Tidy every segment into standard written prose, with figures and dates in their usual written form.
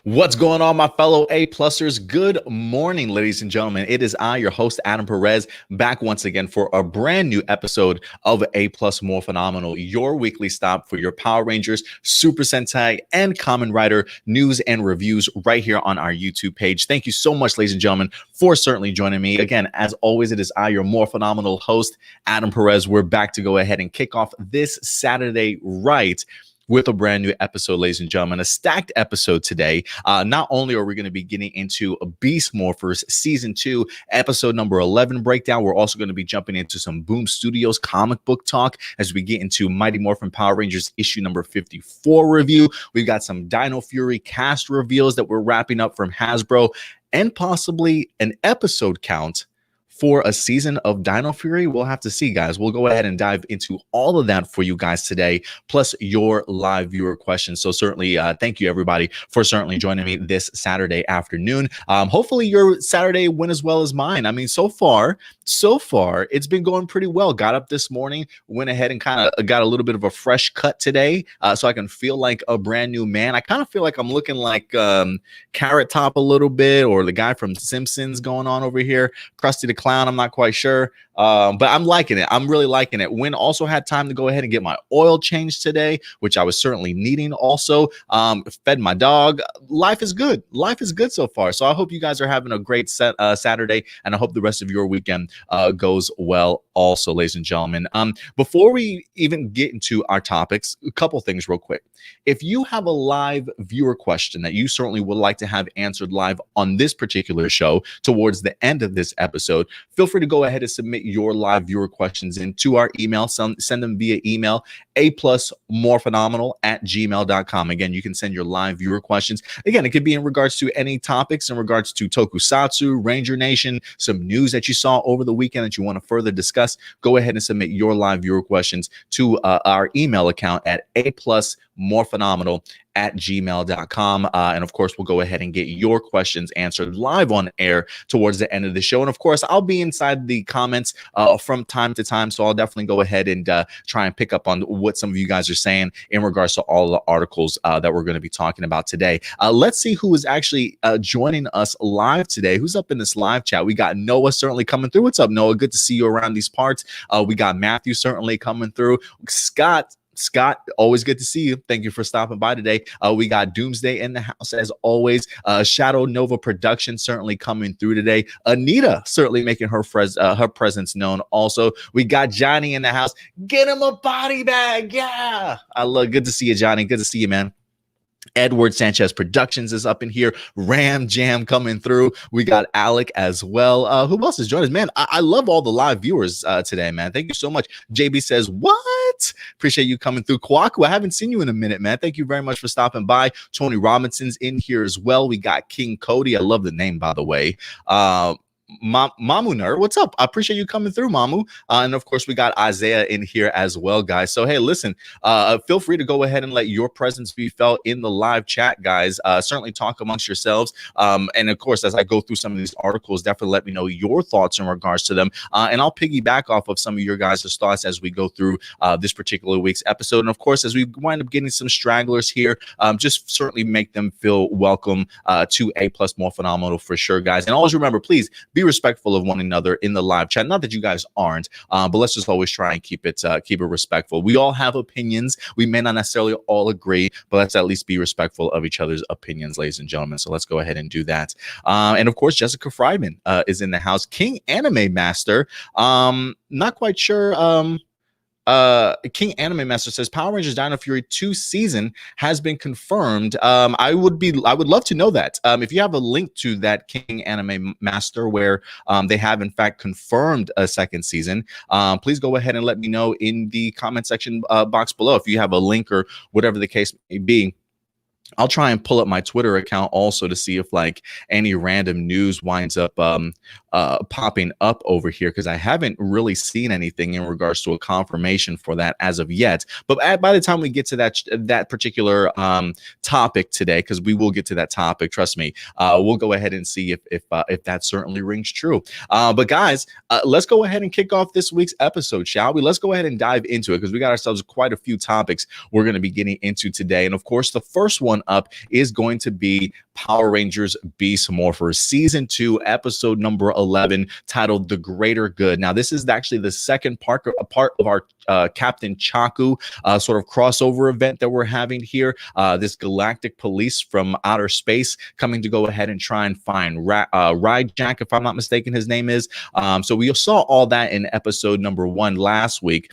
What's going on, my fellow A-Plusers? Good morning, ladies and gentlemen. It is I, your host, Adam Perez, back once again for a brand new episode of A-Plus Morphinominal, your weekly stop for your Power Rangers, Super Sentai, and Kamen Rider news and reviews right here on our YouTube page. Thank you so much, ladies and gentlemen, for certainly joining me. Again, as always, it is I, your Morphinominal host, Adam Perez. We're back to go ahead and kick off this Saturday right with a brand new episode, ladies and gentlemen, a stacked episode today. Not only are we going to be getting into a Beast Morphers Season 2, episode number 11 breakdown, we're also going to be jumping into some Boom Studios comic book talk as we get into Mighty Morphin Power Rangers issue number 54 review. We've got some Dino Fury cast reveals that we're wrapping up from Hasbro, and possibly an episode count for a season of Dino Fury. We'll have to see, guys. We'll go ahead and dive into all of that for you guys today, plus your live viewer questions. So certainly, thank you, everybody, for certainly joining me this Saturday afternoon. Hopefully your Saturday went as well as mine. I mean, so far, it's been going pretty well. Got up this morning, went ahead and kind of got a little bit of a fresh cut today, so I can feel like a brand new man. I kind of feel like I'm looking like Carrot Top a little bit, or the guy from Simpsons going on over here, Krusty the Clown. I'm not quite sure, but I'm liking it. I'm really liking it. Wynn also had time to go ahead and get my oil changed today, which I was certainly needing. Also, fed my dog. Life is good. Life is good so far. So I hope you guys are having a great Saturday, and I hope the rest of your weekend goes well also, ladies and gentlemen. Before we even get into our topics, a couple things real quick. If you have a live viewer question that you certainly would like to have answered live on this particular show towards the end of this episode, feel free to go ahead and submit your live viewer questions into our email. Send them via email, aplusmorphinominal@gmail.com. Again, you can send your live viewer questions. Again, it could be in regards to any topics in regards to Tokusatsu, Ranger Nation, some news that you saw over the weekend that you want to further discuss. Go ahead and submit your live viewer questions to our email account at aplusmorphinominal@gmail.com. And of course, we'll go ahead and get your questions answered live on air towards the end of the show. And of course, I'll be inside the comments from time to time. So I'll definitely go ahead and try and pick up on what some of you guys are saying in regards to all the articles that we're going to be talking about today. Let's see who is actually joining us live today. Who's up in this live chat? We got Noah certainly coming through. What's up, Noah? Good to see you around these parts. We got Matthew certainly coming through. Scott, always good to see you. Thank you for stopping by today. We got Doomsday in the house as always. Shadow Nova Production certainly coming through today. Anita certainly making her presence known. Also, we got Johnny in the house. Get him a body bag, yeah. Good to see you, Johnny. Good to see you, man. Edward Sanchez Productions is up in here. Ram Jam coming through. We got Alec as well. Who else is joining us? Man, I love all the live viewers today, man. Thank you so much. JB says, what? Appreciate you coming through. Kwaku, I haven't seen you in a minute, man. Thank you very much for stopping by. Tony Robinson's in here as well. We got King Cody. I love the name, by the way. Mamu Nerd, what's up? I appreciate you coming through, Mamu. And of course, we got Isaiah in here as well, guys. So hey, listen, feel free to go ahead and let your presence be felt in the live chat, guys. Certainly talk amongst yourselves. And of course, as I go through some of these articles, definitely let me know your thoughts in regards to them. And I'll piggyback off of some of your guys' thoughts as we go through this particular week's episode. And of course, as we wind up getting some stragglers here, just certainly make them feel welcome to A Plus More Phenomenal for sure, guys. And always remember, please be respectful of one another in the live chat. Not that you guys aren't, but let's just always try and keep it respectful. We all have opinions. We may not necessarily all agree, but let's at least be respectful of each other's opinions, ladies and gentlemen. So let's go ahead and do that. And of course, Jessica Fryman is in the house. King Anime Master. Not quite sure. King Anime Master says Power Rangers Dino Fury 2 season has been confirmed. I would love to know that. If you have a link to that, King Anime Master, where they have in fact confirmed a second season, please go ahead and let me know in the comment section box below if you have a link or whatever the case may be. I'll try and pull up my Twitter account also to see if like any random news winds up popping up over here, because I haven't really seen anything in regards to a confirmation for that as of yet. But by the time we get to that particular topic today, because we will get to that topic, trust me, we'll go ahead and see if that certainly rings true. But guys, let's go ahead and kick off this week's episode, shall we? Let's go ahead and dive into it, because we got ourselves quite a few topics we're going to be getting into today. And of course, the first one up is going to be Power Rangers Beast Morphers Season 2, episode number 11, titled The Greater Good. Now, this is actually the second part of our Captain Chaku sort of crossover event that we're having here. This galactic police from outer space coming to go ahead and try and find Ryjack, if I'm not mistaken, his name is. So we saw all that in episode number 1 last week.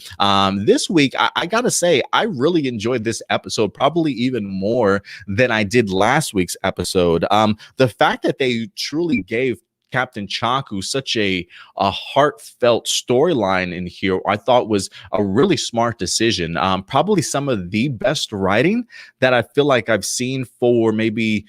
This week, I gotta say, I really enjoyed this episode, probably even more than I did last week's episode. The fact that they truly gave Captain Chaku such a heartfelt storyline in here, I thought was a really smart decision. Probably some of the best writing that I feel like I've seen for maybe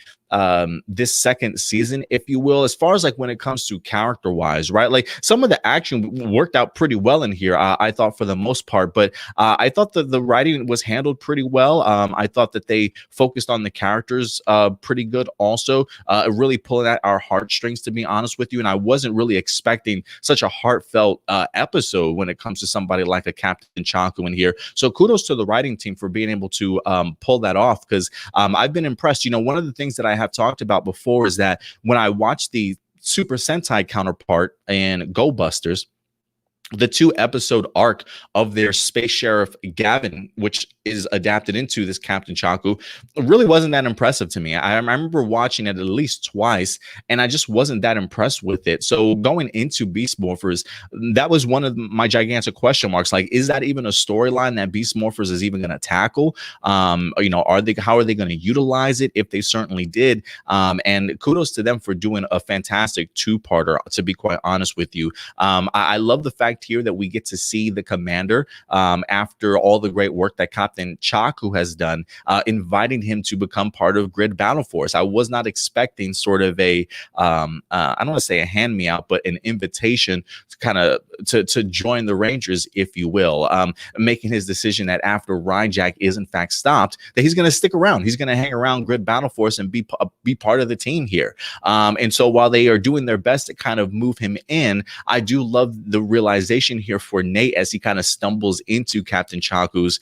this second season, if you will, as far as like when it comes to character wise, right? Like some of the action worked out pretty well in here, I thought, for the most part, but I thought that the writing was handled pretty well. I thought that they focused on the characters pretty good also, really pulling at our heartstrings, to be honest with you. And I wasn't really expecting such a heartfelt episode when it comes to somebody like a Captain Chaku in here. So kudos to the writing team for being able to pull that off, because I've been impressed. You know, one of the things that I have talked about before is that when I watched the Super Sentai counterpart and Go Busters, the 2-episode arc of their Space Sheriff Gavin, which is adapted into this Captain Chaku, really wasn't that impressive to me. I remember watching it at least twice, and I just wasn't that impressed with it. So going into Beast Morphers, that was one of my gigantic question marks. Like, is that even a storyline that Beast Morphers is even going to tackle? You know, how are they going to utilize it if they certainly did? And kudos to them for doing a fantastic 2-parter, to be quite honest with you. I love the fact here that we get to see the commander, after all the great work that Captain Chaku has done, inviting him to become part of Grid Battle Force. I was not expecting sort of a I don't want to say a hand me out, but an invitation to kind of to join the Rangers, if you will, making his decision that after Ryjack is in fact stopped, that he's going to stick around. He's going to hang around Grid Battle Force and be part of the team here. And so while they are doing their best to kind of move him in, I do love the realization here for Nate as he kind of stumbles into Captain Chaku's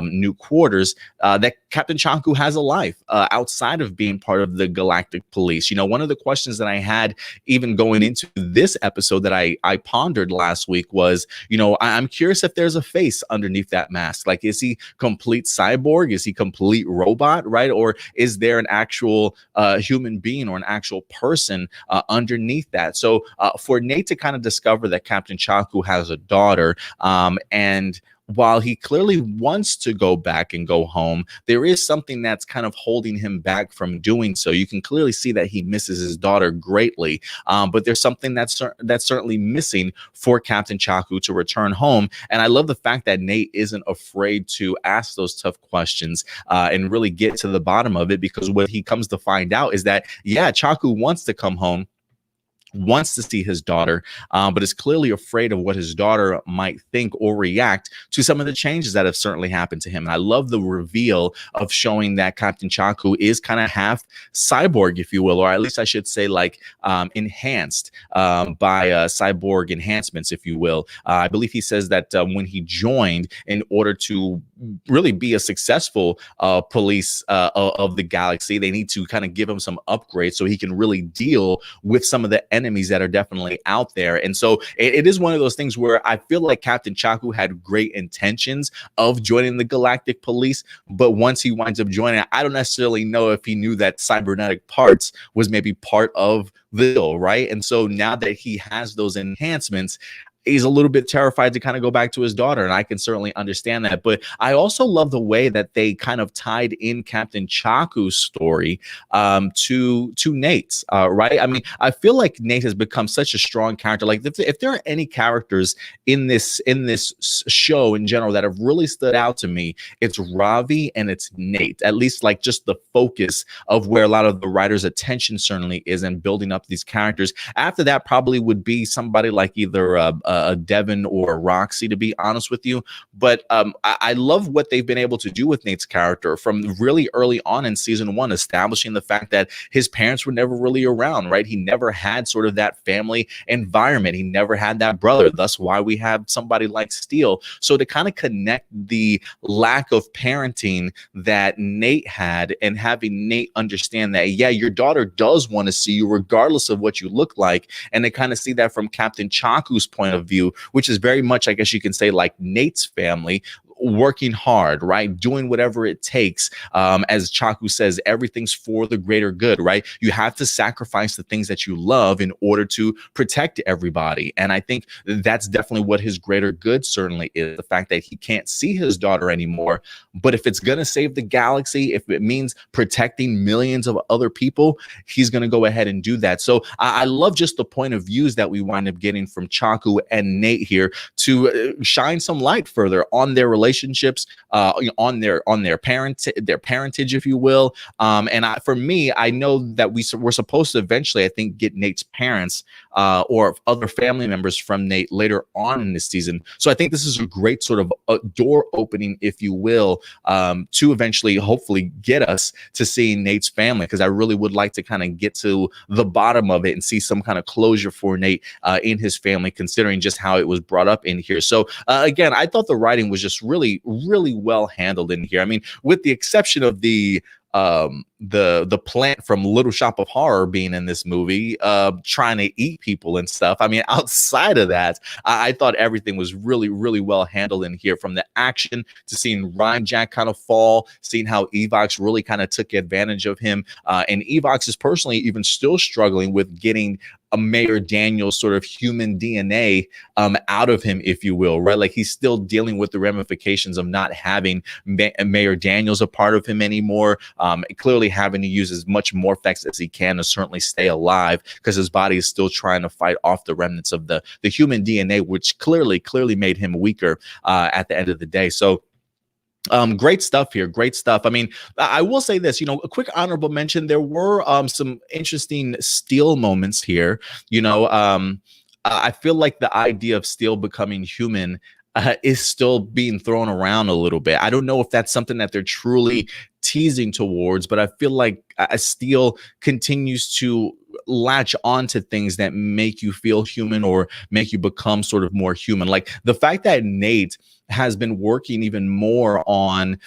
new quarters, that Captain Chaku has a life outside of being part of the Galactic Police. You know, one of the questions that I had even going into this episode that I pondered last week was, you know, I'm curious if there's a face underneath that mask. Like, is he complete cyborg? Is he complete robot, right? Or is there an actual human being or an actual person underneath that? So for Nate to kind of discover that Captain Chaku has a daughter, and while he clearly wants to go back and go home, there is something that's kind of holding him back from doing so. You can clearly see that he misses his daughter greatly, but there's something that's certainly missing for Captain Chaku to return home. And I love the fact that Nate isn't afraid to ask those tough questions and really get to the bottom of it, because what he comes to find out is that, yeah, Chaku wants to come home, wants to see his daughter, but is clearly afraid of what his daughter might think or react to some of the changes that have certainly happened to him. And I love the reveal of showing that Captain Chaku is kind of half cyborg, if you will, or at least I should say like enhanced by cyborg enhancements, if you will. I believe he says that when he joined, in order to really be a successful police of the galaxy, they need to kind of give him some upgrades so he can really deal with some of the enemies that are definitely out there. And so it is one of those things where I feel like Captain Chaku had great intentions of joining the Galactic Police, but once he winds up joining, I don't necessarily know if he knew that cybernetic parts was maybe part of the deal, right? And so now that he has those enhancements, he's a little bit terrified to kind of go back to his daughter, and I can certainly understand that. But I also love the way that they kind of tied in Captain Chaku's story to Nate's, right? I mean, I feel like Nate has become such a strong character. Like, if there are any characters in this show in general that have really stood out to me, it's Ravi and it's Nate. At least like just the focus of where a lot of the writer's attention certainly is in building up these characters. After that probably would be somebody like either a Devin or a Roxy, to be honest with you. But I love what they've been able to do with Nate's character from really early on in season 1, establishing the fact that his parents were never really around, right? He never had sort of that family environment. He never had that brother. Thus why we have somebody like Steel. So to kind of connect the lack of parenting that Nate had and having Nate understand that, yeah, your daughter does want to see you regardless of what you look like. And to kind of see that from Captain Chaku's point of view, which is very much, I guess you can say, like Nate's family, working hard, right? Doing whatever it takes. As Chaku says, everything's for the greater good, right? You have to sacrifice the things that you love in order to protect everybody. And I think that's definitely what his greater good certainly is, the fact that he can't see his daughter anymore. But if it's going to save the galaxy, if it means protecting millions of other people, he's going to go ahead and do that. So I love just the point of views that we wind up getting from Chaku and Nate here to shine some light further on their relationships, on their parentage, if you will. And for me, I know that we're supposed to eventually, I think, get Nate's parents or other family members from Nate later on in this season. So I think this is a great sort of a door opening, if you will, to eventually, hopefully, get us to seeing Nate's family, because I really would like to kind of get to the bottom of it and see some kind of closure for Nate in his family, considering just how it was brought up in here. So again, I thought the writing was just really well handled in here. I mean, with the exception of the plant from Little Shop of Horror being in this movie, trying to eat people and stuff. I mean, outside of that, I thought everything was really well handled in here, from the action to seeing Ryan Jack kind of fall, seeing how Evox really kind of took advantage of him. And Evox is personally even still struggling with getting a Mayor Daniels sort of human DNA out of him, if you will, right? Like, he's still dealing with the ramifications of not having Mayor Daniels a part of him anymore. Clearly having to use as much Morphex as he can to certainly stay alive, because his body is still trying to fight off the remnants of the human DNA, which clearly made him weaker at the end of the day. So great stuff here. Great stuff. I mean, I will say this, a quick honorable mention. There were some interesting Steel moments here. I feel like the idea of Steel becoming human is still being thrown around a little bit. I don't know if that's something that they're truly teasing towards, but I feel like Steel continues to latch on to things that make you feel human or make you become sort of more human. Like the fact that Nate has been working even more on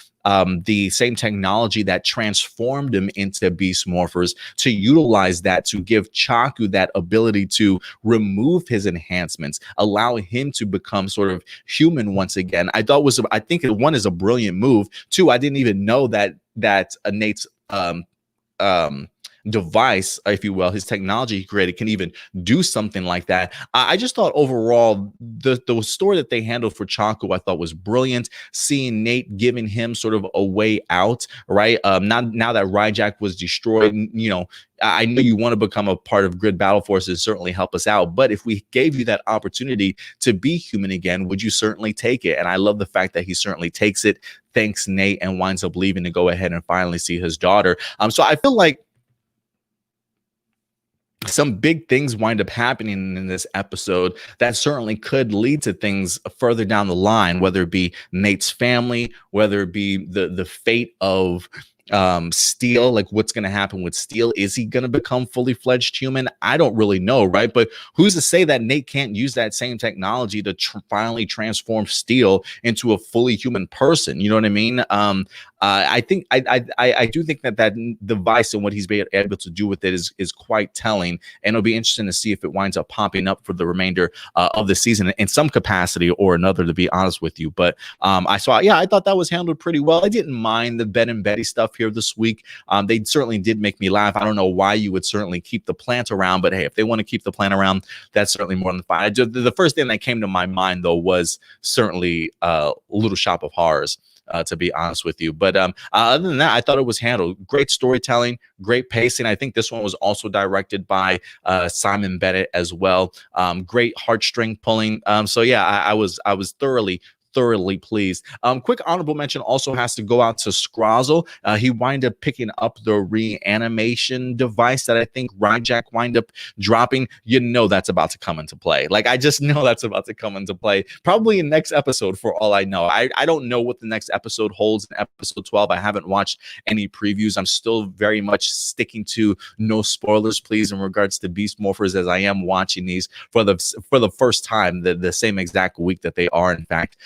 the same technology that transformed him into Beast Morphers, to utilize that to give Chaku that ability to remove his enhancements, allow him to become sort of human once again. I think one is a brilliant move. Two, I didn't even know that Nate's device, if you will, his technology he created, can even do something like that. I just thought overall the story that they handled for Chaku, I thought was brilliant. Seeing Nate giving him sort of a way out, right? Now that Ryjack was destroyed, I know you want to become a part of Grid Battle Forces, certainly help us out. But if we gave you that opportunity to be human again, would you certainly take it? And I love the fact that he certainly takes it, thanks Nate, and winds up leaving to go ahead and finally see his daughter. So I feel like some big things wind up happening in this episode that certainly could lead to things further down the line, whether it be Nate's family, whether it be the fate of Steel, like what's going to happen with Steel. Is he going to become fully fledged human? I don't really know, right? But who's to say that Nate can't use that same technology to finally transform Steel into a fully human person? You know what I mean? I think I do think that device and what he's been able to do with it is quite telling, and it'll be interesting to see if it winds up popping up for the remainder of the season in some capacity or another, to be honest with you. But I thought that was handled pretty well. I didn't mind the Ben and Betty stuff here this week. They certainly did make me laugh. I don't know why you would certainly keep the plant around, but hey, if they want to keep the plant around, that's certainly more than fine. The first thing that came to my mind though was certainly Little Shop of Horrors. To be honest with you. But other than that, I thought it was handled. Great storytelling, great pacing. I think this one was also directed by Simon Bennett as well. Great heartstring pulling. So yeah, I was thoroughly thoroughly pleased. Quick honorable mention also has to go out to Scrozzle. He wind up picking up the reanimation device that I think Ryjack wind up dropping. You know that's about to come into play. Like, I just know that's about to come into play. Probably in next episode, for all I know. I don't know what the next episode holds in episode 12. I haven't watched any previews. I'm still very much sticking to no spoilers, please, in regards to Beast Morphers, as I am watching these for the first time, the same exact week that they are in fact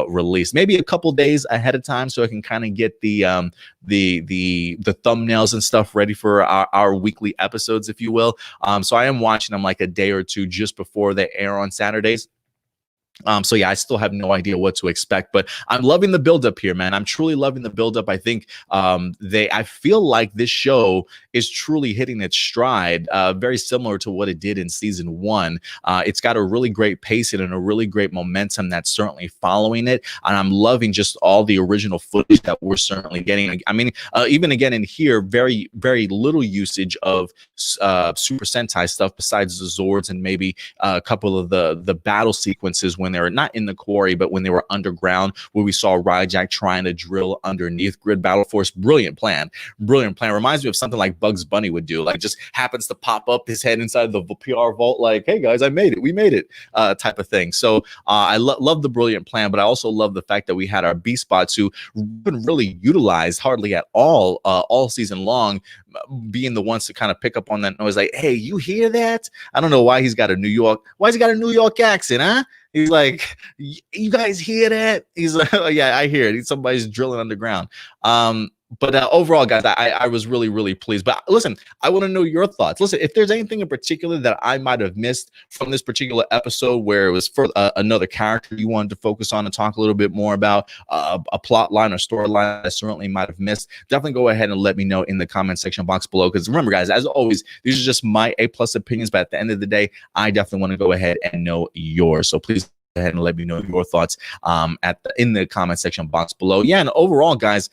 released. Maybe a couple days ahead of time, so I can kind of get the thumbnails and stuff ready for our weekly episodes, if you will. So I am watching them like a day or two just before they air on Saturdays. So yeah, I still have no idea what to expect, but I'm loving the buildup here, man. I'm truly loving the buildup. I think I feel like this show is truly hitting its stride, very similar to what it did in season 1. It's got a really great pacing and a really great momentum that's certainly following it, and I'm loving just all the original footage that we're certainly getting. I mean, even again in here, very, very little usage of Super Sentai stuff besides the Zords and maybe a couple of the battle sequences when they were not in the quarry, but when they were underground, where we saw Ryjack trying to drill underneath Grid Battle Force. Brilliant plan. Reminds me of something like Bugs Bunny would do. Like, just happens to pop up his head inside the PR vault, like, hey guys, I made it. We made it, type of thing. So I love the brilliant plan, but I also love the fact that we had our Beast Bots, who been really utilized hardly at all season long, being the ones to kind of pick up on that noise, like, hey, you hear that? I don't know why he's got a New York accent, huh? He's like, you guys hear that? He's like, oh, yeah, I hear it. Somebody's drilling underground. But overall, guys, I was really, really pleased. But listen, I want to know your thoughts. Listen, if there's anything in particular that I might have missed from this particular episode, where it was for another character you wanted to focus on and talk a little bit more about, a plot line or storyline I certainly might have missed, definitely go ahead and let me know in the comment section box below. Because remember, guys, as always, these are just my A+ opinions. But at the end of the day, I definitely want to go ahead and know yours. So please go ahead and let me know your thoughts in the comment section box below. Yeah, and overall, guys,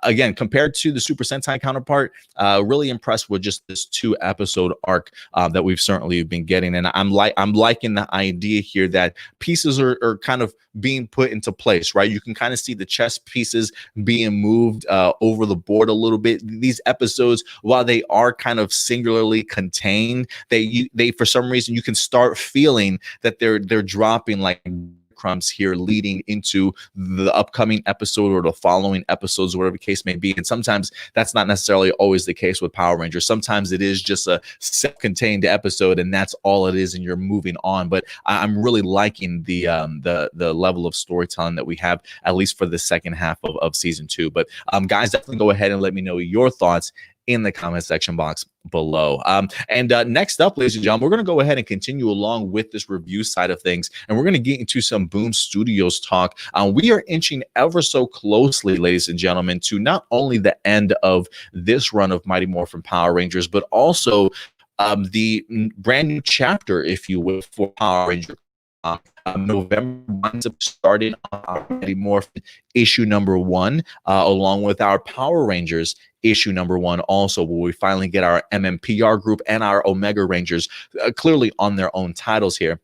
again, compared to the Super Sentai counterpart, really impressed with just this 2-episode arc that we've certainly been getting. And I'm liking the idea here that pieces are kind of being put into place, right? You can kind of see the chess pieces being moved over the board a little bit. These episodes, while they are kind of singularly contained, they for some reason you can start feeling that they're dropping like crumbs here leading into the upcoming episode or the following episodes, whatever the case may be. And sometimes that's not necessarily always the case with Power Rangers. Sometimes it is just a self-contained episode and that's all it is, and you're moving on. But I'm really liking the level of storytelling that we have, at least for the second half of season 2. But guys, definitely go ahead and let me know your thoughts in the comment section box below. Next up, ladies and gentlemen, we're going to go ahead and continue along with this review side of things, and we're going to get into some Boom Studios talk. We are inching ever so closely, ladies and gentlemen, to not only the end of this run of Mighty Morphin Power Rangers, but also the brand new chapter, if you will, for Power Rangers. November winds up starting our Mighty Morphin issue number 1, along with our Power Rangers issue number 1 also, where we finally get our MMPR group and our Omega Rangers clearly on their own titles here.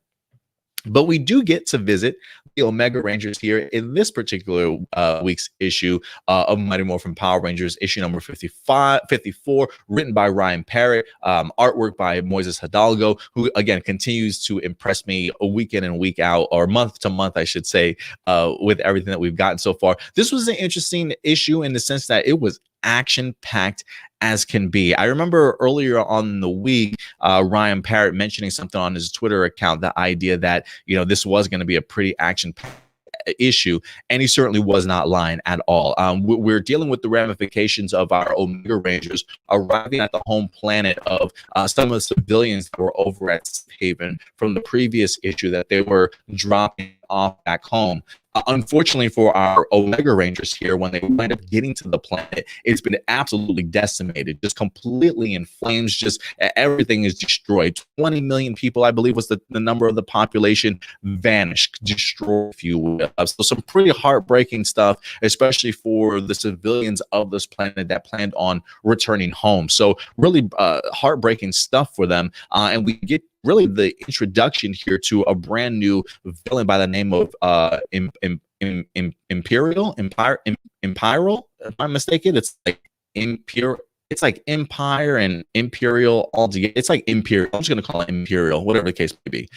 But we do get to visit the Omega Rangers here in this particular week's issue of Mighty Morphin Power Rangers, issue number 54, written by Ryan Parrott, artwork by Moises Hidalgo, who, again, continues to impress me week in and week out, or month to month, I should say, with everything that we've gotten so far. This was an interesting issue in the sense that it was action-packed as can be. I remember earlier on in the week, Ryan Parrott mentioning something on his Twitter account, the idea that, you know, this was going to be a pretty action-packed issue, and he certainly was not lying at all. We're dealing with the ramifications of our Omega Rangers arriving at the home planet of some of the civilians that were over at Haven from the previous issue that they were dropping off back home. Unfortunately for our Omega Rangers here, when they wind up getting to the planet, it's been absolutely decimated, just completely in flames. Just everything is destroyed. 20 million people, I believe, was the number of the population, vanished, destroyed, if you will. So some pretty heartbreaking stuff, especially for the civilians of this planet that planned on returning home. So really heartbreaking stuff for them. And we get really the introduction here to a brand new villain by the name of Imperial, Empire, Imperial. If I'm mistaken, it's like Imperial. It's like Empire and Imperial all together. It's like Imperial. I'm just gonna call it Imperial, whatever the case may be.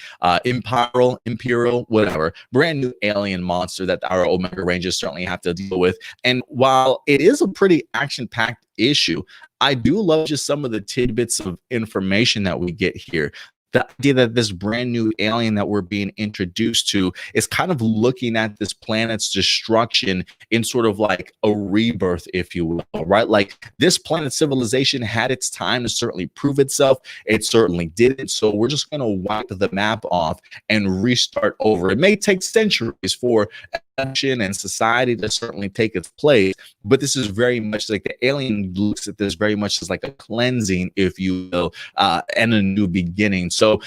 Imperial, whatever. Brand new alien monster that our Omega Rangers certainly have to deal with. And while it is a pretty action-packed issue, I do love just some of the tidbits of information that we get here. The idea that this brand new alien that we're being introduced to is kind of looking at this planet's destruction in sort of like a rebirth, if you will, right? Like this planet civilization had its time to certainly prove itself. It certainly didn't. So we're just going to wipe the map off and restart over. It may take centuries for action and society to certainly take its place, but this is very much like the alien looks at this very much as like a cleansing, if you will, and a new beginning. So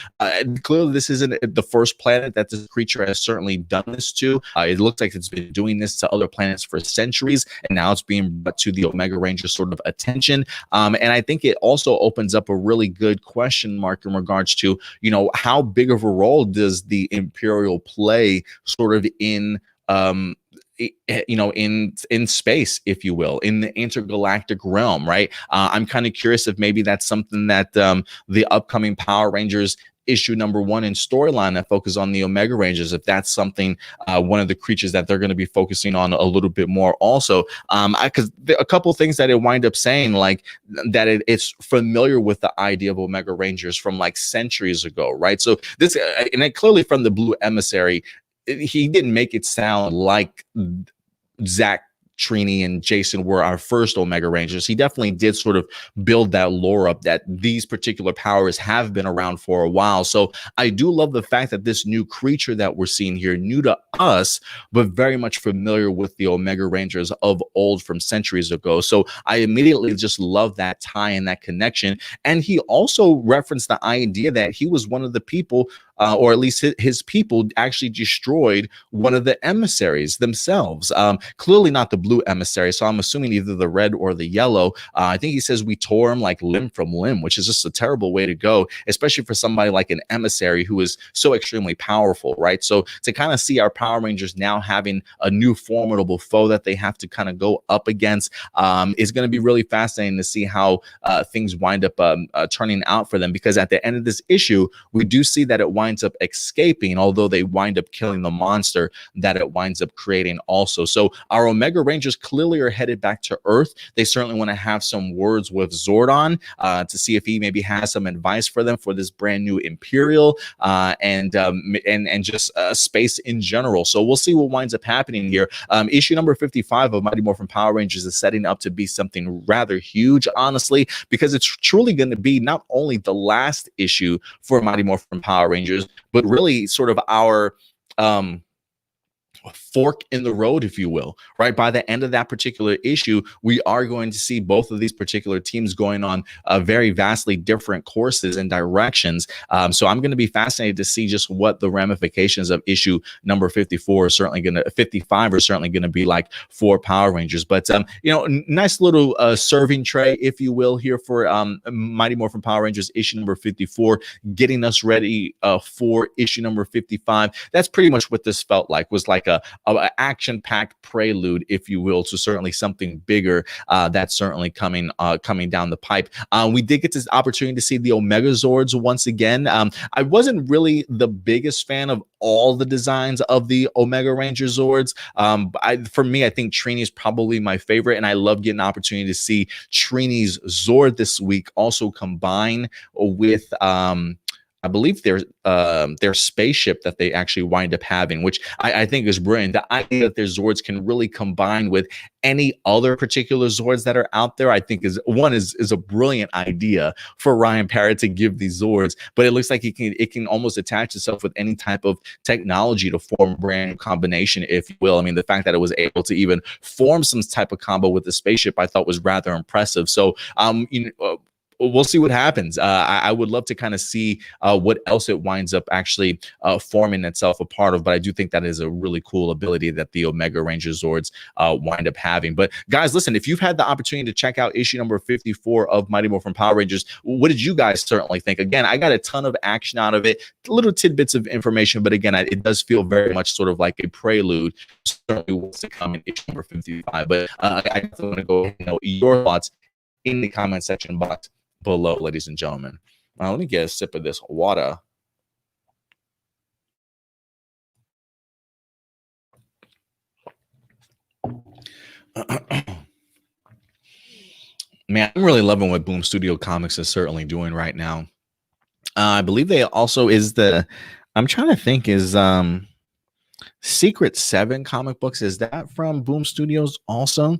clearly this isn't the first planet that this creature has certainly done this to. It looks like it's been doing this to other planets for centuries, and now it's being brought to the Omega Rangers sort of attention. And I think it also opens up a really good question mark in regards to, you know, how big of a role does the Imperial play sort of in you know, in space, if you will, in the intergalactic realm, right? I'm kind of curious if maybe that's something that the upcoming Power Rangers issue #1 in storyline that focus on the Omega Rangers, if that's something, one of the creatures that they're going to be focusing on a little bit more also. Because a couple of things that it wind up saying, like that it's familiar with the idea of Omega Rangers from like centuries ago, right? So this, and it clearly from the Blue Emissary, he didn't make it sound like Zach, Trini, and Jason were our first Omega Rangers. He definitely did sort of build that lore up that these particular powers have been around for a while. So I do love the fact that this new creature that we're seeing here, new to us, but very much familiar with the Omega Rangers of old from centuries ago. So I immediately just love that tie and that connection. And he also referenced the idea that he was one of the people, or at least his people actually destroyed one of the emissaries themselves. Clearly not the blue emissary, so I'm assuming either the red or the yellow. I think he says we tore him like limb from limb, which is just a terrible way to go, especially for somebody like an emissary who is so extremely powerful, right? So to kind of see our Power Rangers now having a new formidable foe that they have to kind of go up against is going to be really fascinating to see how things wind up turning out for them, because at the end of this issue, we do see that it winds up escaping, although they wind up killing the monster that it winds up creating also. So our Omega Rangers clearly are headed back to Earth. They certainly want to have some words with Zordon to see if he maybe has some advice for them for this brand new Imperial and just space in general. So we'll see what winds up happening here. Issue number 55 of Mighty Morphin Power Rangers is setting up to be something rather huge, honestly, because it's truly going to be not only the last issue for Mighty Morphin Power Rangers, but really sort of our fork in the road, if you will, right? By the end of that particular issue, we are going to see both of these particular teams going on very vastly different courses and directions. So I'm going to be fascinated to see just what the ramifications of issue number 55 are certainly going to be like for Power Rangers. But you know, nice little serving tray, if you will, here for Mighty Morphin Power Rangers issue number 54, getting us ready for issue number 55. That's pretty much what this felt like, was like a action-packed prelude, if you will, to certainly something bigger that's certainly coming down the pipe. We did get this opportunity to see the Omega Zords once again. I wasn't really the biggest fan of all the designs of the Omega Ranger Zords. For me, I think Trini is probably my favorite, and I love getting an opportunity to see Trini's Zord this week also combine with I believe their spaceship that they actually wind up having, which I think is brilliant. The idea that their Zords can really combine with any other particular Zords that are out there, I think is a brilliant idea for Ryan Parrott to give these Zords. But it looks like it can almost attach itself with any type of technology to form a brand new combination, if you will. I mean, the fact that it was able to even form some type of combo with the spaceship, I thought was rather impressive. So we'll see what happens. I would love to kind of see what else it winds up actually forming itself a part of, but I do think that is a really cool ability that the Omega Ranger Zords wind up having. But guys, listen, if you've had the opportunity to check out issue number 54 of Mighty Morphin Power Rangers, what did you guys certainly think? Again, I got a ton of action out of it, little tidbits of information, but again, it does feel very much sort of like a prelude, certainly what's to come in issue number 55. But I definitely want to go ahead and know your thoughts in the comment section box below, ladies and gentlemen. Let me get a sip of this water. Man, I'm really loving what Boom Studio Comics is certainly doing right now. I believe they also is I'm trying to think, is Secret 7 comic books, is that from Boom Studios also?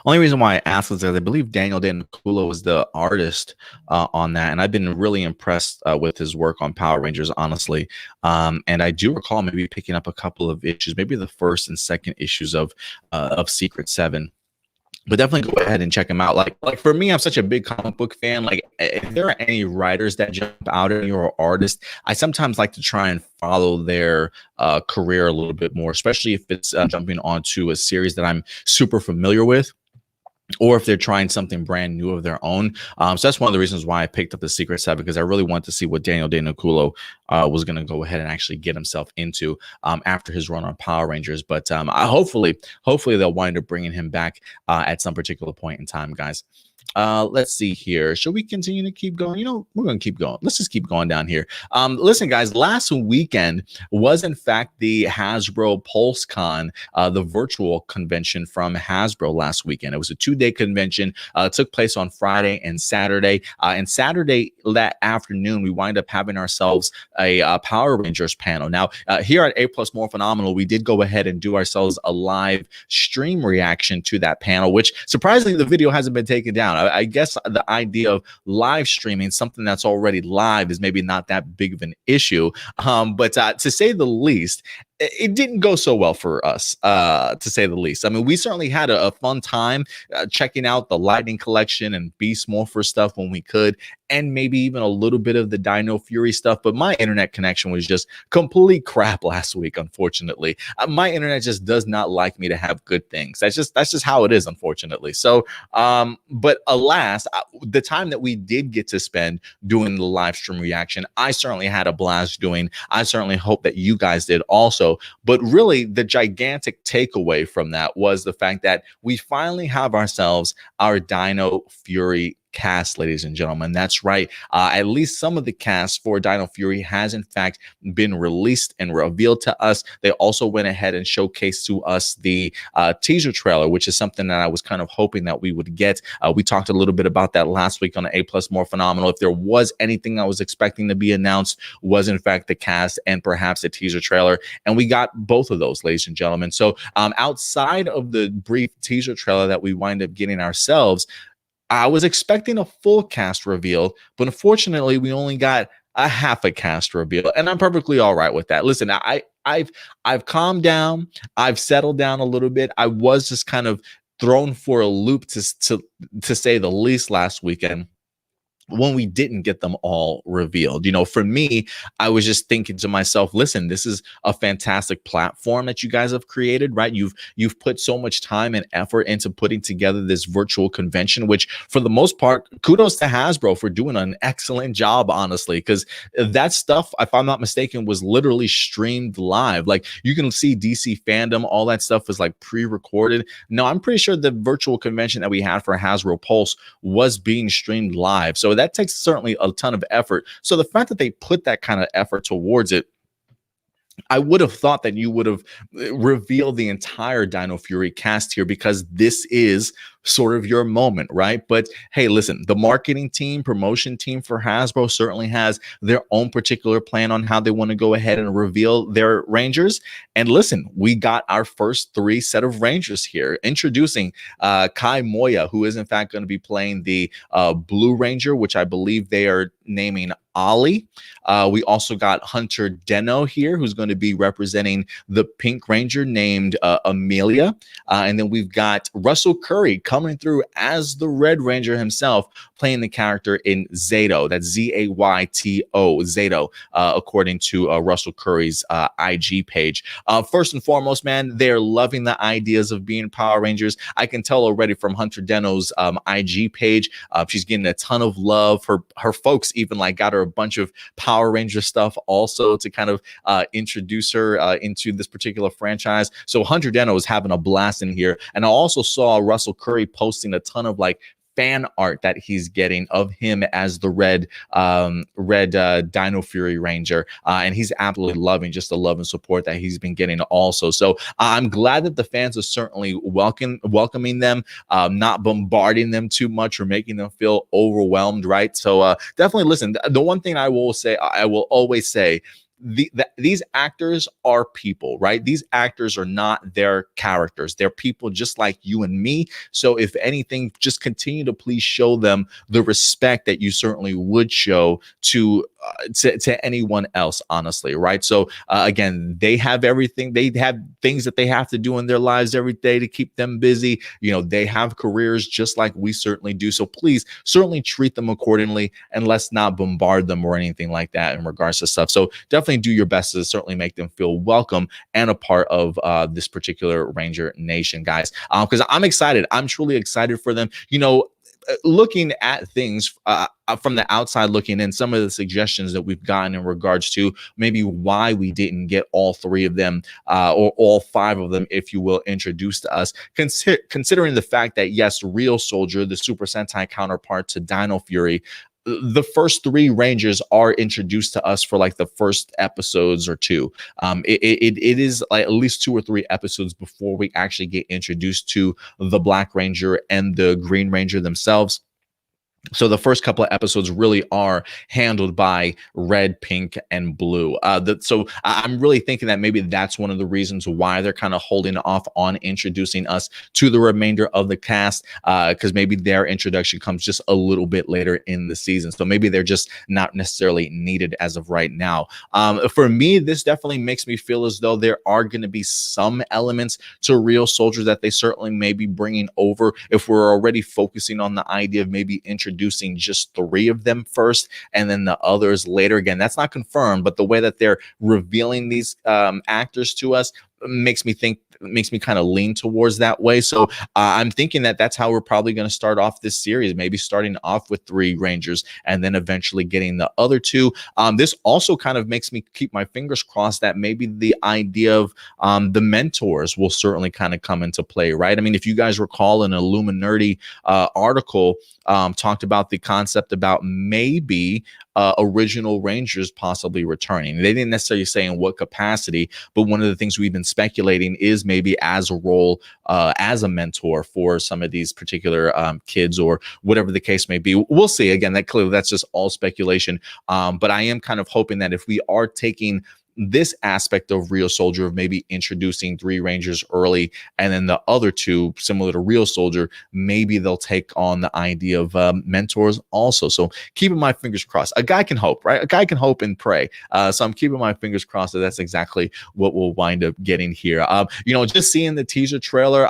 Only reason why I asked is that I believe Daniel D'Anculo was the artist on that, and I've been really impressed with his work on Power Rangers, honestly. And I do recall maybe picking up a couple of issues, maybe the first and second issues of Secret 7. But definitely go ahead and check him out. Like for me, I'm such a big comic book fan. Like, if there are any writers that jump out at you or artists, I sometimes like to try and follow their career a little bit more, especially if it's jumping onto a series that I'm super familiar with, or if they're trying something brand new of their own. So that's one of the reasons why I picked up the Secret 7, because I really wanted to see what Daniel D'Anculo was going to go ahead and actually get himself into after his run on Power Rangers. But hopefully they'll wind up bringing him back at some particular point in time, guys. Let's see here. Should we continue to keep going? You know, we're going to keep going. Let's just keep going down here. Listen, guys, last weekend was in fact the Hasbro Pulse Con, the virtual convention from Hasbro last weekend. It was a 2-day convention. It took place on Friday and Saturday. And Saturday that afternoon, we wind up having ourselves a Power Rangers panel. Now, here at A+ Morphinominal, we did go ahead and do ourselves a live stream reaction to that panel, which surprisingly, the video hasn't been taken down. I guess the idea of live streaming something that's already live is maybe not that big of an issue. But to say the least, it didn't go so well for us, to say the least. I mean, we certainly had a fun time checking out the Lightning Collection and Beast Morphers stuff when we could, and maybe even a little bit of the Dino Fury stuff. But my internet connection was just complete crap last week, unfortunately. My internet just does not like me to have good things. That's just how it is, unfortunately. So, but alas, the time that we did get to spend doing the live stream reaction, I certainly had a blast doing. I certainly hope that you guys did also. But really, the gigantic takeaway from that was the fact that we finally have ourselves our Dino Fury cast, ladies and gentlemen. That's right. At least some of the cast for Dino Fury has in fact been released and revealed to us. They also went ahead and showcased to us the teaser trailer, which is something that I was kind of hoping that we would get. We talked a little bit about that last week on the A+ Morphinominal. If there was anything I was expecting to be announced, was in fact the cast and perhaps a teaser trailer, and we got both of those, ladies and gentlemen. So outside of the brief teaser trailer that we wind up getting ourselves, I was expecting a full cast reveal, but unfortunately, we only got a half a cast reveal, and I'm perfectly all right with that. Listen, I've calmed down, I've settled down a little bit. I was just kind of thrown for a loop to say the least last weekend when we didn't get them all revealed. You know, for me, I was just thinking to myself, listen, this is a fantastic platform that you guys have created, right? You've put so much time and effort into putting together this virtual convention, which for the most part, kudos to Hasbro for doing an excellent job, honestly, because that stuff, if I'm not mistaken, was literally streamed live. Like, you can see DC Fandom, all that stuff was like pre-recorded. No, I'm pretty sure the virtual convention that we had for Hasbro Pulse was being streamed live. So that takes certainly a ton of effort. So the fact that they put that kind of effort towards it, I would have thought that you would have revealed the entire Dino Fury cast here, because this is sort of your moment, right? But hey, listen, the marketing team, promotion team for Hasbro certainly has their own particular plan on how they want to go ahead and reveal their Rangers. And listen, we got our first 3 set of Rangers here. Introducing Kai Moya, who is in fact going to be playing the Blue Ranger, which I believe they are naming Ollie. We also got Hunter Deno here, who's going to be representing the Pink Ranger named Amelia. And then we've got Russell Curry coming through as the Red Ranger himself, playing the character in Zato. That's Z-A-Y-T-O, Zato, according to Russell Curry's IG page. First and foremost, man, they're loving the ideas of being Power Rangers. I can tell already from Hunter Deno's IG page. She's getting a ton of love. Her folks even like got her a bunch of Power Ranger stuff also to kind of introduce her into this particular franchise. So Hunter Deno is having a blast in here. And I also saw Russell Curry posting a ton of like fan art that he's getting of him as the red Dino Fury Ranger, and he's absolutely loving just the love and support that he's been getting also. So I'm glad that the fans are certainly welcoming them, not bombarding them too much or making them feel overwhelmed, right? So definitely listen. The one thing I will always say, these actors are people, right? These actors are not their characters. They're people just like you and me. So if anything, just continue to please show them the respect that you certainly would show to anyone else, honestly, right? So again, they have everything. They have things that they have to do in their lives every day to keep them busy. You know, they have careers just like we certainly do. So please certainly treat them accordingly, and let's not bombard them or anything like that in regards to stuff. So definitely do your best to certainly make them feel welcome and a part of this particular Ranger Nation, guys, because I'm excited. I'm truly excited for them. You know, looking at things from the outside looking in, some of the suggestions that we've gotten in regards to maybe why we didn't get all three of them or all five of them, if you will, introduced to us, considering the fact that, yes, Real Soldier, the Super Sentai counterpart to Dino Fury, the first three Rangers are introduced to us for like the first episodes or two. It is like at least 2 or 3 episodes before we actually get introduced to the Black Ranger and the Green Ranger themselves. So the first couple of episodes really are handled by Red, Pink, and Blue. So I'm really thinking that maybe that's one of the reasons why they're kind of holding off on introducing us to the remainder of the cast, because maybe their introduction comes just a little bit later in the season. So maybe they're just not necessarily needed as of right now. For me, this definitely makes me feel as though there are going to be some elements to Real Soldier that they certainly may be bringing over if we're already focusing on the idea of maybe introducing just 3 of them first and then the others later. Again, that's not confirmed, but the way that they're revealing these actors to us makes me kind of lean towards that way. So I'm thinking that that's how we're probably going to start off this series, maybe starting off with 3 Rangers and then eventually getting the other 2. This also kind of makes me keep my fingers crossed that maybe the idea of the mentors will certainly kind of come into play, right? I mean, if you guys recall, an Illuminati article talked about the concept about maybe original Rangers possibly returning. They didn't necessarily say in what capacity, but one of the things we've been speculating is maybe as a role, as a mentor for some of these particular kids or whatever the case may be. We'll see. Again, that's just all speculation. But I am kind of hoping that if we are taking this aspect of Real Soldier of maybe introducing 3 Rangers early and then the other 2 similar to Real Soldier, maybe they'll take on the idea of mentors also. So keeping my fingers crossed. A guy can hope, right? A guy can hope and pray. So I'm keeping my fingers crossed that that's exactly what we'll wind up getting here. You know, just seeing the teaser trailer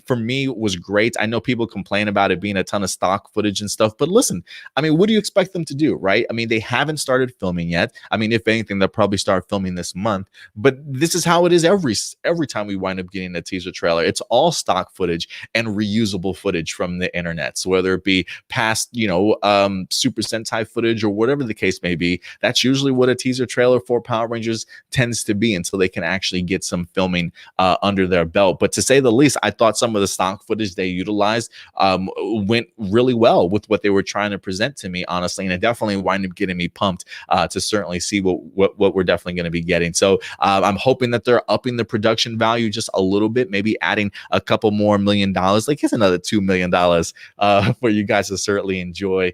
for me was great. I know people complain about it being a ton of stock footage and stuff, but listen, I mean, what do you expect them to do, right? I mean, they haven't started filming yet. I mean, if anything, they'll probably start filming this month, but this is how it is every time we wind up getting a teaser trailer. It's all stock footage and reusable footage from the internet. So whether it be past, you know, Super Sentai footage or whatever the case may be, that's usually what a teaser trailer for Power Rangers tends to be until they can actually get some filming under their belt. But to say the least, I thought some of the stock footage they utilized went really well with what they were trying to present to me, honestly, and it definitely wind up getting me pumped to certainly see what we're definitely going to to be getting. So I'm hoping that they're upping the production value just a little bit, maybe adding a couple more $1 million. Like it's another $2 million for you guys to certainly enjoy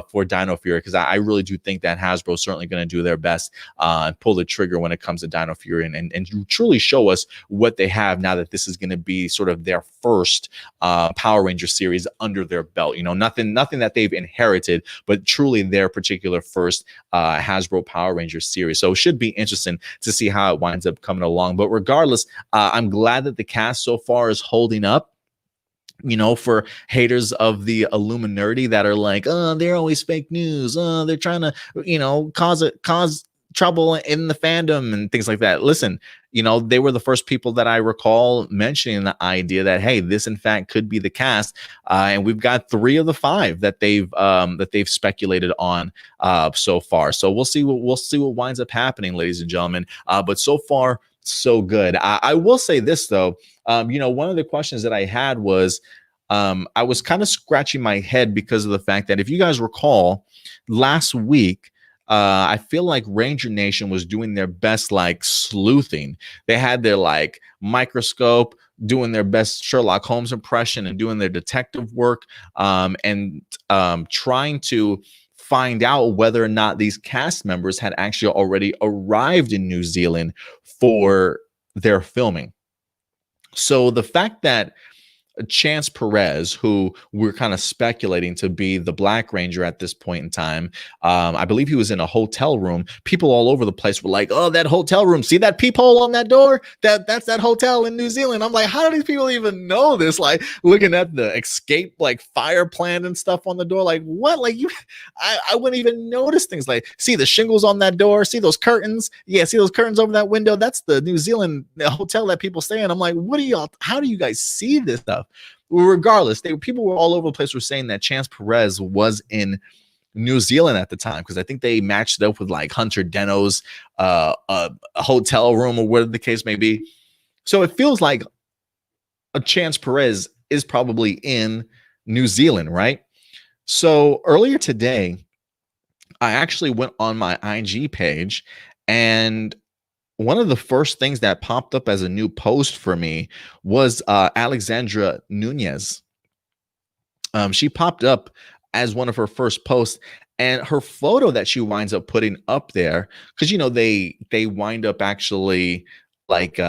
for Dino Fury, because I really do think that Hasbro is certainly going to do their best and pull the trigger when it comes to Dino Fury and truly show us what they have now that this is going to be sort of their first Power Ranger series under their belt. You know, nothing that they've inherited, but truly their particular first Hasbro Power Rangers series. So it should be interesting to see how it winds up coming along. But regardless, I'm glad that the cast so far is holding up. You know, for haters of the Illuminati that are like, oh, they're always fake news. Oh, they're trying to, you know, cause trouble in the fandom and things like that. Listen, you know, they were the first people that I recall mentioning the idea that, hey, this in fact could be the cast, and we've got 3 of the 5 that they've speculated on so far. So we'll see what winds up happening, ladies and gentlemen. But so far, so good. I will say this though, you know, one of the questions that I had was, I was kind of scratching my head because of the fact that if you guys recall, last week, I feel like Ranger Nation was doing their best, like sleuthing. They had their like microscope, doing their best Sherlock Holmes impression and doing their detective work, and trying to find out whether or not these cast members had actually already arrived in New Zealand for their filming. So the fact that Chance Perez, who we're kind of speculating to be the Black Ranger at this point in time, I believe he was in a hotel room. People all over the place were like, oh, that hotel room, see that peephole on that door? That's that hotel in New Zealand. I'm like, how do these people even know this? Like looking at the escape like fire plan and stuff on the door, like what? Like I wouldn't even notice things like, see the shingles on that door, see those curtains? Yeah, see those curtains over that window? That's the New Zealand hotel that people stay in. I'm like, what are y'all, how do you guys see this stuff? Regardless, people were all over the place were saying that Chance Perez was in New Zealand at the time, because I think they matched it up with like Hunter Deno's a hotel room or whatever the case may be. So it feels like a Chance Perez is probably in New Zealand, right? So earlier today, I actually went on my IG page, and one of the first things that popped up as a new post for me was Alexandra Nunez. She popped up as one of her first posts, and her photo that she winds up putting up there, because you know they wind up actually like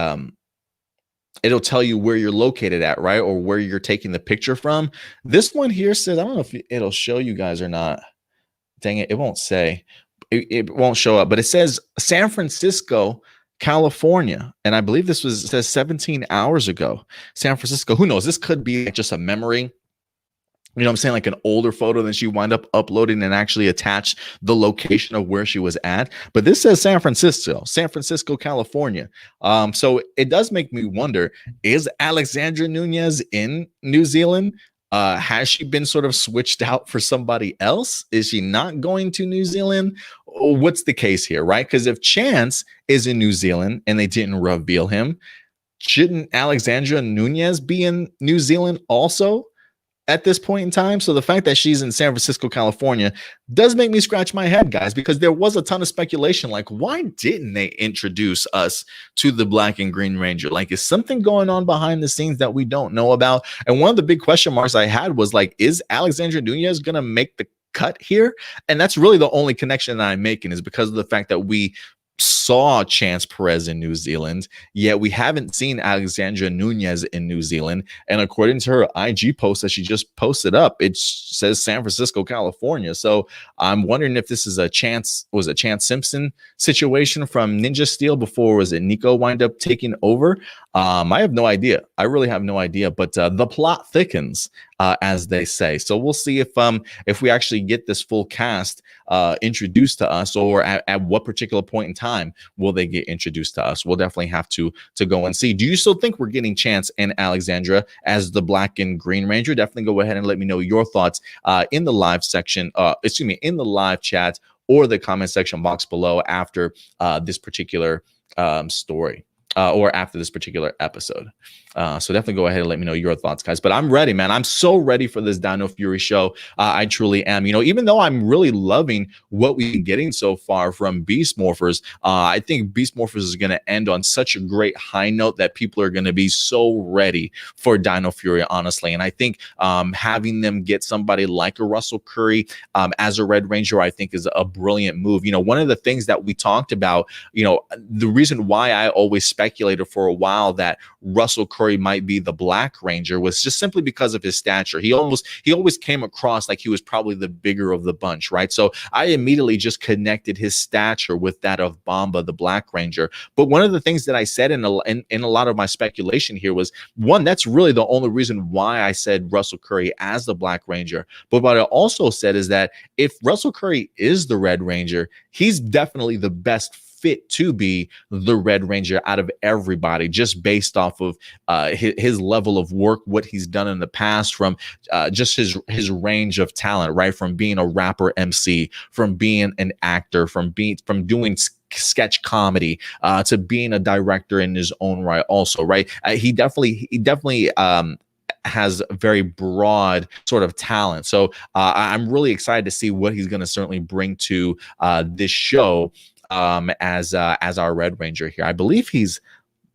it'll tell you where you're located at, right, or where you're taking the picture from. This one here says, I don't know if it'll show you guys or not. Dang it, it won't say. It won't show up, but it says San Francisco, California, and I believe this says 17 hours ago. San Francisco. Who knows? This could be just a memory. You know what I'm saying? Like an older photo that she wound up uploading and actually attached the location of where she was at. But this says San Francisco, California. So it does make me wonder, is Alexandra Nunez in New Zealand? Has she been sort of switched out for somebody else? Is she not going to New Zealand? What's the case here, right? Because if Chance is in New Zealand and they didn't reveal him, shouldn't Alexandra Nunez be in New Zealand also at this point in time? So the fact that she's in San Francisco, California does make me scratch my head, guys, because there was a ton of speculation. Like, why didn't they introduce us to the Black and Green Ranger? Like, is something going on behind the scenes that we don't know about? And one of the big question marks I had was like, is Alexandra Nunez going to make the cut here? And that's really the only connection that I'm making, is because of the fact that we saw Chance Perez in New Zealand, yet we haven't seen Alexandra Nunez in New Zealand. And according to her IG post that she just posted up, it says San Francisco, California. So I'm wondering if this is a Chance Simpson situation from Ninja Steel before, was it Nico wind up taking over? I have no idea. I really have no idea, but the plot thickens, as they say. So we'll see if we actually get this full cast introduced to us, or at what particular point in time will they get introduced to us. We'll definitely have to go and see. Do you still think we're getting Chance and Alexandra as the Black and Green Ranger? Definitely go ahead and let me know your thoughts in the live section, in the live chat or the comment section box below after this particular story. or after this particular episode. So definitely go ahead and let me know your thoughts, guys. But I'm ready, man. I'm so ready for this Dino Fury show. I truly am. You know, even though I'm really loving what we've been getting so far from Beast Morphers, I think Beast Morphers is going to end on such a great high note that people are going to be so ready for Dino Fury, honestly. And I think having them get somebody like a Russell Curry as a Red Ranger, I think is a brilliant move. You know, one of the things that we talked about, you know, the reason why I always speculated for a while that Russell Curry might be the Black Ranger was just simply because of his stature. He always came across like he was probably the bigger of the bunch, right? So I immediately just connected his stature with that of Bomba, the Black Ranger. But one of the things that I said in a lot of my speculation here was, one, that's really the only reason why I said Russell Curry as the Black Ranger. But what I also said is that if Russell Curry is the Red Ranger, he's definitely the best fit to be the Red Ranger out of everybody, just based off of his level of work, what he's done in the past, from just his range of talent, right? From being a rapper MC, from being an actor, from doing sketch comedy, to being a director in his own right also, right? He definitely has a very broad sort of talent. So I'm really excited to see what he's going to certainly bring to this show as our Red Ranger here. I believe he's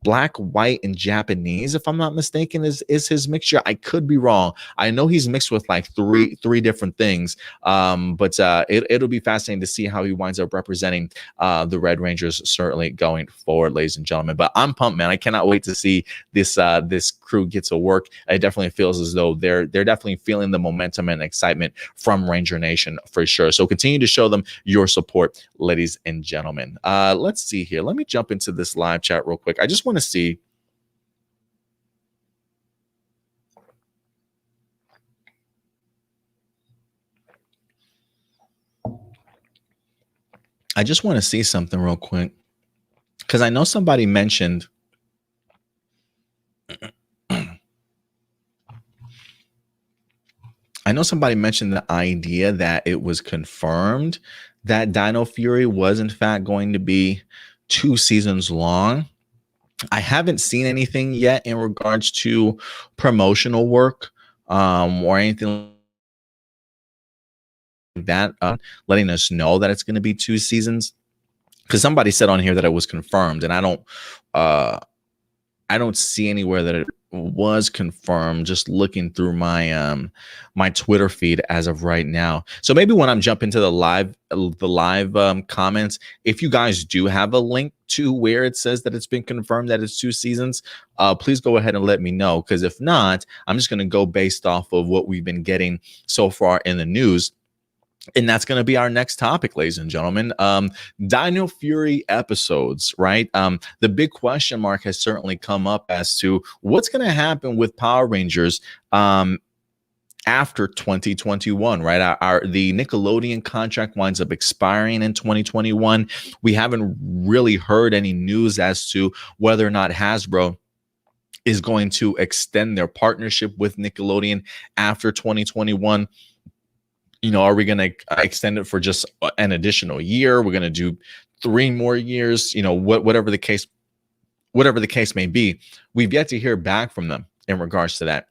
Black, white, and Japanese, if I'm not mistaken, is his mixture. I could be wrong. I know he's mixed with like three different things. But it'll be fascinating to see how he winds up representing the Red Rangers certainly going forward, ladies and gentlemen. But I'm pumped, man. I cannot wait to see this crew get to work. It definitely feels as though they're definitely feeling the momentum and excitement from Ranger Nation for sure. So continue to show them your support, ladies and gentlemen. Let's see here. Let me jump into this live chat real quick. I just want to see. I just want to see something real quick, because I know somebody mentioned the idea that it was confirmed that Dino Fury was in fact going to be 2 seasons long. I haven't seen anything yet in regards to promotional work or anything like that, letting us know that it's going to be 2 seasons. Because somebody said on here that it was confirmed, and I don't see anywhere that it was confirmed, just looking through my my Twitter feed as of right now. So maybe when I'm jumping to the live comments, if you guys do have a link to where it says that it's been confirmed that it's 2 seasons, please go ahead and let me know, because if not, I'm just going to go based off of what we've been getting so far in the news. And that's going to be our next topic, ladies and gentlemen. Dino Fury episodes, right? The big question mark has certainly come up as to what's going to happen with Power Rangers after 2021, right? The Nickelodeon contract winds up expiring in 2021. We haven't really heard any news as to whether or not Hasbro is going to extend their partnership with Nickelodeon after 2021. You know, are we going to extend it for just an additional year? We're going to do 3 more years, you know, whatever the case may be. We've yet to hear back from them in regards to that.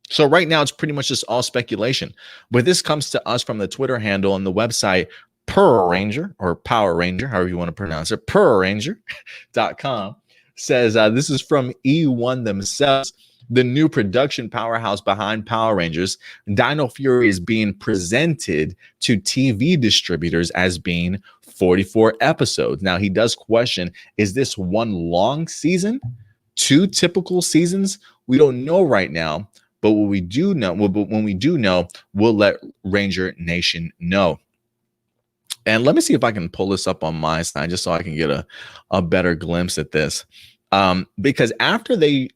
So right now it's pretty much just all speculation. But this comes to us from the Twitter handle and the website Power Ranger, or Power Ranger, however you want to pronounce it, PowerRanger.com, says this is from E1 themselves. The new production powerhouse behind Power Rangers, Dino Fury is being presented to TV distributors as being 44 episodes. Now, he does question, is this 1 long season, 2 typical seasons? We don't know right now, but what we do know, when we do know, we'll let Ranger Nation know. And let me see if I can pull this up on my side just so I can get a better glimpse at this. Because after they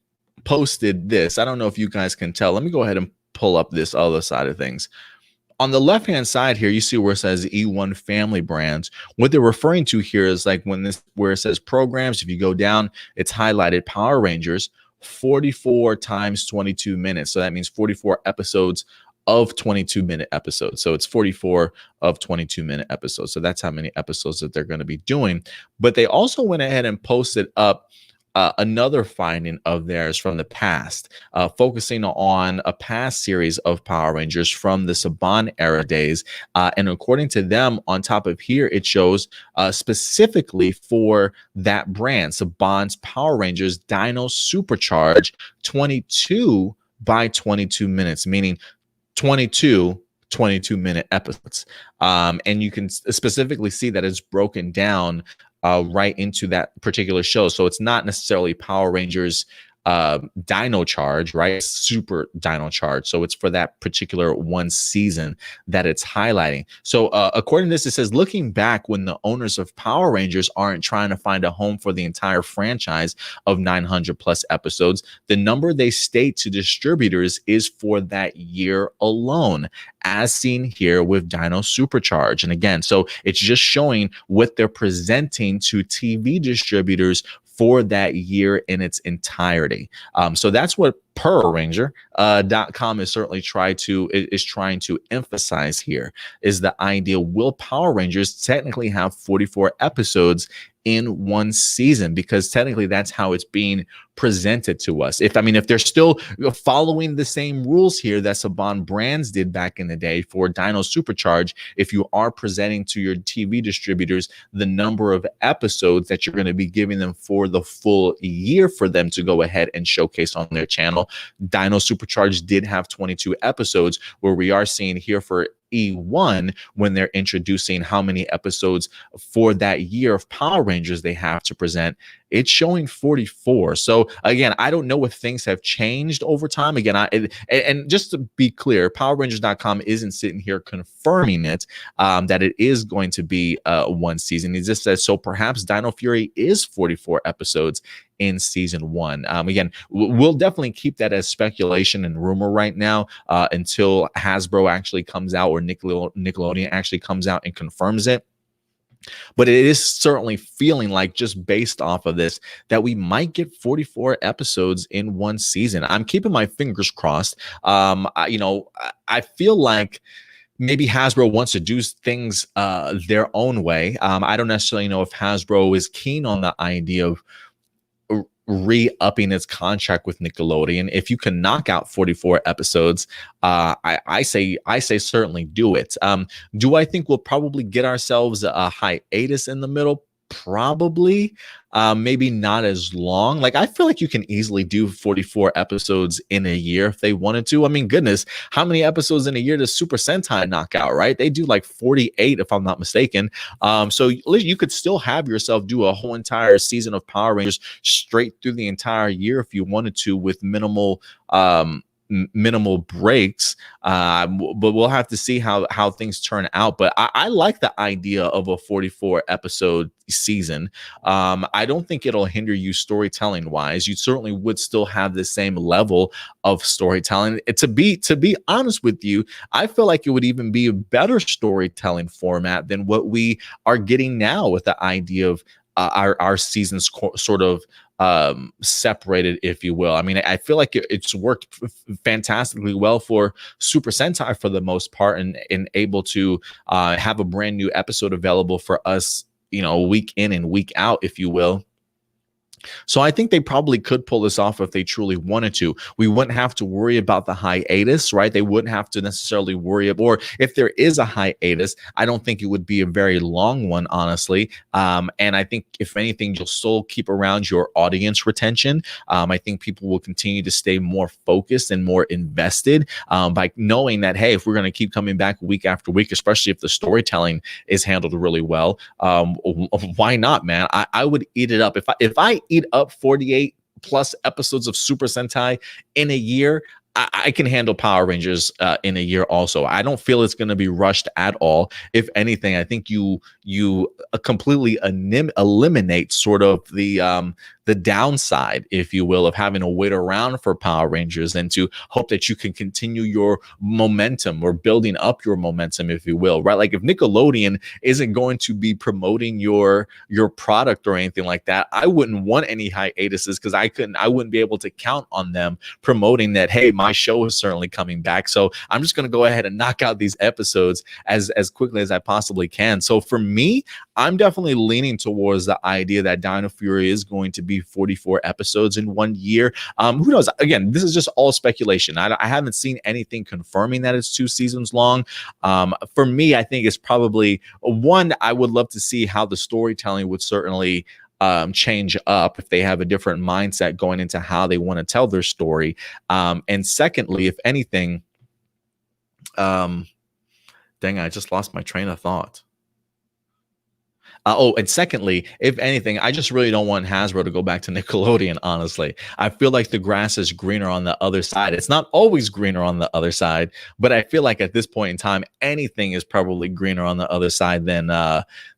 posted this, I don't know if you guys can tell. Let me go ahead and pull up this other side of things. On the left-hand side here, you see where it says E1 Family Brands. What they're referring to here is like where it says programs, if you go down, it's highlighted Power Rangers, 44 times 22 minutes. So that means 44 episodes of 22-minute episodes. So it's 44 of 22-minute episodes. So that's how many episodes that they're going to be doing. But they also went ahead and posted up another finding of theirs from the past, focusing on a past series of Power Rangers from the Saban era days. And according to them, on top of here, it shows specifically for that brand, Saban's Power Rangers Dino Supercharge 22 by 22 minutes, meaning 22-minute episodes. And you can specifically see that it's broken down right into that particular show. So it's not necessarily Power Rangers Dino Charge, right? Super Dino Charge. So it's for that particular one season that it's highlighting. So according to this, it says, looking back when the owners of Power Rangers aren't trying to find a home for the entire franchise of 900 plus episodes, the number they state to distributors is for that year alone, as seen here with Dino Supercharge. And again, so it's just showing what they're presenting to TV distributors for that year in its entirety. So that's what PowerRanger.com is certainly trying to emphasize here, is the idea, will Power Rangers technically have 44 episodes in one season? Because technically that's how it's being presented to us. If they're still following the same rules here that Saban Brands did back in the day for Dino Supercharge, if you are presenting to your TV distributors the number of episodes that you're going to be giving them for the full year for them to go ahead and showcase on their channel, Dino Supercharge did have 22 episodes, where we are seeing here for E1, when they're introducing how many episodes for that year of Power Rangers they have to present, it's showing 44. So again, I don't know if things have changed over time. Again, and just to be clear, PowerRangers.com isn't sitting here confirming it, that it is going to be one season. It just says, so perhaps Dino Fury is 44 episodes in season one. Again, we'll definitely keep that as speculation and rumor right now until Hasbro actually comes out, or Nickelodeon actually comes out and confirms it. But it is certainly feeling like, just based off of this, that we might get 44 episodes in one season. I'm keeping my fingers crossed. I feel like maybe Hasbro wants to do things their own way. I don't necessarily know if Hasbro is keen on the idea of re-upping its contract with Nickelodeon. If you can knock out 44 episodes, I say certainly do it. Do I think we'll probably get ourselves a hiatus in the middle? Probably. Maybe not as long. Like, I feel like you can easily do 44 episodes in a year if they wanted to. I mean, goodness, how many episodes in a year does Super Sentai knock out, right? They do like 48, if I'm not mistaken. So you could still have yourself do a whole entire season of Power Rangers straight through the entire year if you wanted to, with minimal breaks, but we'll have to see how things turn out. But I like the idea of a 44 episode season. I don't think it'll hinder you storytelling wise. You certainly would still have the same level of storytelling. To be honest with you, I feel like it would even be a better storytelling format than what we are getting now, with the idea of our seasons sort of separated, if you will. I mean, I feel like it's worked fantastically well for Super Sentai for the most part, and able to have a brand new episode available for us, week in and week out, if you will. So I think they probably could pull this off if they truly wanted to. We wouldn't have to worry about the hiatus, right? They wouldn't have to necessarily worry about, or if there is a hiatus, I don't think it would be a very long one, honestly. And I think, if anything, you'll still keep around your audience retention. I think people will continue to stay more focused and more invested by knowing that, hey, if we're going to keep coming back week after week, especially if the storytelling is handled really well, why not, man? I would eat it up. If I eat up 48 plus episodes of Super Sentai in a year, I can handle Power Rangers in a year also. I don't feel it's going to be rushed at all. If anything, I think you completely eliminate sort of the downside, if you will, of having to wait around for Power Rangers, and to hope that you can continue your momentum, or building up your momentum, if you will, right? Like, if Nickelodeon isn't going to be promoting your product or anything like that, I wouldn't want any hiatuses, because I wouldn't be able to count on them promoting that, hey, my show is certainly coming back. So I'm just going to go ahead and knock out these episodes as quickly as I possibly can. So for me, I'm definitely leaning towards the idea that Dino Fury is going to be 44 episodes in 1 year. Who knows? Again, this is just all speculation. I haven't seen anything confirming that it's 2 seasons long. For me, I think it's probably one. I would love to see how the storytelling would certainly change up if they have a different mindset going into how they want to tell their story. And secondly, if anything, dang, I just lost my train of thought. And secondly, if anything, I just really don't want Hasbro to go back to Nickelodeon, honestly. I feel like the grass is greener on the other side. It's not always greener on the other side, but I feel like at this point in time, anything is probably greener on the other side than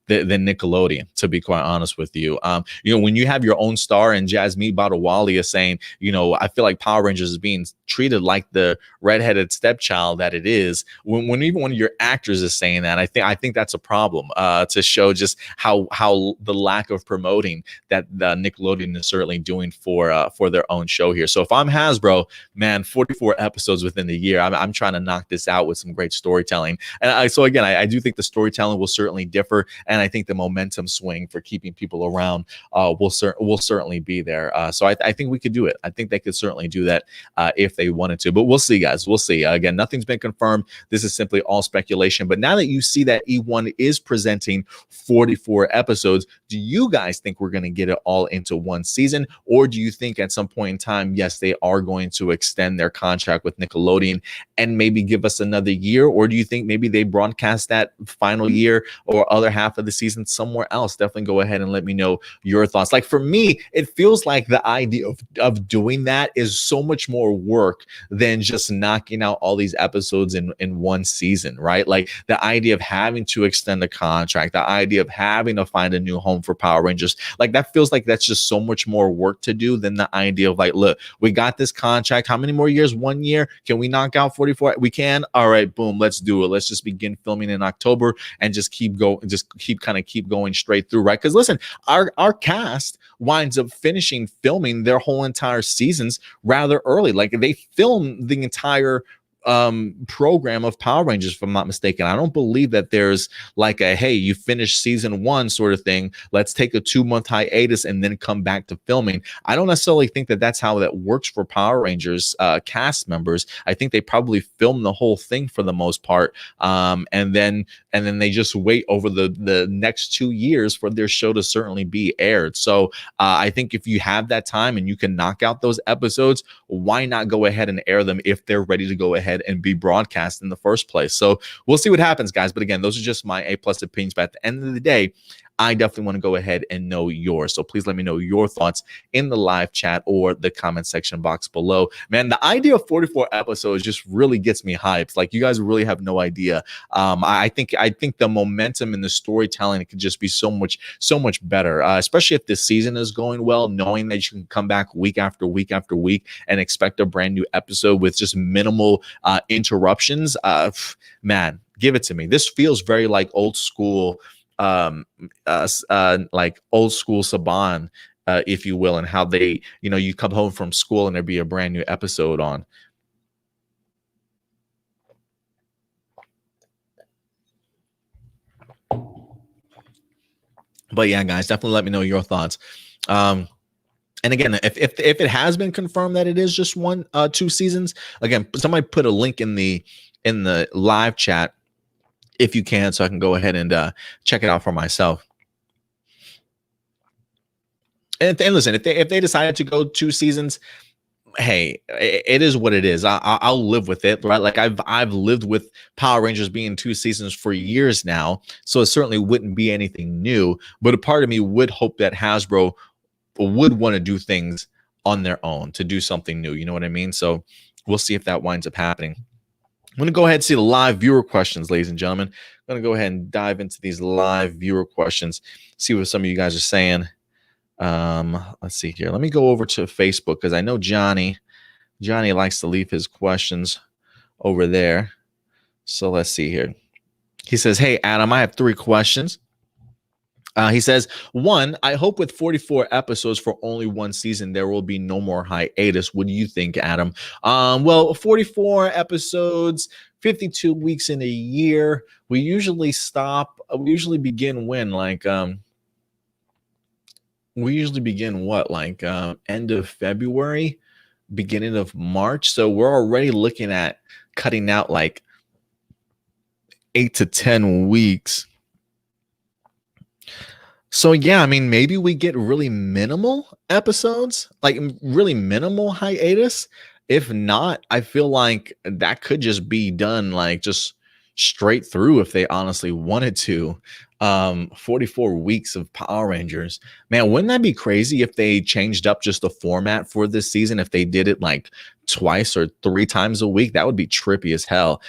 Nickelodeon, to be quite honest with you. When you have your own star and Jasmine Badawali is saying, I feel like Power Rangers is being treated like the redheaded stepchild that it is. When even one of your actors is saying that, I think that's a problem to show just how the lack of promoting that the Nickelodeon is certainly doing for their own show here. So if I'm Hasbro, man, 44 episodes within the year, I'm trying to knock this out with some great storytelling. And I do think the storytelling will certainly differ. And I think the momentum swing for keeping people around will certainly be there. So I think we could do it. I think they could certainly do that if they wanted to. But we'll see, guys. We'll see. Again, nothing's been confirmed. This is simply all speculation. But now that you see that E1 is presenting 44 episodes, do you guys think we're going to get it all into one season? Or do you think at some point in time, yes, they are going to extend their contract with Nickelodeon and maybe give us another year? Or do you think maybe they broadcast that final year or other half of the season somewhere else? Definitely go ahead and let me know your thoughts. Like for me, it feels like the idea of doing that is so much more work than just knocking out all these episodes in one season, right? Like the idea of having to extend the contract, the idea of having to find a new home for Power Rangers, like that feels like that's just so much more work to do than the idea of like, look, we got this contract. How many more years? 1 year? Can we knock out 44? We can. All right, boom, let's do it. Let's just begin filming in October and just keep going straight through, right? Because listen, our cast winds up finishing filming their whole entire seasons rather early. Like they film the entire program of Power Rangers, if I'm not mistaken. I don't believe that there's like a, hey, you finished season 1 sort of thing, let's take a 2-month hiatus and then come back to filming. I don't necessarily think that that's how that works for Power Rangers cast members. I think they probably film the whole thing for the most part, and then they just wait over the next 2 years for their show to certainly be aired. So I think if you have that time and you can knock out those episodes, why not go ahead and air them if they're ready to go ahead and be broadcast in the first place? So we'll see what happens, guys. But again, those are just my A+ opinions. But at the end of the day, I definitely want to go ahead and know yours. So please let me know your thoughts in the live chat or the comment section box below. Man, the idea of 44 episodes just really gets me hyped. Like you guys really have no idea. I think the momentum and the storytelling, it could just be so much better, especially if this season is going well, knowing that you can come back week after week after week and expect a brand new episode with just minimal interruptions. Man, give it to me. This feels very like old school, like old school Saban, if you will, and how they, you come home from school and there'd be a brand new episode on. But yeah, guys, definitely let me know your thoughts. And again, if it has been confirmed that it is just 2 seasons, again, somebody put a link in the live chat if you can, so I can go ahead and check it out for myself. And listen, if they decided to go 2 seasons, hey, it is what it is. I'll live with it, right? Like I've lived with Power Rangers being 2 seasons for years now, so it certainly wouldn't be anything new. But a part of me would hope that Hasbro would want to do things on their own, to do something new. You know what I mean? So we'll see if that winds up happening. I'm going to go ahead and see the live viewer questions, ladies and gentlemen. I'm going to go ahead and dive into these live viewer questions, see what some of you guys are saying. Let's see here. Let me go over to Facebook because I know Johnny likes to leave his questions over there. So let's see here. He says, hey, Adam, I have 3 questions. He says, one, I hope with 44 episodes for only one season, there will be no more hiatus. What do you think, Adam? Well, 44 episodes, 52 weeks in a year. We usually stop. We usually begin when? We usually begin what? End of February, beginning of March. So we're already looking at cutting out like 8 to 10 weeks. So yeah, I mean, maybe we get really minimal episodes, like really minimal hiatus. If not, I feel like that could just be done like just straight through if they honestly wanted to. 44 weeks of Power Rangers. Man, wouldn't that be crazy if they changed up just the format for this season? If they did it like twice or 3 times a week, that would be trippy as hell.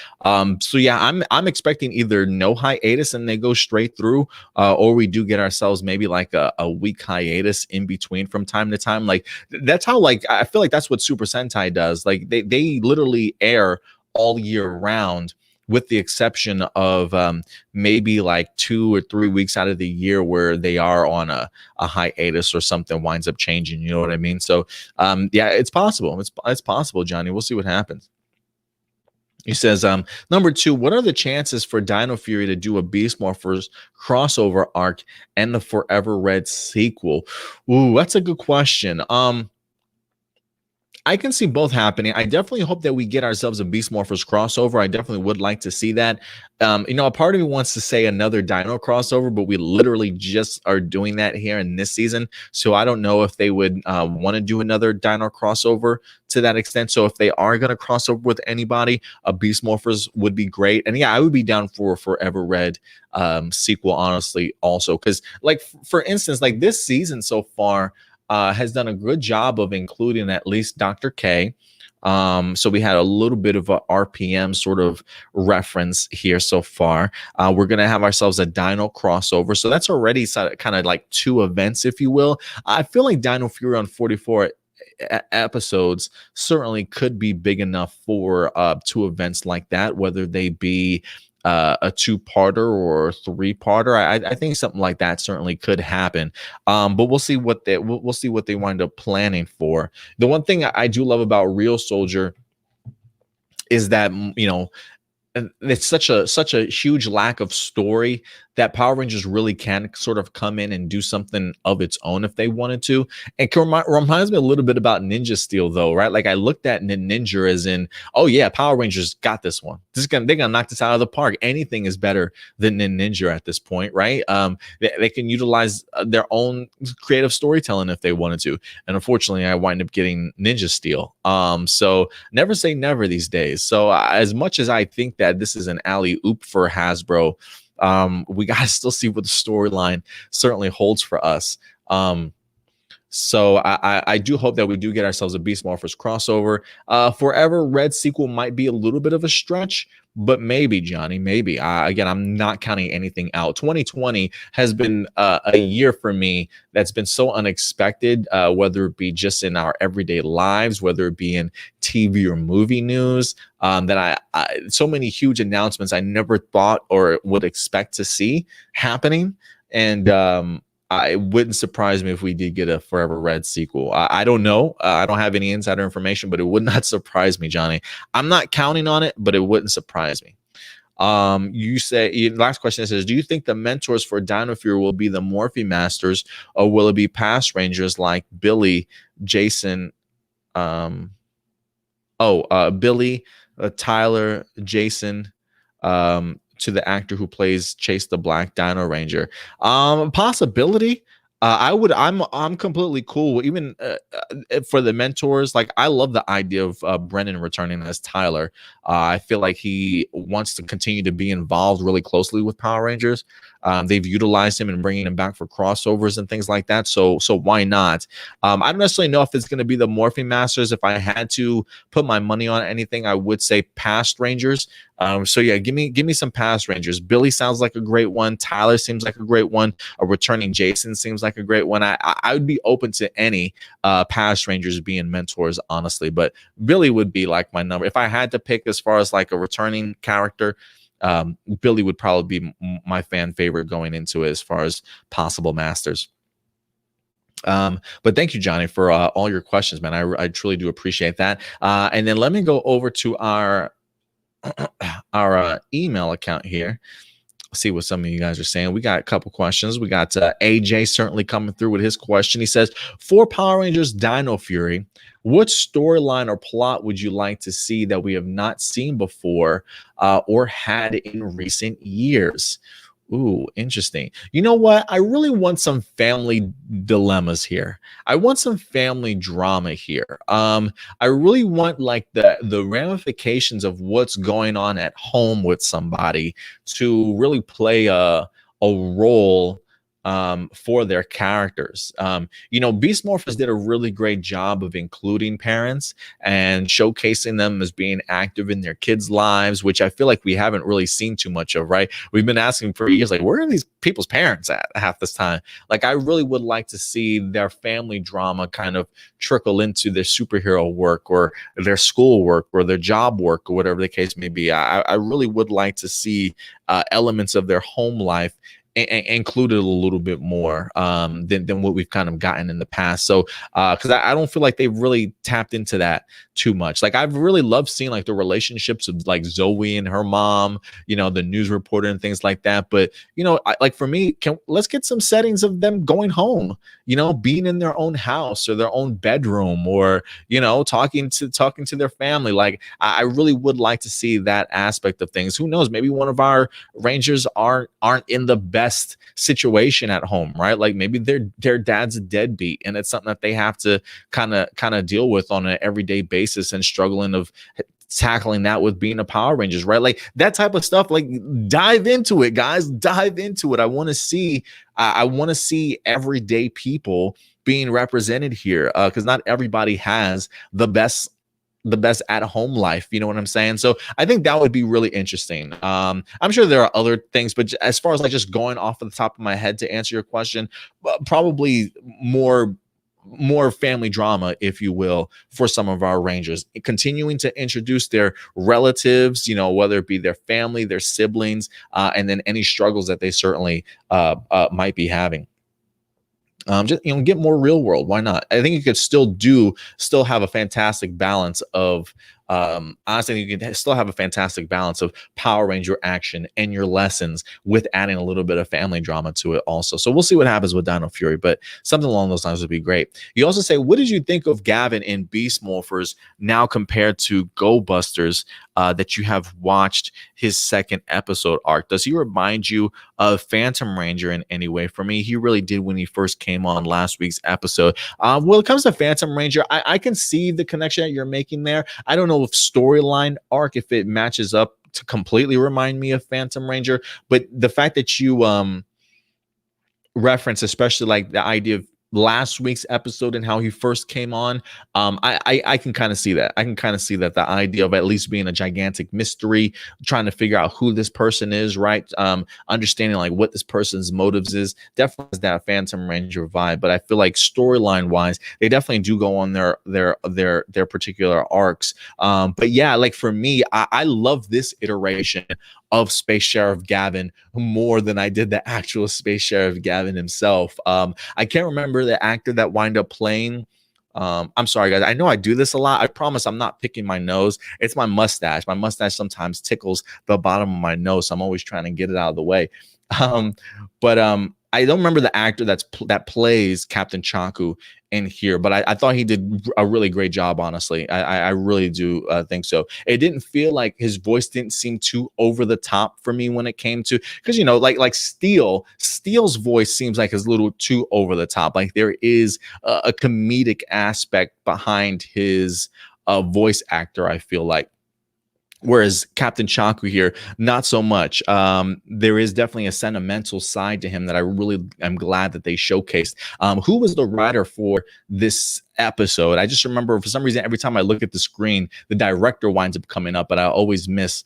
So yeah, I'm expecting either no hiatus and they go straight through, or we do get ourselves maybe like a week hiatus in between from time to time. Like that's how, like, I feel like that's what Super Sentai does. Like they literally air all year round, with the exception of maybe like 2 or 3 weeks out of the year where they are on a hiatus or something winds up changing. You know what I mean? So yeah, it's possible. It's possible, Johnny. We'll see what happens. He says, number 2, what are the chances for Dino Fury to do a Beast Morphers crossover arc and the Forever Red sequel? Ooh, that's a good question. I can see both happening. I definitely hope that we get ourselves a Beast Morphers crossover. I definitely would like to see that. A part of me wants to say another Dino crossover, but we literally just are doing that here in this season. So I don't know if they would want to do another Dino crossover to that extent. So if they are going to cross over with anybody, a Beast Morphers would be great. And yeah, I would be down for Forever Red sequel, honestly, also. Because, like, for instance, like this season so far, has done a good job of including at least Dr. K. So we had a little bit of a RPM sort of reference here so far. We're going to have ourselves a Dino crossover. So that's already kind of like 2 events, if you will. I feel like Dino Fury on 44 episodes certainly could be big enough for 2 events like that, whether they be a 2-parter or a 3-parter. I think something like that certainly could happen. But we'll see what we'll see what they wind up planning for. The one thing I do love about Real Soldier is that, it's such a huge lack of story that Power Rangers really can sort of come in and do something of its own if they wanted to. And reminds me a little bit about Ninja Steel, though, right? Like I looked at Ninja as in, oh yeah, Power Rangers got this one. They're gonna knock this out of the park. Anything is better than Ninja at this point, right? They can utilize their own creative storytelling if they wanted to. And unfortunately, I wind up getting Ninja Steel. So never say never these days. So as much as I think that this is an alley-oop for Hasbro, we got to still see what the storyline certainly holds for us. So I do hope that we do get ourselves a Beast Morphers crossover. Forever Red sequel might be a little bit of a stretch, but maybe, Johnny, maybe. Again, I'm not counting anything out. 2020 has been a year for me that's been so unexpected, whether it be just in our everyday lives, whether it be in TV or movie news, that I so many huge announcements I never thought or would expect to see happening. And it wouldn't surprise me if we did get a Forever Red sequel. I don't know. I don't have any insider information, but it would not surprise me, Johnny. I'm not counting on it, but it wouldn't surprise me. You say, last question says, do you think the mentors for Dino Fury will be the Morphimasters, or will it be past Rangers like Billy, Jason, Billy, Tyler, Jason, to the actor who plays Chase the Black Dino Ranger? Possibility. I'm completely cool even for the mentors. Like, I love the idea of Brennan returning as Tyler. I feel like he wants to continue to be involved really closely with Power Rangers. They've utilized him and bringing him back for crossovers and things like that. So why not? I don't necessarily know if it's going to be the Morphing Masters. If I had to put my money on anything, I would say past Rangers. So yeah, give me some past Rangers. Billy sounds like a great one. Tyler seems like a great one. A returning Jason seems like a great one. I would be open to any past Rangers being mentors, honestly, but Billy would be like my number. If I had to pick as far as like a returning character, Billy would probably be my fan favorite going into it as far as possible masters. But thank you, Johnny, for all your questions, man. I truly do appreciate that. And then let me go over to our email account here. See what some of you guys are saying. We got a couple questions. We got AJ certainly coming through with his question. He says, for Power Rangers Dino Fury, what storyline or plot would you like to see that we have not seen before or had in recent years? Ooh, interesting. You know what? I really want some family dilemmas here. I want some family drama here. I really want like the ramifications of what's going on at home with somebody to really play a role for their characters. You know, Beast Morphers did a really great job of including parents and showcasing them as being active in their kids' lives, which I feel like we haven't really seen too much of, right? We've been asking for years, like, where are these people's parents at half this time? Like, I really would like to see their family drama kind of trickle into their superhero work or their school work or their job work or whatever the case may be. I really would like to see elements of their home life included a little bit more than what we've kind of gotten in the past. So because I don't feel like they've really tapped into that too much. Like I've really loved seeing like the relationships of like Zoe and her mom, you know, the news reporter and things like that. But you know, like for me, let's get some settings of them going home, you know, being in their own house or their own bedroom, or you know, talking to their family. Like I really would like to see that aspect of things. Who knows? Maybe one of our Rangers aren't in the best situation at home, right? Like maybe their dad's a deadbeat, and it's something that they have to kind of deal with on an everyday basis, and struggling of tackling that with being a Power Rangers, right? Like that type of stuff. Like dive into it, guys. Dive into it. I want to see everyday people being represented here, because not everybody has the best at home life, you know what I'm saying? So I think that would be really interesting. I'm sure there are other things, but as far as like just going off of the top of my head to answer your question, probably more family drama, if you will, for some of our Rangers, continuing to introduce their relatives, you know, whether it be their family, their siblings, and then any struggles that they certainly might be having. Just, you know, get more real world. Why not? I think you could still have a fantastic balance of honestly, you can still have a fantastic balance of Power Ranger action and your lessons with adding a little bit of family drama to it also. So we'll see what happens with Dino Fury, but something along those lines would be great. You also say, what did you think of Gavin in Beast Morphers now compared to Go Busters that you have watched his second episode arc? Does he remind you of Phantom Ranger in any way? For me, he really did when he first came on last week's episode. When it comes to Phantom Ranger, I can see the connection that you're making there. I don't know if storyline arc, if it matches up to completely remind me of Phantom Ranger, but the fact that you reference, especially like the idea of last week's episode and how he first came on, I can kind of see that. I can kind of see that the idea of at least being a gigantic mystery, trying to figure out who this person is, right? Understanding like what this person's motives is, definitely has that Phantom Ranger vibe. But I feel like storyline wise, they definitely do go on their particular arcs. But yeah, like for me, I love this iteration of Space Sheriff Gavin more than I did the actual Space Sheriff Gavin himself. I can't remember the actor that wound up playing. I'm sorry, guys. I know I do this a lot. I promise I'm not picking my nose. It's my mustache. My mustache sometimes tickles the bottom of my nose, so I'm always trying to get it out of the way. But I don't remember the actor that plays Captain Chaku in here, but I thought he did a really great job, honestly. I really do think so. It didn't feel like his voice didn't seem too over the top for me when it came to, because, you know, like Steel's voice seems like it's a little too over the top. Like there is a comedic aspect behind his voice actor, I feel like. Whereas Captain Chaku here, not so much. There is definitely a sentimental side to him that I really am glad that they showcased. Who was the writer for this episode? I just remember for some reason, every time I look at the screen, the director winds up coming up, but I always miss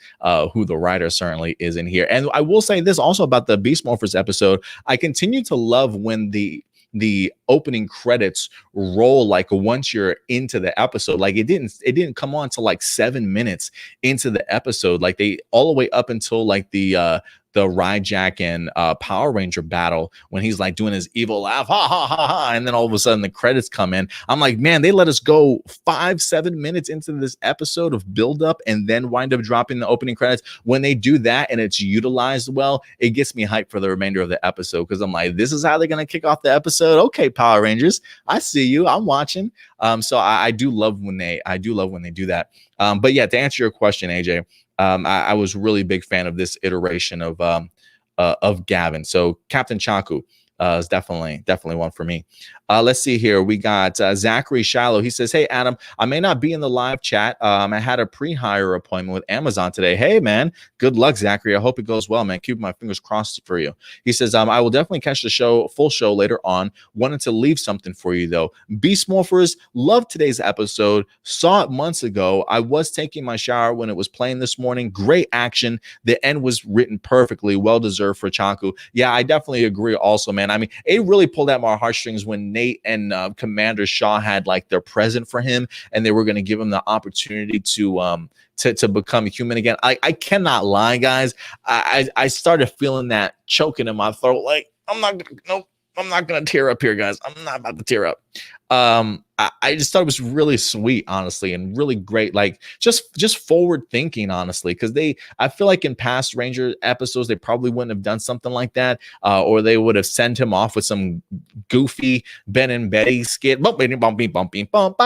who the writer certainly is in here. And I will say this also about the Beast Morphers episode. I continue to love when the the opening credits roll like once you're into the episode. Like it didn't come on till like 7 minutes into the episode. Like they all the way up until like the Ryjack and Power Ranger battle when he's like doing his evil laugh, ha ha ha ha, and then all of a sudden the credits come in. I'm like, man, they let us go 5-7 minutes into this episode of build up and then wind up dropping the opening credits. When they do that and it's utilized well, it gets me hyped for the remainder of the episode because I'm like, this is how they're gonna kick off the episode. Okay, Power Rangers, I see you, I'm watching. So I do love when they do that. But yeah, to answer your question, AJ, I was really big fan of this iteration of Gavin. So Captain Chaku is definitely one for me. Let's see here. We got Zachary Shallow. He says, "Hey Adam, I may not be in the live chat. I had a pre-hire appointment with Amazon today. Hey man, good luck, Zachary. I hope it goes well, man. Keep my fingers crossed for you." He says, "I will definitely catch the full show later on. Wanted to leave something for you though. Beast Morphers, loved today's episode. Saw it months ago. I was taking my shower when it was playing this morning. Great action. The end was written perfectly. Well deserved for Chaku." Yeah, I definitely agree. Also, man. I mean, it really pulled at my heartstrings when Nate and Commander Shaw had like their present for him, and they were going to give him the opportunity to become human again. I cannot lie, guys. I started feeling that choking in my throat. Like I'm not gonna tear up here, guys. I'm not about to tear up. I just thought it was really sweet, honestly, and really great. Like just forward thinking, honestly, because I feel like in past Ranger episodes they probably wouldn't have done something like that, or they would have sent him off with some goofy Ben and Betty skit. Bye,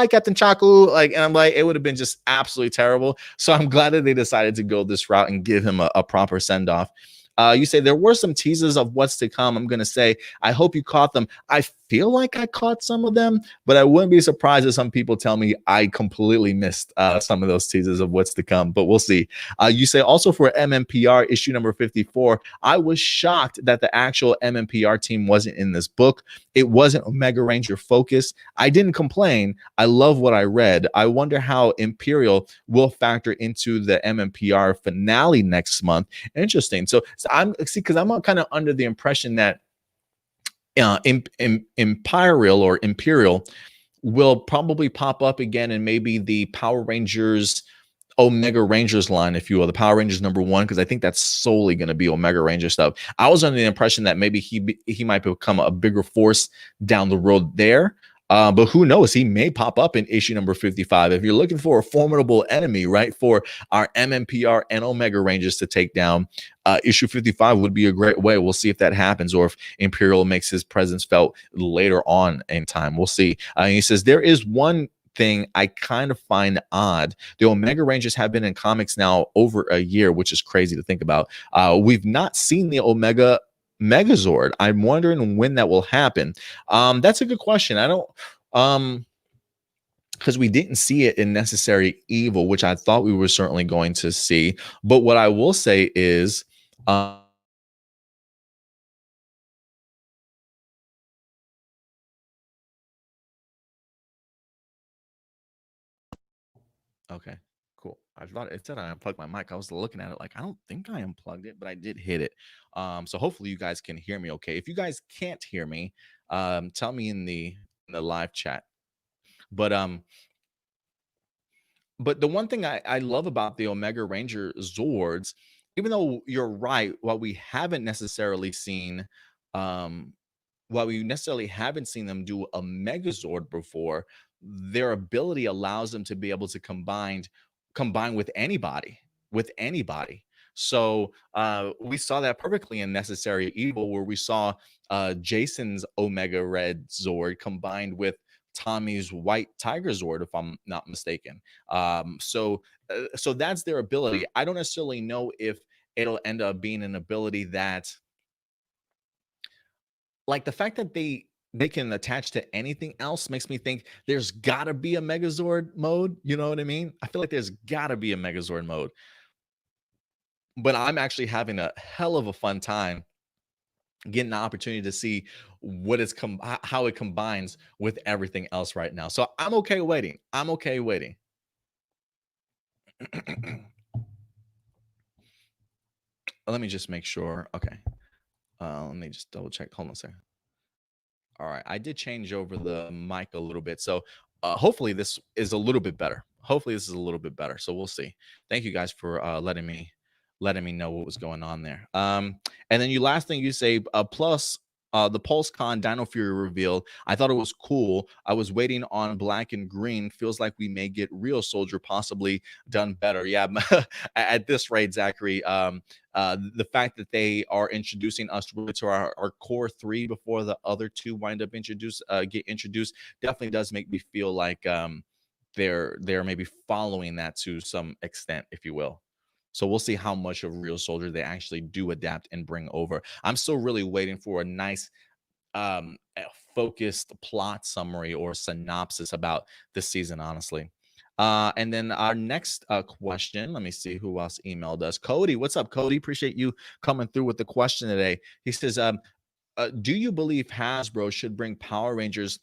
Captain Chaku. Like, and I'm like, it would have been just absolutely terrible. So I'm glad that they decided to go this route and give him a proper send off. You say there were some teasers of what's to come. I'm going to say, I hope you caught them. I feel like I caught some of them, but I wouldn't be surprised if some people tell me I completely missed some of those teasers of what's to come, but we'll see. You say also for MMPR issue number 54, I was shocked that the actual MMPR team wasn't in this book. It wasn't Omega Ranger focused. I didn't complain. I love what I read. I wonder how Imperial will factor into the MMPR finale next month. Interesting. So I'm because I'm kind of under the impression that Imperial will probably pop up again in maybe the Power Rangers Omega Rangers line, if you will, the Power Rangers #1, because I think that's solely going to be Omega Ranger stuff. I was under the impression that maybe he might become a bigger force down the road there. But who knows? He may pop up in issue number 55. If you're looking for a formidable enemy, right, for our MMPR and Omega Rangers to take down, issue 55 would be a great way. We'll see if that happens or if Imperial makes his presence felt later on in time. We'll see. He says, there is one thing I kind of find odd. The Omega Rangers have been in comics now over a year, which is crazy to think about. We've not seen the Omega Megazord. I'm wondering when that will happen. That's a good question. I don't because we didn't see it in Necessary Evil, which I thought we were certainly going to see. But what I will say is okay, cool. I thought it said I unplugged my mic. I was looking at it like I don't think I unplugged it, but I did hit it. So hopefully you guys can hear me okay. If you guys can't hear me, tell me in the live chat. But the one thing I love about the Omega Ranger Zords, even though you're right, what we haven't necessarily seen, um, while we necessarily haven't seen them do a Megazord before, their ability allows them to be able to combine with anybody. So we saw that perfectly in Necessary Evil, where we saw Jason's Omega Red Zord combined with Tommy's White Tiger Zord, if I'm not mistaken. So that's their ability. I don't necessarily know if it'll end up being an ability that, like, the fact that they can attach to anything else makes me think there's gotta be a Megazord mode. You know what I mean? I feel like there's gotta be a Megazord mode. But I'm actually having a hell of a fun time getting the opportunity to see how it combines with everything else right now. So I'm okay waiting. I'm okay waiting. Let me just make sure. Okay. Let me just double check. Hold on a second. All right, I did change over the mic a little bit, so hopefully this is a little bit better. Hopefully this is a little bit better. So we'll see. Thank you guys for letting me know what was going on there. And then you last thing you say, plus the Pulse Con Dino Fury reveal. I thought it was cool. I was waiting on black and green. Feels like we may get Real Soldier possibly done better. Yeah, at this rate, Zachary. The fact that they are introducing us really to our core three before the other two wind up get introduced definitely does make me feel like they're maybe following that to some extent, if you will. So we'll see how much of Real Soldier they actually do adapt and bring over. I'm still really waiting for a nice a focused plot summary or synopsis about this season, honestly. And then our next question, let me see who else emailed us. Cody, what's up, Cody? Appreciate you coming through with the question today. He says, do you believe Hasbro should bring Power Rangers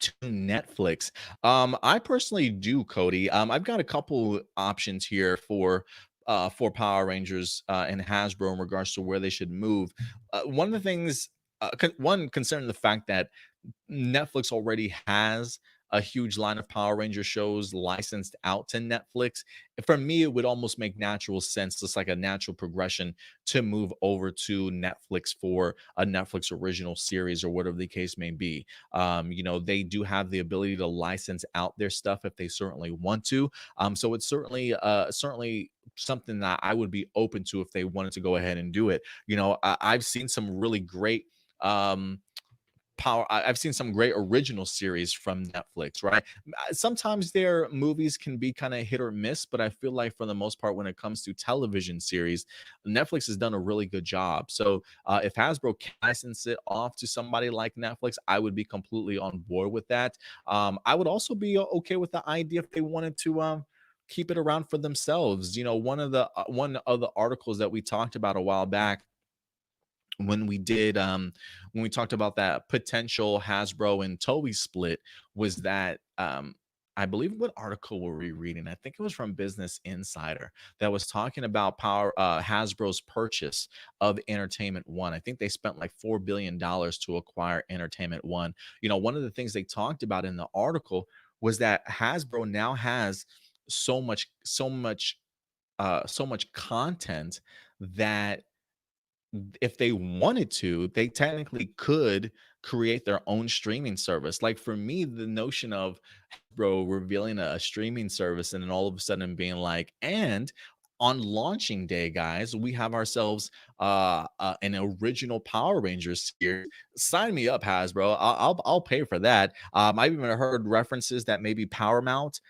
to Netflix? I personally do, Cody. I've got a couple options here for Power Rangers and Hasbro in regards to where they should move. One of the things, one concerning the fact that Netflix already has a huge line of Power Ranger shows licensed out to Netflix. For me, it would almost make natural sense, just like a natural progression, to move over to Netflix for a Netflix original series or whatever the case may be. They do have the ability to license out their stuff if they certainly want to. So it's certainly something that I would be open to if they wanted to go ahead and do it. I've seen some really great um I've seen some great original series from Netflix, right? Sometimes their movies can be kind of hit or miss, but I feel like for the most part, when it comes to television series, Netflix has done a really good job. So if Hasbro can license it off to somebody like Netflix, I would be completely on board with that. I would also be okay with the idea if they wanted to keep it around for themselves. One of the articles that we talked about a while back when we talked about that potential Hasbro and Toei split was that I believe, what article were we reading? I think it was from Business Insider that was talking about Hasbro's purchase of Entertainment One. I think they spent like $4 billion to acquire Entertainment One. One of the things they talked about in the article was that Hasbro now has so much content that if they wanted to, they technically could create their own streaming service. Like for me, the notion of bro revealing a streaming service and then all of a sudden being like, and on launching day, guys, we have ourselves an original Power Rangers series. Sign me up, Hasbro. I'll pay for that. I've even heard references that maybe Paramount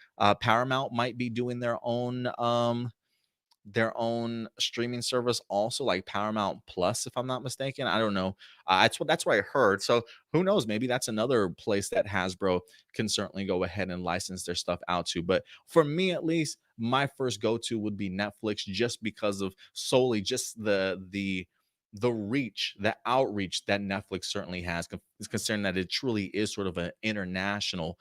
might be doing their own streaming service also, like Paramount Plus, if I'm not mistaken. I don't know. That's what I heard. So who knows? Maybe that's another place that Hasbro can certainly go ahead and license their stuff out to. But for me, at least, my first go-to would be Netflix, just because of solely just the reach, the outreach that Netflix certainly has, considering that it truly is sort of an international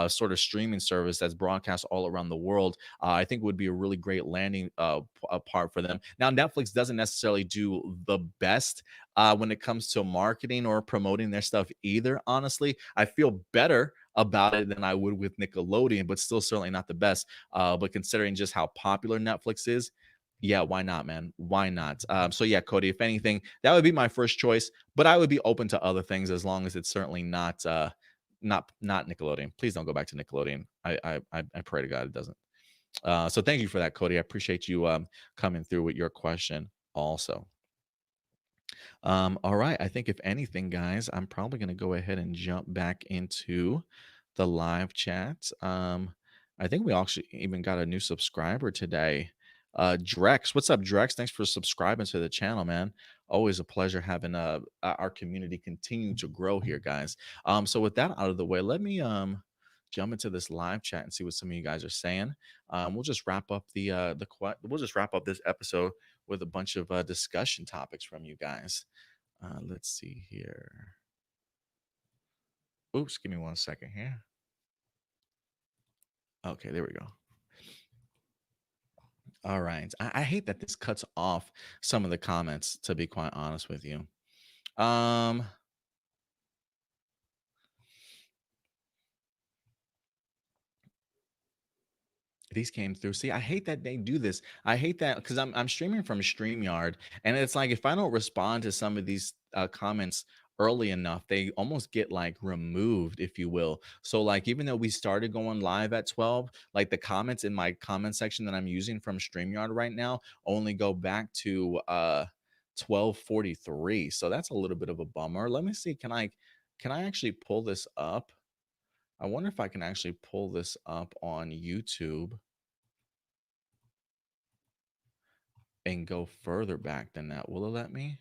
sort of streaming service that's broadcast all around the world. I think it would be a really great landing part for them. Now, Netflix doesn't necessarily do the best when it comes to marketing or promoting their stuff either. Honestly, I feel better about it than I would with Nickelodeon, but still certainly not the best. But considering just how popular Netflix is, yeah, why not, man? Why not? So yeah, Cody, if anything, that would be my first choice, but I would be open to other things as long as it's certainly not Nickelodeon. Please don't go back to Nickelodeon. I pray to God it doesn't. So thank you for that, Cody. I appreciate you coming through with your question also. All right. I think if anything, guys, I'm probably going to go ahead and jump back into the live chat. I think we actually even got a new subscriber today. Drex, what's up, Drex? Thanks for subscribing to the channel, man. Always a pleasure having our community continue to grow here, guys. So with that out of the way, let me jump into this live chat and see what some of you guys are saying. We'll just wrap up we'll just wrap up this episode with a bunch of discussion topics from you guys. Let's see here. Oops, give me 1 second here. Okay, there we go. All right. I hate that this cuts off some of the comments, to be quite honest with you. Um, These came through. See, I hate that they do this. I hate that because I'm streaming from StreamYard, and it's like if I don't respond to some of these comments early enough, they almost get like removed, if you will. So like even though we started going live at 12, like the comments in my comment section that I'm using from StreamYard right now only go back to 12:43. So that's a little bit of a bummer. Let me see. Can I actually pull this up? I wonder if I can actually pull this up on YouTube and go further back than that. Will it let me?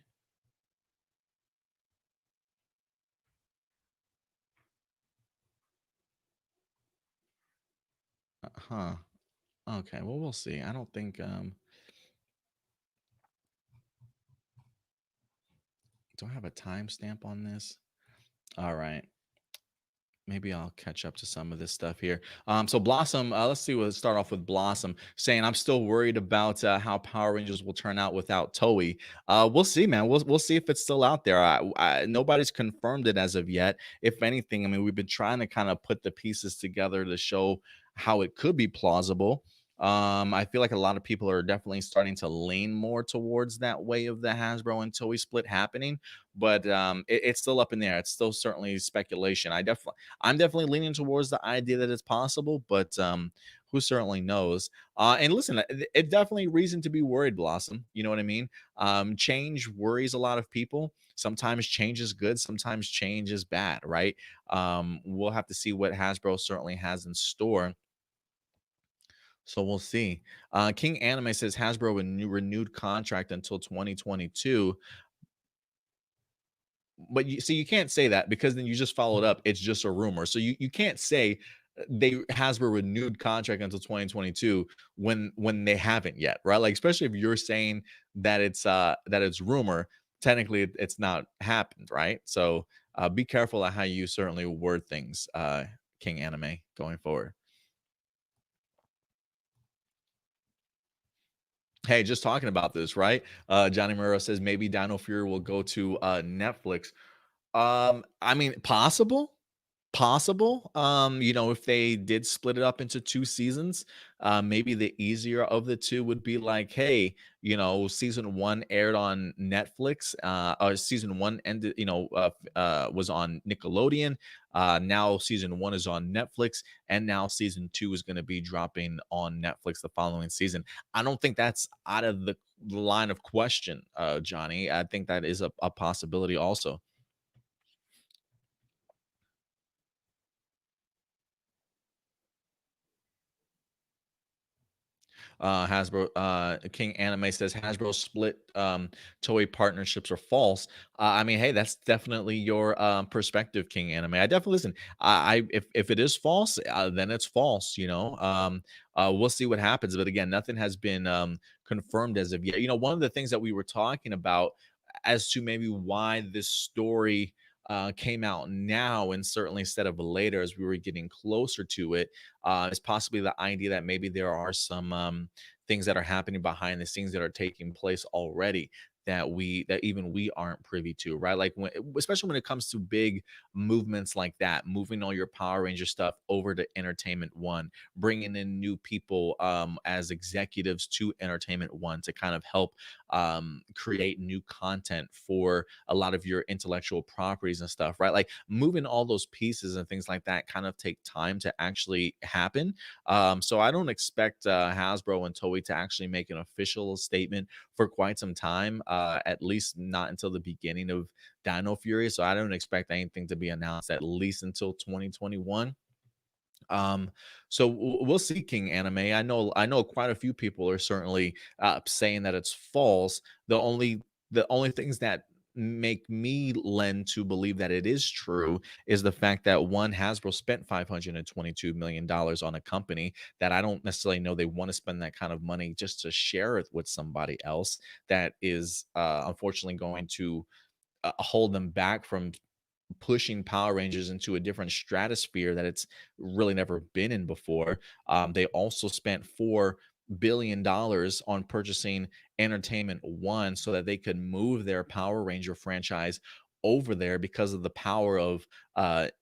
Huh. Okay, well we'll see. I don't think do I have a timestamp on this? All right. Maybe I'll catch up to some of this stuff here. So Blossom, let's see. We'll start off with Blossom saying, "I'm still worried about how Power Rangers will turn out without Toei." We'll see, man. We'll see if it's still out there. Nobody's confirmed it as of yet. If anything, I mean, we've been trying to kind of put the pieces together to show how it could be plausible. I feel like a lot of people are definitely starting to lean more towards that way of the Hasbro and Toei split happening, but it's still up in there. It's still certainly speculation. I'm definitely leaning towards the idea that it's possible, but who certainly knows? And listen, it definitely reason to be worried, Blossom. You know what I mean? Change worries a lot of people. Sometimes change is good, sometimes change is bad, right? We'll have to see what Hasbro certainly has in store. So we'll see. King Anime says Hasbro a new renewed contract until 2022. But you see, you can't say that because then you just followed up. It's just a rumor. So you can't say they Hasbro renewed contract until 2022 when they haven't yet, right? Like especially if you're saying that it's rumor, technically it's not happened, right? So be careful at how you certainly word things, King Anime, going forward. Hey, just talking about this, right? Johnny Murrow says maybe Dino Fury will go to Netflix. I mean, possible. If they did split it up into two seasons, maybe the easier of the two would be like, hey, season one aired on Netflix, or season one ended, was on Nickelodeon. Now season one is on Netflix, and now season two is going to be dropping on Netflix the following season. I don't think that's out of the line of question, Johnny. I think that is a possibility also. Hasbro King Anime says Hasbro split Toei partnerships are false. I mean, hey, that's definitely your perspective, King Anime. I definitely listen. If it is false, then it's false. We'll see what happens. But again, nothing has been confirmed as of yet. One of the things that we were talking about as to maybe why this story came out now and certainly instead of later as we were getting closer to it, is possibly the idea that maybe there are some things that are happening behind the scenes that are taking place already that even we aren't privy to, right? Like especially when it comes to big movements like that, moving all your Power Ranger stuff over to Entertainment One, bringing in new people as executives to Entertainment One to kind of help create new content for a lot of your intellectual properties and stuff, right? Like moving all those pieces and things like that kind of take time to actually happen. So I don't expect Hasbro and Toei to actually make an official statement for quite some time, at least not until the beginning of Dino Fury. So I don't expect anything to be announced at least until 2021. um we'll see, King Anime. I know quite a few people are certainly saying that it's false. The only things that make me lend to believe that it is true is the fact that one, Hasbro spent $522 million on a company that I don't necessarily know they want to spend that kind of money just to share it with somebody else that is unfortunately going to hold them back from pushing Power Rangers into a different stratosphere that it's really never been in before. They also spent $4 billion on purchasing Entertainment One so that they could move their Power Ranger franchise over there because of the power of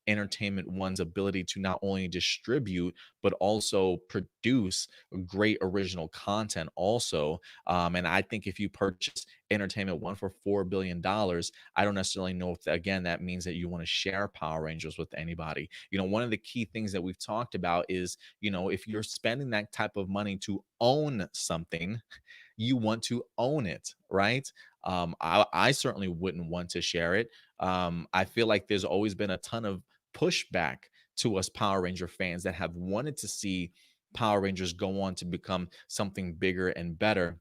Entertainment One's ability to not only distribute but also produce great original content also. And I think if you purchase Entertainment One for $4 billion, I don't necessarily know if again that means that you want to share Power Rangers with anybody. One of the key things that we've talked about is, if you're spending that type of money to own something, you want to own it, right? I certainly wouldn't want to share it. I feel like there's always been a ton of pushback to us Power Ranger fans that have wanted to see Power Rangers go on to become something bigger and better.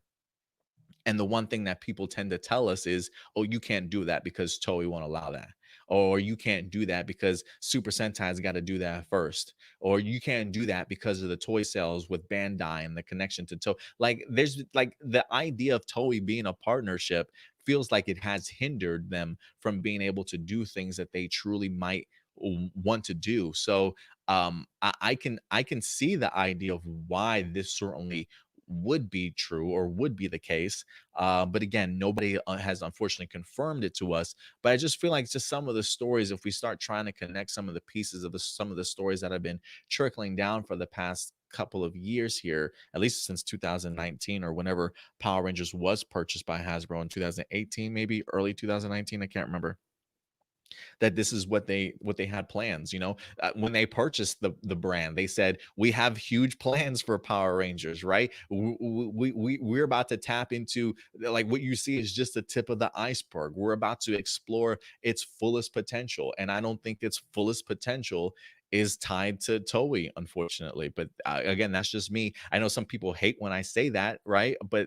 And the one thing that people tend to tell us is, oh, you can't do that because Toei won't allow that. Or you can't do that because Super Sentai's got to do that first. Or you can't do that because of the toy sales with Bandai and the connection to Toei. Like, there's like the idea of Toei being a partnership feels like it has hindered them from being able to do things that they truly might want to do. So I can see the idea of why this certainly would be true or would be the case. But again, nobody has unfortunately confirmed it to us. But I just feel like just some of the stories, if we start trying to connect some of the pieces of some of the stories that have been trickling down for the past couple of years here, at least since 2019 or whenever Power Rangers was purchased by Hasbro in 2018, maybe early 2019, I can't remember, that this is what they had plans. When they purchased the brand, they said, we have huge plans for Power Rangers, right? We're about to tap into, like, what you see is just the tip of the iceberg. We're about to explore its fullest potential, and I don't think its fullest potential is tied to Toei, unfortunately. But again, that's just me. I know some people hate when I say that, right? But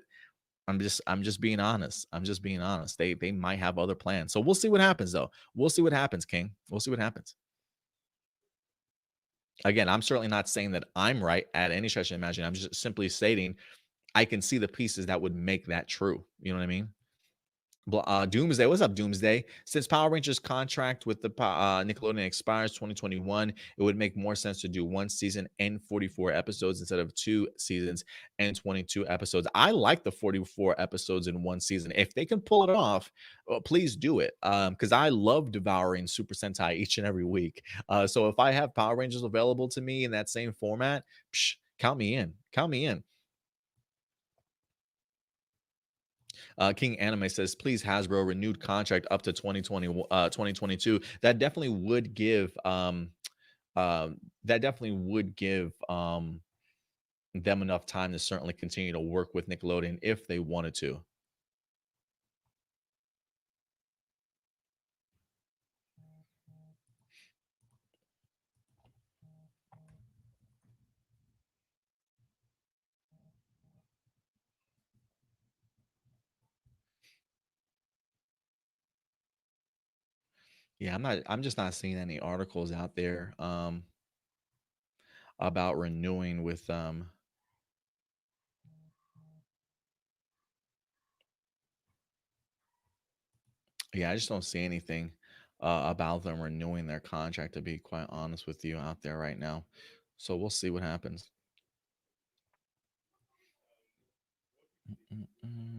I'm just being honest. I'm just being honest. They might have other plans. So we'll see what happens though. We'll see what happens, King. We'll see what happens. Again, I'm certainly not saying that I'm right at any stretch of imagination. I'm just simply stating I can see the pieces that would make that true. You know what I mean? Doomsday, what's up, Doomsday? Since Power Rangers contract with the Nickelodeon expires 2021, it would make more sense to do one season and 44 episodes instead of two seasons and 22 episodes. I like the 44 episodes in one season. If they can pull it off, please do it. Because I love devouring Super Sentai each and every week. So if I have Power Rangers available to me in that same format, count me in. Count me in. King Anime says, please Hasbro renewed contract up to 2022. That definitely would give them enough time to certainly continue to work with Nickelodeon if they wanted to. Yeah, I'm just not seeing any articles out there about renewing with yeah, I just don't see anything about them renewing their contract, to be quite honest with you, out there right now. So we'll see what happens. Mm-mm-mm.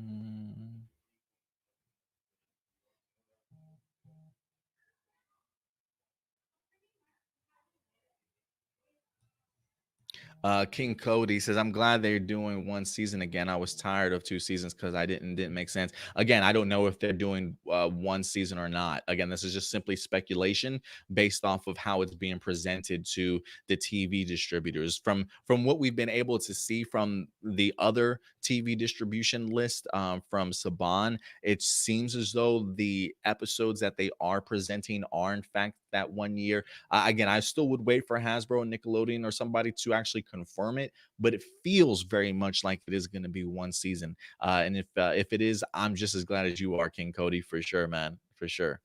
King Cody says, I'm glad they're doing one season again. I was tired of two seasons because I didn't make sense. Again, I don't know if they're doing one season or not. Again, this is just simply speculation based off of how it's being presented to the TV distributors. From what we've been able to see from the other TV distribution list, from Saban, it seems as though the episodes that they are presenting are in fact that 1 year. Again, I still would wait for Hasbro and Nickelodeon or somebody to actually confirm it, but it feels very much like it is going to be one season. And if it is, I'm just as glad as you are, King Cody, for sure, man, for sure.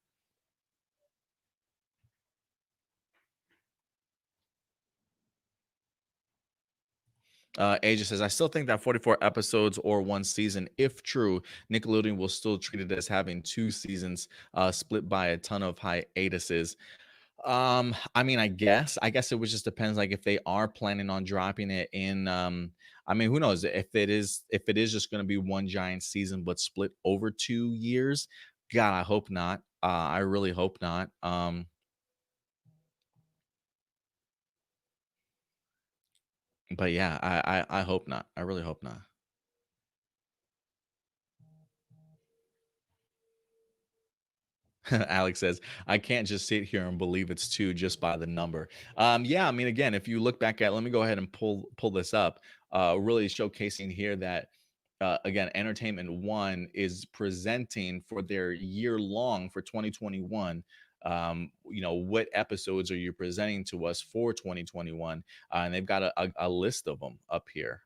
Asia says, I still think that 44 episodes or one season, if true, Nickelodeon will still treat it as having two seasons split by a ton of hiatuses. I mean, I guess it would just depends, like, if they are planning on dropping it in, I mean, who knows if it is just going to be one giant season but split over 2 years. God, I hope not. I really hope not. But yeah, I hope not. I really hope not. Alex says, I can't just sit here and believe it's two just by the number. Yeah, I mean, again, if you look back at, let me go ahead and pull this up, really showcasing here that again, Entertainment One is presenting for their year long for 2021. What episodes are you presenting to us for 2021? And they've got a list of them up here.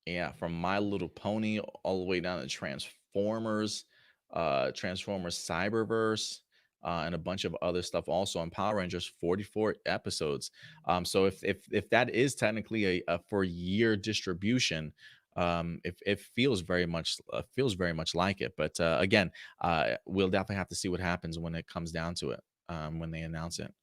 Yeah, from My Little Pony all the way down to Transformers, Transformers Cyberverse, and a bunch of other stuff also on Power Rangers, 44 episodes. So if that is technically a for year distribution, if it feels very much like it. But again, we'll definitely have to see what happens when it comes down to it, when they announce it.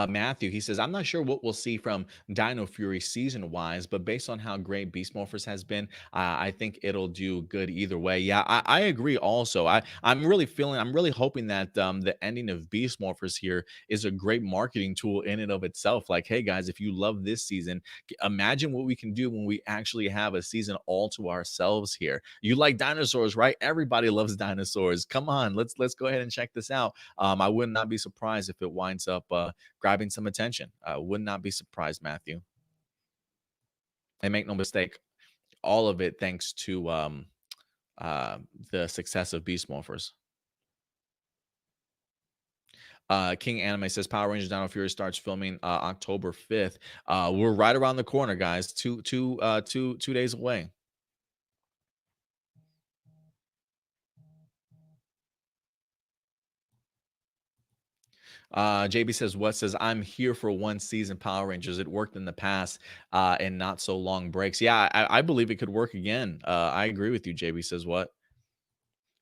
Matthew, he says, I'm not sure what we'll see from Dino Fury season wise, but based on how great Beast Morphers has been, I think it'll do good either way. Yeah, I agree also. I'm really hoping that the ending of Beast Morphers here is a great marketing tool in and of itself. Like, hey guys, if you love this season, imagine what we can do when we actually have a season all to ourselves here. You like dinosaurs, right? Everybody loves dinosaurs. Come on, let's go ahead and check this out. I would not be surprised if it winds up grabbing some attention. Would not be surprised, Matthew. And make no mistake, all of it thanks to the success of Beast Morphers. King Anime says Power Rangers Dino Fury starts filming October 5th. We're right around the corner, guys. Two days away. JB says, what says, I'm here for one season Power Rangers. It worked in the past and not so long breaks. Yeah, I believe it could work again. I agree with you, JB says, what?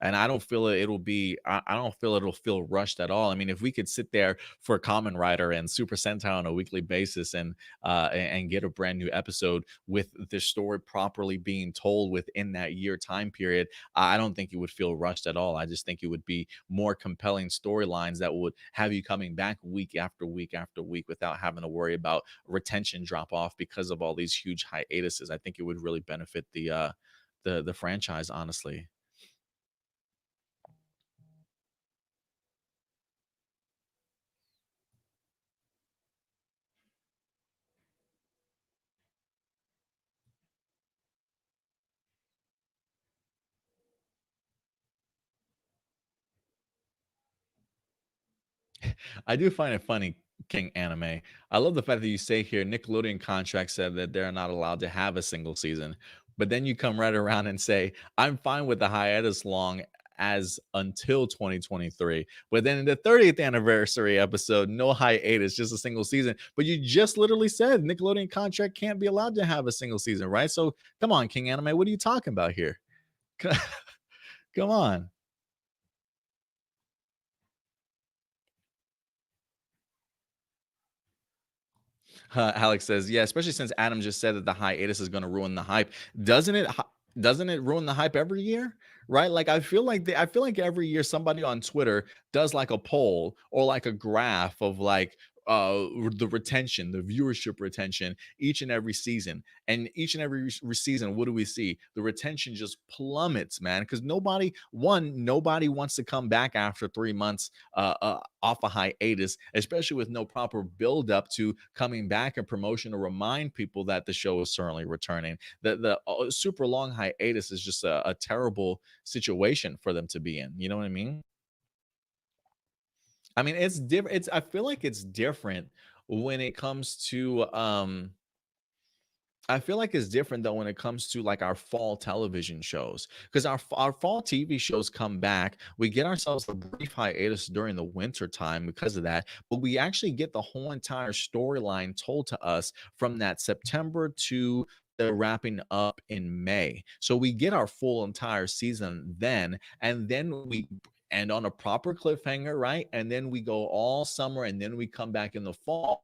And I don't feel it'll be I don't feel it'll feel rushed at all. I mean, if we could sit there for Common Rider and Super Sentai on a weekly basis and get a brand new episode with the story properly being told within that year time period, I don't think it would feel rushed at all. I just think it would be more compelling storylines that would have you coming back week after week after week without having to worry about retention drop off because of all these huge hiatuses. I think it would really benefit the franchise, honestly. I do find it funny, King Anime. I love the fact that you say here Nickelodeon contract said that they're not allowed to have a single season, but then you come right around and say I'm fine with the hiatus long as until 2023. But then in the 30th anniversary episode, no hiatus, just a single season. But you just literally said Nickelodeon contract can't be allowed to have a single season, right? So come on, King Anime, what are you talking about here? Come on. Alex says, "Yeah, especially since Adam just said that the hiatus is going to ruin the hype. Doesn't it? Doesn't it ruin the hype every year? Right? Like I feel like every year somebody on Twitter does like a poll or like a graph of like the retention, the viewership retention each and every season. And each and every season, what do we see? The retention just plummets, man, because nobody wants to come back after 3 months off a hiatus, especially with no proper build up to coming back and promotion to remind people that the show is certainly returning. The super long hiatus is just a terrible situation for them to be in. You know what I mean? I mean, it's different. It's I feel like it's different when it comes to I feel like it's different though when it comes to like our fall television shows because our fall TV shows come back. We get ourselves a brief hiatus during the winter time because of that, but we actually get the whole entire storyline told to us from that September to the wrapping up in May. So we get our full entire season then, and then we end on a proper cliffhanger, right? And then we go all summer and then we come back in the fall.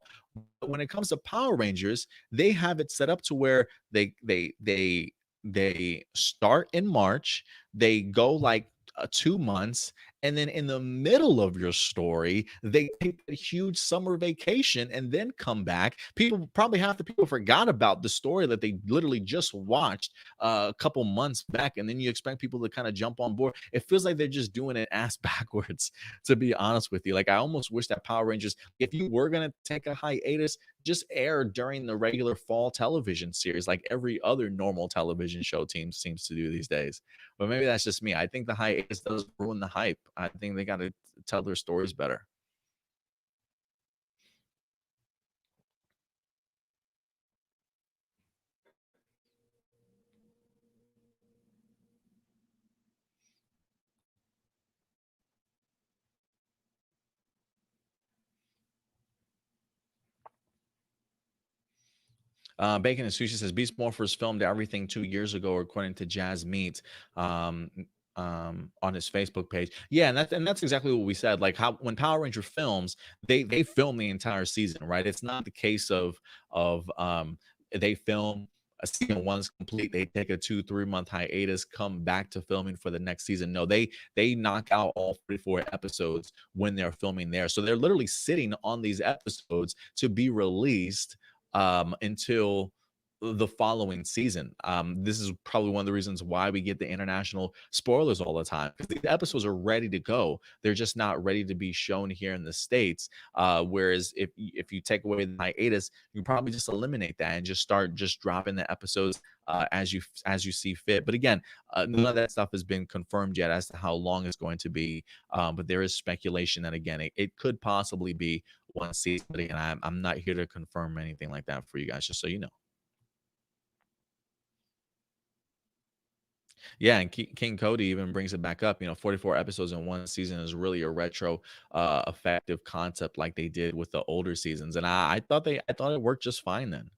But when it comes to Power Rangers, they have it set up to where they start in March, they go like 2 months, and then in the middle of your story, they take a huge summer vacation and then come back. People probably half the people forgot about the story that they literally just watched a couple months back, and then you expect people to kind of jump on board. It feels like they're just doing it ass backwards, to be honest with you. Like, I almost wish that Power Rangers, if you were gonna take a hiatus, just air during the regular fall television series, like every other normal television show team seems to do these days. But maybe that's just me. I think the hiatus does ruin the hype. I think they got to tell their stories better. Bacon and Sushi says Beast Morphers filmed everything 2 years ago, according to Jazz Meat, um, on his Facebook page. Yeah, and that's exactly what we said. Like, how when Power Ranger films, they film the entire season, right? It's not the case of they film a season one's complete, they take a 2-3 month hiatus, come back to filming for the next season. No, they knock out all 44 episodes when they're filming there. So they're literally sitting on these episodes to be released until the following season. This is probably one of the reasons why we get the international spoilers all the time, because these episodes are ready to go. They're just not ready to be shown here in the States. Whereas if you take away the hiatus, you can probably just eliminate that and just start just dropping the episodes as you see fit. But again, none of that stuff has been confirmed yet as to how long it's going to be. But there is speculation that, again, it could possibly be one season. But again, I'm not here to confirm anything like that for you guys, just so you know. Yeah, and King Cody even brings it back up. 44 episodes in one season is really a retro, effective concept, like they did with the older seasons. And I thought it worked just fine then.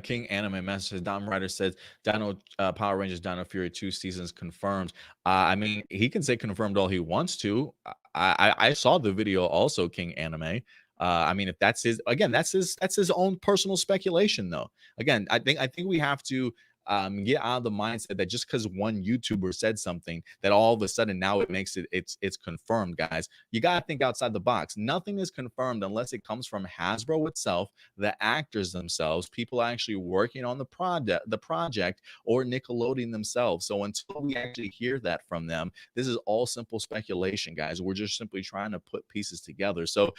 King Anime Master Dom Ryder says Dino Power Rangers Dino Fury 2 seasons confirmed. I mean, he can say confirmed all he wants to. I saw the video also, King Anime. I mean, if that's his, again, that's his own personal speculation, though. Again, I think we have to get out of the mindset that just because one YouTuber said something, that all of a sudden now it makes it's confirmed, guys. You got to think outside the box. Nothing is confirmed unless it comes from Hasbro itself, the actors themselves, people actually working on the project, or Nickelodeon themselves. So until we actually hear that from them, this is all simple speculation, guys. We're just simply trying to put pieces together. So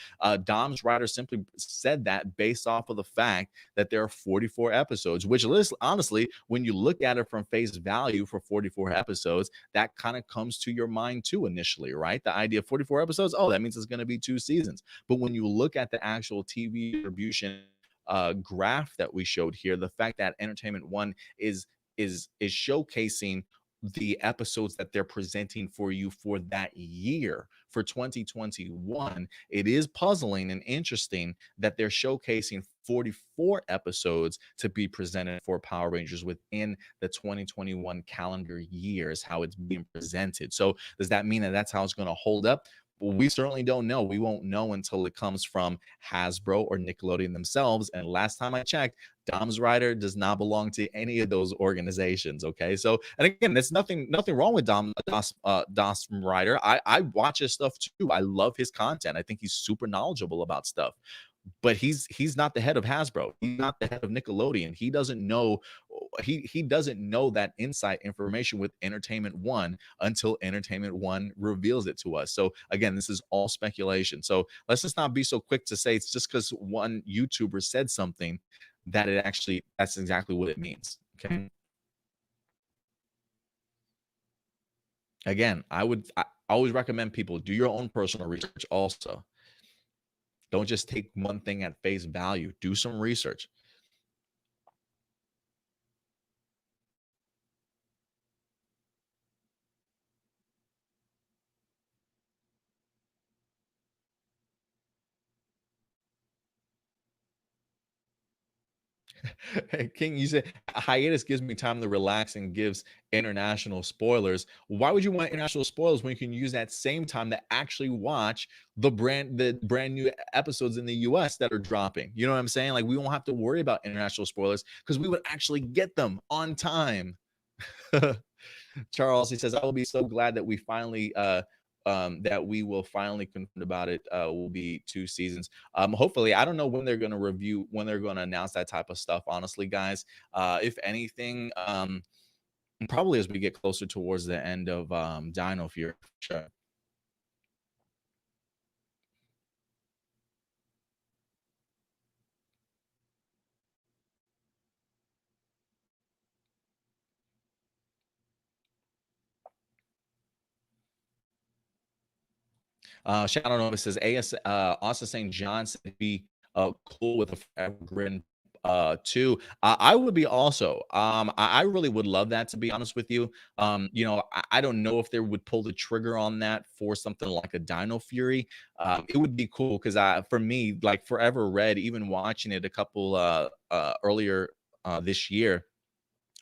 Dom's writer simply said that based off of the fact that there are 44 episodes, which honestly, when you look at it from face value for 44 episodes, that kind of comes to your mind too initially, right? The idea of 44 episodes, oh, that means it's going to be 2 seasons. But when you look at the actual TV distribution graph that we showed here, the fact that Entertainment One is showcasing the episodes that they're presenting for you for that year, for 2021, it is puzzling and interesting that they're showcasing 44 episodes to be presented for Power Rangers within the 2021 calendar year, is how it's being presented. So does that mean that that's how it's going to hold up? Well, we certainly don't know. We won't know until it comes from Hasbro or Nickelodeon themselves. And last time I checked, Dom's Rider does not belong to any of those organizations. Okay, so, and again, there's nothing wrong with Dom's Rider. I watch his stuff too. I love his content. I think he's super knowledgeable about stuff, but he's not the head of Hasbro. He's not the head of Nickelodeon. He doesn't know that inside information with Entertainment One until Entertainment One reveals it to us. So again, this is all speculation. So let's just not be so quick to say it's just because one YouTuber said something that that's exactly what it means. Okay. Again, I always recommend people do your own personal research also. Don't just take one thing at face value. Do some research. King, you said hiatus gives me time to relax and gives international spoilers. Why would you want international spoilers when you can use that same time to actually watch the brand new episodes in the US that are dropping? You know what I'm saying? Like we won't have to worry about international spoilers because we would actually get them on time. Charles, he says, I will be so glad that we will finally confirm about it. Will be 2 seasons. Hopefully, I don't know when they're going to when they're going to announce that type of stuff. Honestly, guys, if anything, probably as we get closer towards the end of Dino Fury. Sure. Shout out, it says AS Austin St. John said be cool with a forever grin too. I would be also. I really would love that, to be honest with you. I don't know if they would pull the trigger on that for something like a Dino Fury. It would be cool because for me, like Forever Red, even watching it a couple earlier this year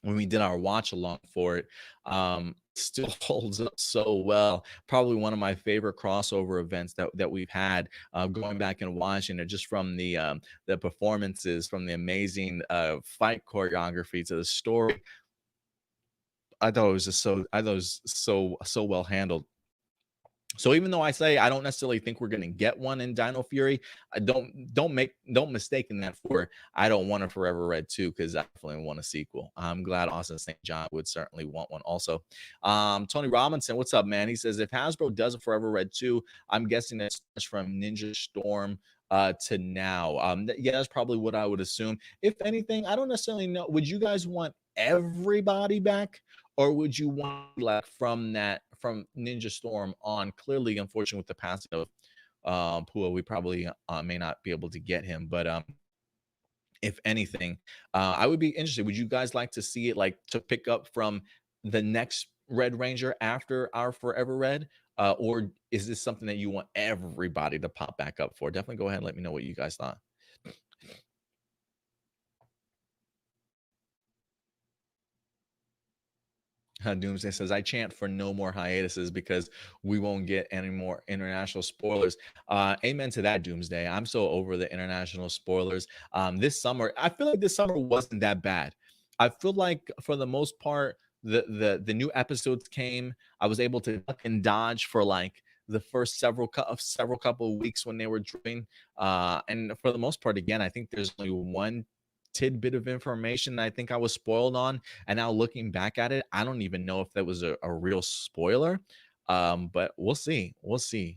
when we did our watch along for it, still holds up so well. Probably one of my favorite crossover events that we've had. Going back and watching it, just from the performances, from the amazing fight choreography to the story. I thought it was just so. I thought it was so well handled. So even though I say I don't necessarily think we're going to get one in Dino Fury, I don't mistake in that for I don't want a Forever Red 2 because I definitely want a sequel. I'm glad Austin St. John would certainly want one also. Tony Robinson, what's up, man? He says if Hasbro does a Forever Red 2, I'm guessing it's from Ninja Storm to now. Yeah, that's probably what I would assume. If anything, I don't necessarily know. Would you guys want everybody back? Or would you want like from Ninja Storm on? Clearly, unfortunately, with the passing of Pua, we probably may not be able to get him. But if anything, I would be interested. Would you guys like to see it like to pick up from the next Red Ranger after our Forever Red? Or is this something that you want everybody to pop back up for? Definitely go ahead and let me know what you guys thought. Doomsday says, I chant for no more hiatuses because we won't get any more international spoilers. Amen to that, Doomsday. I'm so over the international spoilers. This summer, I feel like this summer wasn't that bad. I feel like for the most part, the new episodes came. I was able to duck and dodge for like the first several couple of weeks when they were dropping. And for the most part, again, I think there's only one tidbit of information that I think I was spoiled on, and now looking back at it, I don't even know if that was a real spoiler. But we'll see. We'll see.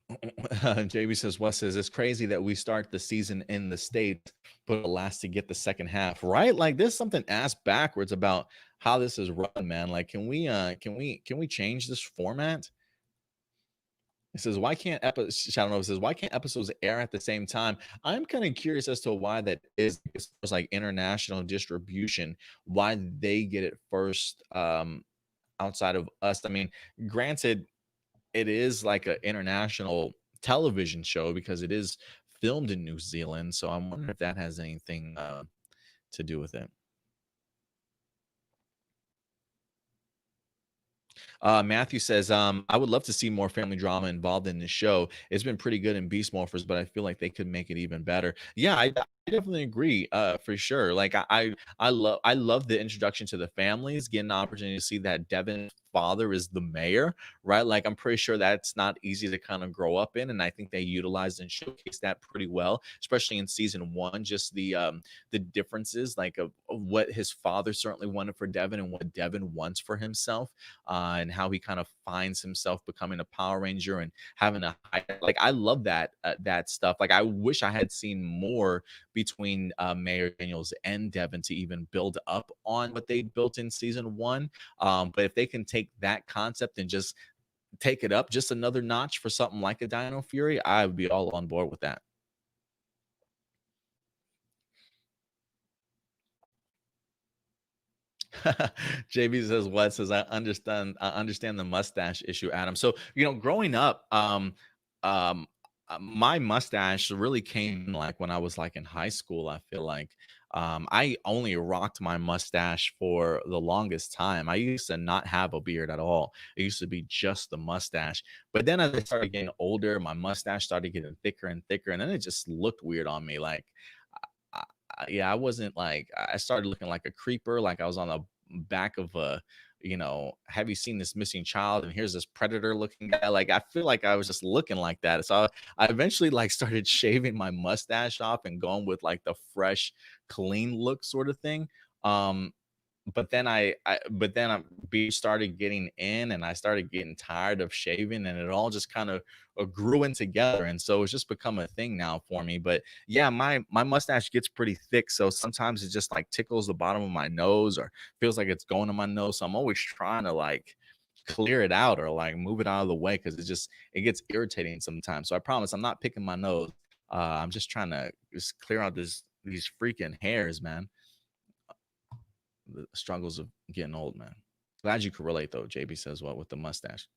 JB says, Wes says, it's crazy that we start the season in the States, but it last to get the second half, right? Like there's something ass backwards about how this is run, man. Like, can we change this format? It says, why can't Shadow Nova says, why can't episodes air at the same time? I'm kind of curious as to why that is. As far as like international distribution, why they get it first outside of us. I mean, granted, it is like an international television show because it is filmed in New Zealand. So I'm wondering if that has anything to do with it. Matthew says, I would love to see more family drama involved in this show. It's been pretty good in Beast Morphers, but I feel like they could make it even better. Yeah, I definitely agree. For sure. Like I love the introduction to the families, getting the opportunity to see that Devin's father is the mayor, right? Like I'm pretty sure that's not easy to kind of grow up in. And I think they utilized and showcased that pretty well, especially in season one, just the differences like of what his father certainly wanted for Devin and what Devin wants for himself, and how he kind of finds himself becoming a Power Ranger and having a like I love that stuff. Like I wish I had seen more between Mayor Daniels and Devin to even build up on what they built in season one. But if they can take that concept and just take it up just another notch for something like a Dino Fury, I would be all on board with that. JB says what says I understand the mustache issue, Adam. So growing up, um, my mustache really came like when I was like in high school. I feel like I only rocked my mustache for the longest time. I used to not have a beard at all. It used to be just the mustache. But then as I started getting older, my mustache started getting thicker and thicker, and then it just looked weird on me. Like yeah, I wasn't like I started looking like a creeper, like I was on the back of a, have you seen this missing child? And here's this predator looking guy. Like I feel like I was just looking like that. So I eventually like started shaving my mustache off and going with like the fresh, clean look sort of thing. Um, but then we started getting in, and I started getting tired of shaving, and it all just kind of grew in together, and so it's just become a thing now for me. But yeah, my mustache gets pretty thick, so sometimes it just like tickles the bottom of my nose or feels like it's going to my nose. So I'm always trying to like clear it out or like move it out of the way because it gets irritating sometimes. So I promise I'm not picking my nose. I'm just trying to just clear out these freaking hairs, man. The struggles of getting old, man. Glad you could relate though. JB says what with the mustache.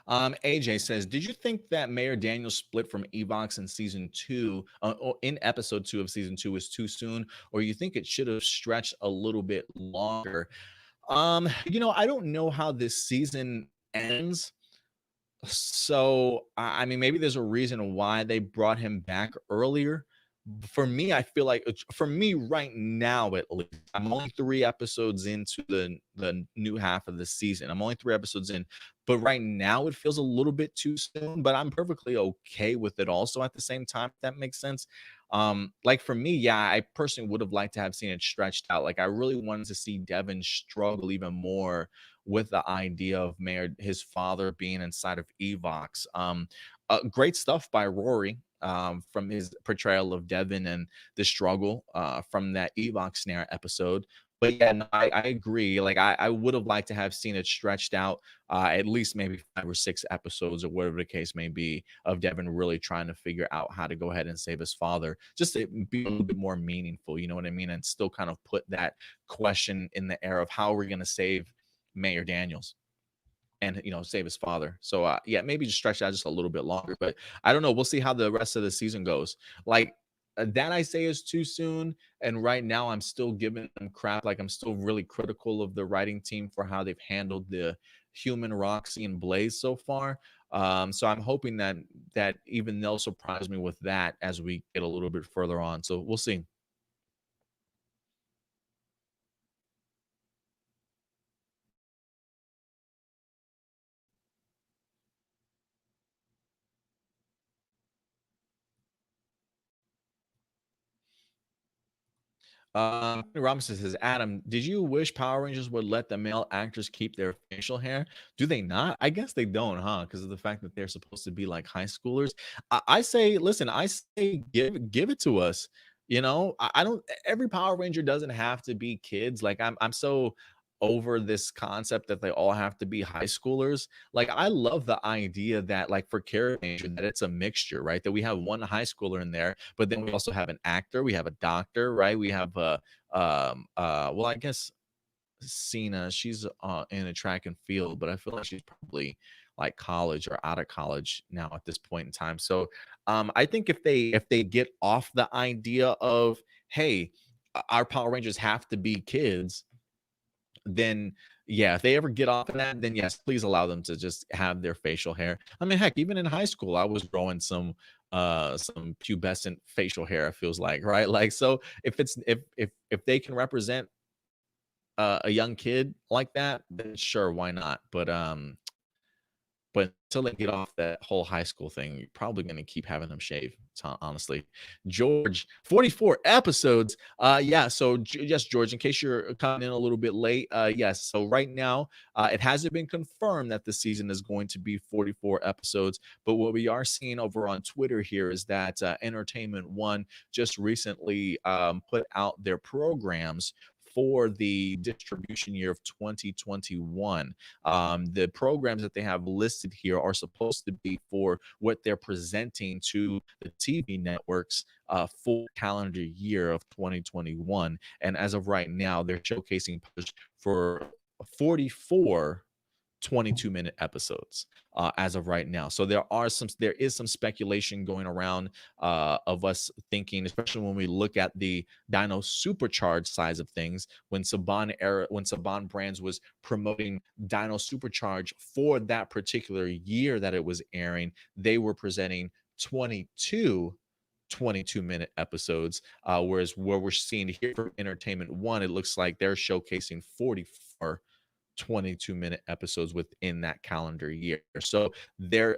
AJ says, did you think that Mayor Daniels split from Evox in season two, or in episode two of season two, was too soon, or you think it should have stretched a little bit longer? I don't know how this season ends. So, I mean, maybe there's a reason why they brought him back earlier. For me, I feel like for me right now, at least, I'm only 3 episodes into the new half of the season. I'm only 3 episodes in, but right now it feels a little bit too soon. But I'm perfectly okay with it. Also, at the same time, if that makes sense. Like for me, yeah, I personally would have liked to have seen it stretched out. Like I really wanted to see Devin struggle even more with the idea of his father being inside of Evox. Great stuff by Rory from his portrayal of Devin and the struggle from that Evox snare episode. But yeah, no, I agree. Like I would have liked to have seen it stretched out at least maybe 5 or 6 episodes or whatever the case may be of Devin really trying to figure out how to go ahead and save his father, just to be a little bit more meaningful. You know what I mean? And still kind of put that question in the air of how are we going to save Mayor Daniels and save his father. So yeah, maybe just stretch out just a little bit longer. But I don't know. We'll see how the rest of the season goes. Like that I say is too soon. And right now I'm still giving them crap. Like I'm still really critical of the writing team for how they've handled the human Roxy and Blaze so far. So I'm hoping that even they'll surprise me with that as we get a little bit further on. So we'll see. Robinson says, Adam, did you wish Power Rangers would let the male actors keep their facial hair? Do they not? I guess they don't, huh? Because of the fact that they're supposed to be like high schoolers. I say, listen, I say give it to us. I don't every Power Ranger doesn't have to be kids. Like I'm so over this concept that they all have to be high schoolers. Like I love the idea that like for Carabiner that it's a mixture, right? That we have one high schooler in there, but then we also have an actor, we have a doctor, right? We have well, I guess Cena, she's in a track and field, but I feel like she's probably like college or out of college now at this point in time. So I think if they get off the idea of hey, our Power Rangers have to be kids, then yeah, if they ever get off of that, then yes, please allow them to just have their facial hair. I mean, heck, even in high school, I was growing some pubescent facial hair, it feels like, right? Like so if they can represent a young kid like that, then sure, why not? But until they get off that whole high school thing, you're probably going to keep having them shave, honestly. George, 44 episodes. Yeah, so yes, George, in case you're coming in a little bit late, yes. So right now, it hasn't been confirmed that the season is going to be 44 episodes. But what we are seeing over on Twitter here is that Entertainment One just recently put out their programs for the distribution year of 2021. The programs that they have listed here are supposed to be for what they're presenting to the TV networks for calendar year of 2021. And as of right now, they're showcasing for 44 22-minute episodes as of right now. So there is some speculation going around of us thinking, especially when we look at the Dino Supercharged size of things, when Saban Brands was promoting Dino Supercharge for that particular year that it was airing, they were presenting 22-minute episodes, whereas where we're seeing here for Entertainment One, it looks like they're showcasing 44 22-minute episodes within that calendar year. So there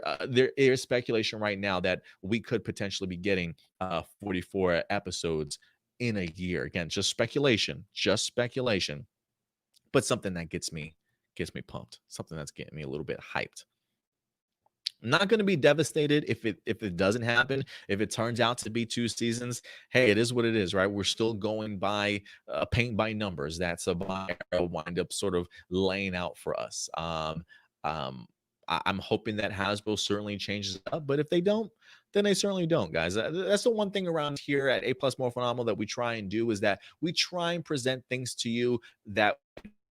is speculation right now that we could potentially be getting 44 episodes in a year. Again, just speculation, but something that gets me pumped, something that's getting me a little bit hyped. Not going to be devastated if it doesn't happen. If it turns out to be 2 seasons, hey, it is what it is, right? We're still going by paint by numbers. That's a wind up sort of laying out for us. I'm hoping that Hasbro certainly changes it up, but if they don't, then they certainly don't, guys. That's the one thing around here at A Plus Morphinominal that we try and do, is that we try and present things to you that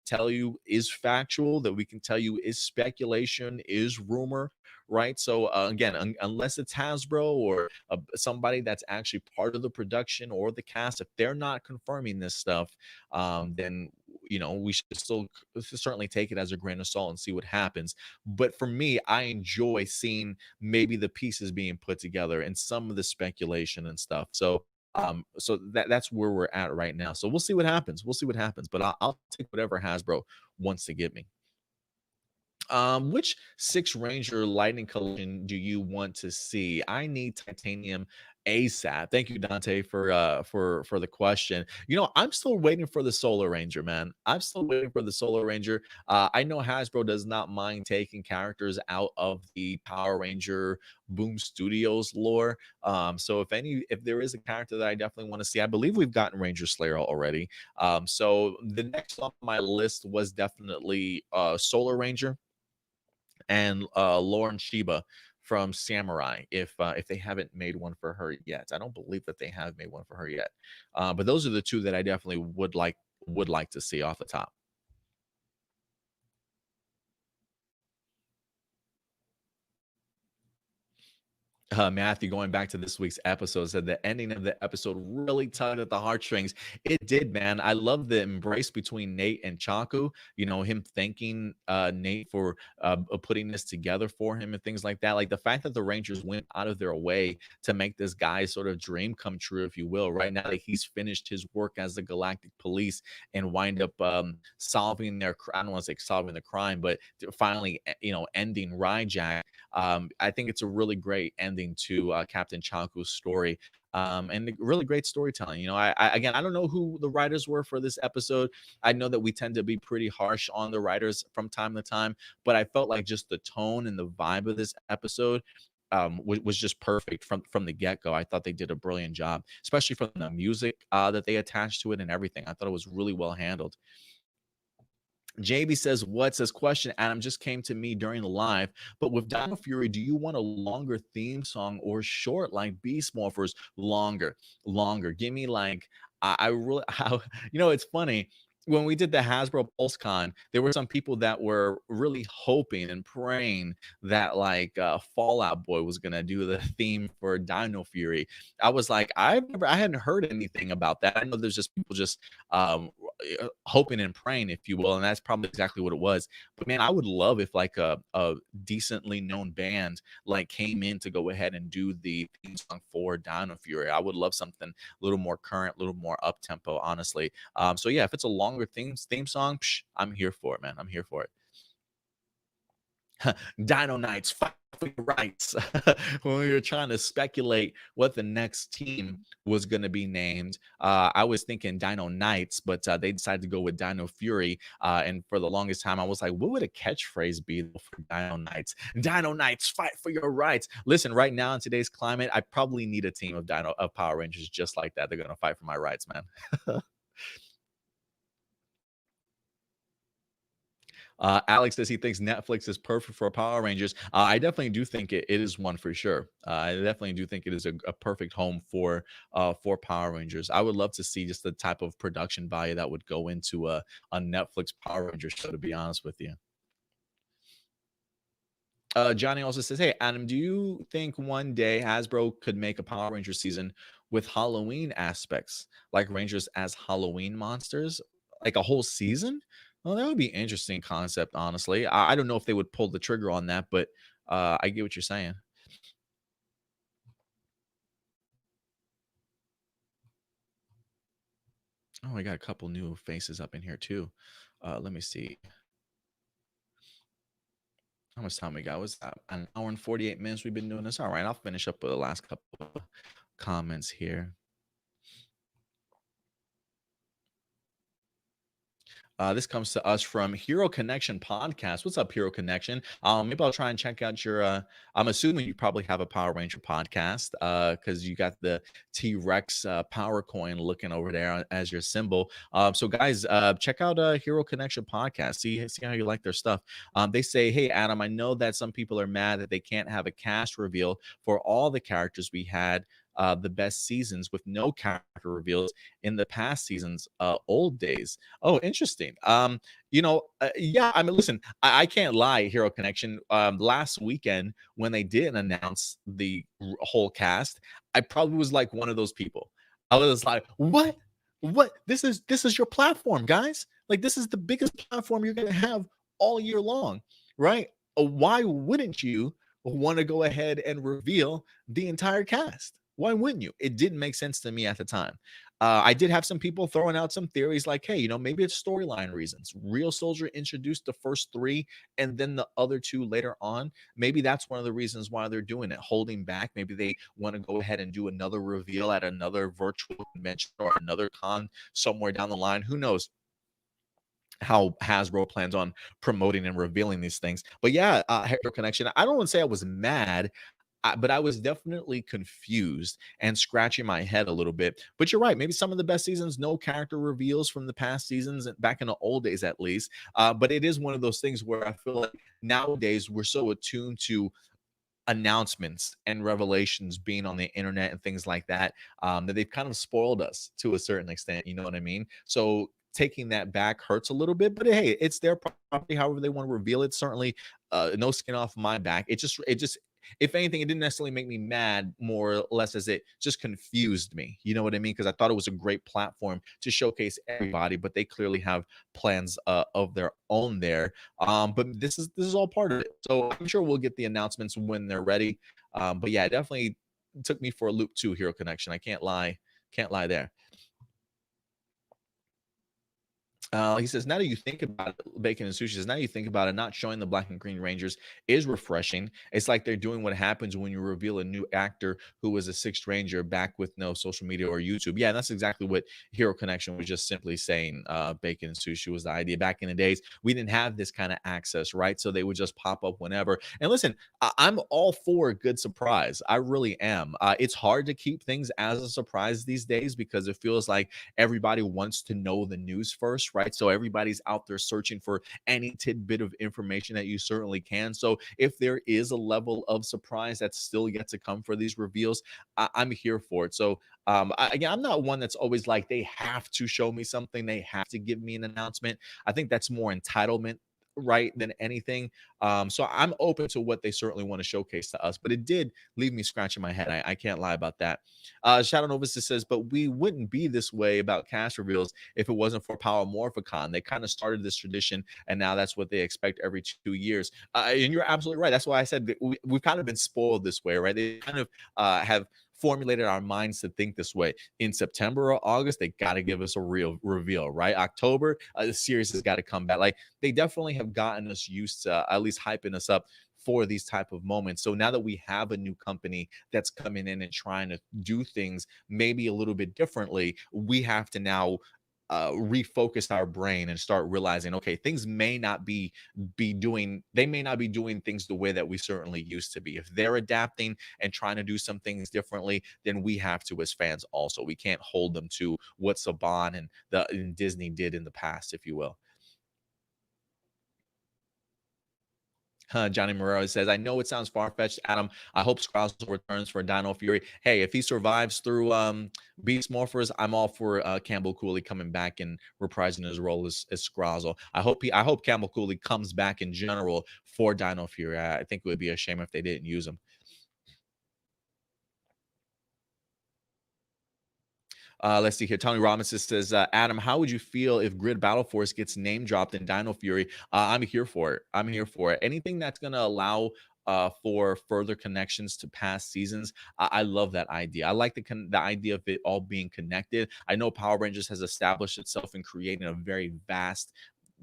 tell you is factual, that we can tell you is speculation, is rumor, right? So again, unless it's Hasbro or somebody that's actually part of the production or the cast, if they're not confirming this stuff, then we should still certainly take it as a grain of salt and see what happens. But for me, I enjoy seeing maybe the pieces being put together and some of the speculation and stuff. So that's where we're at right now. So we'll see what happens. But I'll take whatever Hasbro wants to give me. Which Six Ranger Lightning Collection do you want to see? I need titanium ASAP. Thank you, Dante, for the question. I'm still waiting for the Solar Ranger, man. I'm still waiting for the Solar Ranger. I know Hasbro does not mind taking characters out of the Power Ranger Boom Studios lore. So if there is a character that I definitely want to see, I believe we've gotten Ranger Slayer already. So the next on my list was definitely Solar Ranger and Lauren Sheba from Samurai, if they haven't made one for her yet. I don't believe that they have made one for her yet. But those are the two that I definitely would like to see off the top. Matthew, going back to this week's episode, said the ending of the episode really tugged at the heartstrings. It did, man. I love the embrace between Nate and Chaku. Him thanking Nate for putting this together for him and things like that. Like the fact that the Rangers went out of their way to make this guy's sort of dream come true, if you will. Right now that he's finished his work as the Galactic Police and wind up solving their, I don't want to say solving the crime, but finally, ending Ryjack. I think it's a really great ending to Captain Chaku's story, and really great storytelling. I don't know who the writers were for this episode. I know that we tend to be pretty harsh on the writers from time to time, but I felt like just the tone and the vibe of this episode was just perfect from the get-go. I thought they did a brilliant job, especially from the music that they attached to it and everything. I thought it was really well handled. JB says, question, Adam, just came to me during the live, but with Dino Fury, do you want a longer theme song or short like Beast Morphers? Longer. Give me like, I really, it's funny. When we did the Hasbro Pulse Con, there were some people that were really hoping and praying that Fallout Boy was going to do the theme for Dino Fury. I was like, I hadn't heard anything about that. I know there's just people just hoping and praying, if you will, and that's probably exactly what it was. But man, I would love if a decently known band came in to go ahead and do the theme song for Dino Fury. I would love something a little more current, a little more up tempo, honestly. So yeah, if it's a longer theme song, I'm here for it, man. I'm here for it. Dino Knights, fight for your rights. When we were trying to speculate what the next team was going to be named, I was thinking Dino Knights, but they decided to go with Dino Fury. And for the longest time, I was like, what would a catchphrase be for Dino Knights? Dino Knights, fight for your rights. Listen, right now in today's climate, I probably need a team of Power Rangers just like that. They're going to fight for my rights, man. Alex says he thinks Netflix is perfect for Power Rangers. I definitely do think it is one for sure. I definitely do think it is a perfect home for Power Rangers. I would love to see just the type of production value that would go into a Netflix Power Rangers show, to be honest with you. Johnny also says, "Hey Adam, do you think one day Hasbro could make a Power Ranger season with Halloween aspects, like Rangers as Halloween monsters, like a whole season? Well, that would be an interesting concept, honestly. I don't know if they would pull the trigger on that, but I get what you're saying. Oh, I got a couple new faces up in here too. Let me see how much time we got. Was that an hour and 48 minutes? We've been doing this. All right, I'll finish up with the last couple of comments here. This comes to us from Hero Connection Podcast. What's up, Hero Connection? Maybe I'll try and check out your. I'm assuming you probably have a Power Ranger podcast because you got the T Rex Power Coin looking over there as your symbol. So, guys, check out Hero Connection Podcast. See how you like their stuff. They say, "Hey, Adam, I know that some people are mad that they can't have a cast reveal for all the characters we had." The best seasons with no character reveals in the past seasons, old days. Oh, interesting. Yeah, I mean, listen, I can't lie, Hero Connection. Last weekend when they didn't announce the whole cast, I probably was like one of those people. I was like, "What? What? This is your platform, guys. Like, this is the biggest platform you're gonna have all year long, right? Why wouldn't you want to go ahead and reveal the entire cast? Why wouldn't you?" It didn't make sense to me at the time. I did have some people throwing out some theories like, hey, maybe it's storyline reasons. Real Soldier introduced the first three and then the other two later on. Maybe that's one of the reasons why they're doing it, holding back. Maybe they want to go ahead and do another reveal at another virtual convention or another con somewhere down the line. Who knows how Hasbro plans on promoting and revealing these things. But yeah, Hero Connection, I don't want to say I was mad. But I was definitely confused and scratching my head a little bit. But you're right. Maybe some of the best seasons, no character reveals from the past seasons, back in the old days at least. But it is one of those things where I feel like nowadays we're so attuned to announcements and revelations being on the internet and things like that, that they've kind of spoiled us to a certain extent. You know what I mean? So taking that back hurts a little bit, but hey, it's their property. However they want to reveal it, certainly no skin off my back. It just if anything, it didn't necessarily make me mad, more or less, as it just confused me. You know what I mean? Because I thought it was a great platform to showcase everybody, but they clearly have plans of their own there. But this is all part of it. So I'm sure we'll get the announcements when they're ready. But yeah, it definitely took me for a loop too, Hero Connection. I can't lie. Can't lie there. He says, now that you think about it, Bacon and Sushi says, now you think about it, not showing the Black and Green Rangers is refreshing. It's like they're doing what happens when you reveal a new actor who was a sixth ranger back with no social media or YouTube. Yeah, and that's exactly what Hero Connection was just simply saying. Bacon and Sushi was the idea. Back in the days, we didn't have this kind of access, right? So they would just pop up whenever. And listen, I'm all for a good surprise. I really am. It's hard to keep things as a surprise these days because it feels like everybody wants to know the news first, right? So everybody's out there searching for any tidbit of information that you certainly can. So if there is a level of surprise that's still yet to come for these reveals, I'm here for it. So again, I'm not one that's always like they have to show me something, they have to give me an announcement. I think that's more entitlement, right, than anything. So I'm open to what they certainly want to showcase to us, but it did leave me scratching my head. I can't lie about that. Shadow Novus says, but we wouldn't be this way about cast reveals if it wasn't for Power Morphicon. They kind of started this tradition, and now that's what they expect every 2 years. And you're absolutely right. That's why I said that we've kind of been spoiled this way, right? They kind of have formulated our minds to think this way. In September or August, they got to give us a real reveal, right? October, the series has got to come back. Like, they definitely have gotten us used to at least hyping us up for these type of moments. So now that we have a new company that's coming in and trying to do things maybe a little bit differently, we have to now refocus our brain and start realizing, okay, things may not be doing, they may not be doing things the way that we certainly used to be. If they're adapting and trying to do some things differently, then we have to as fans also. We can't hold them to what Saban and Disney did in the past, if you will. Johnny Morero says, I know it sounds far-fetched, Adam. I hope Scrozzle returns for Dino Fury. Hey, if he survives through Beast Morphers, I'm all for Campbell Cooley coming back and reprising his role as Scrozzle. I hope Campbell Cooley comes back in general for Dino Fury. I think it would be a shame if they didn't use him. Let's see here. Tony Robinson says, Adam, how would you feel if Grid Battle Force gets name dropped in Dino Fury? I'm here for it. I'm here for it. Anything that's going to allow for further connections to past seasons. I love that idea. I like the idea of it all being connected. I know Power Rangers has established itself in creating a very vast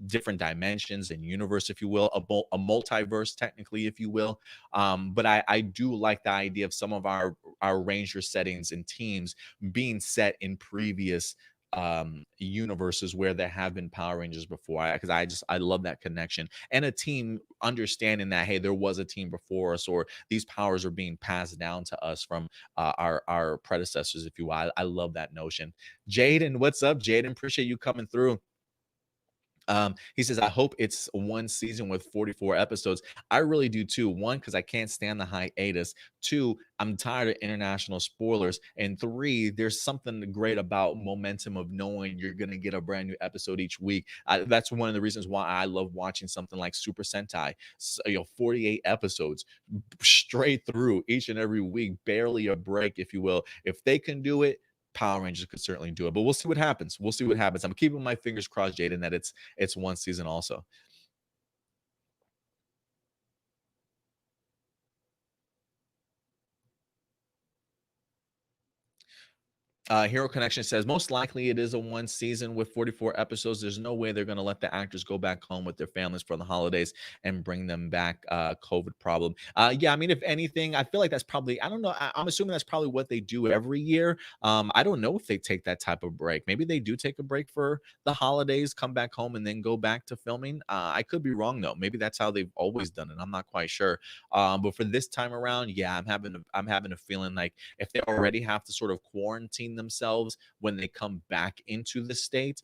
different dimensions and universe, if you will, a multiverse, technically, if you will. But I do like the idea of some of our Ranger settings and teams being set in previous universes where there have been Power Rangers before. Because I love that connection, and a team understanding that, hey, there was a team before us, or these powers are being passed down to us from our predecessors, if you will. I love that notion. Jaden, what's up, Jaden? Appreciate you coming through. He says, I hope it's one season with 44 episodes. I really do too. One, because I can't stand the hiatus. Two, I'm tired of international spoilers. And three, there's something great about momentum of knowing you're going to get a brand new episode each week. That's one of the reasons why I love watching something like Super Sentai. So, 48 episodes straight through each and every week, barely a break, if you will. If they can do it, Power Rangers could certainly do it, but we'll see what happens. We'll see what happens. I'm keeping my fingers crossed, Jaden, that it's one season also. Hero Connection says most likely it is a one season with 44 episodes. There's no way they're going to let the actors go back home with their families for the holidays and bring them back. COVID problem. Yeah, I mean, if anything, I feel like that's probably, I don't know. I'm assuming that's probably what they do every year. I don't know if they take that type of break. Maybe they do take a break for the holidays, come back home, and then go back to filming. I could be wrong though. Maybe that's how they've always done it. I'm not quite sure. But for this time around, yeah, I'm having a feeling like if they already have to sort of quarantine themselves when they come back into the state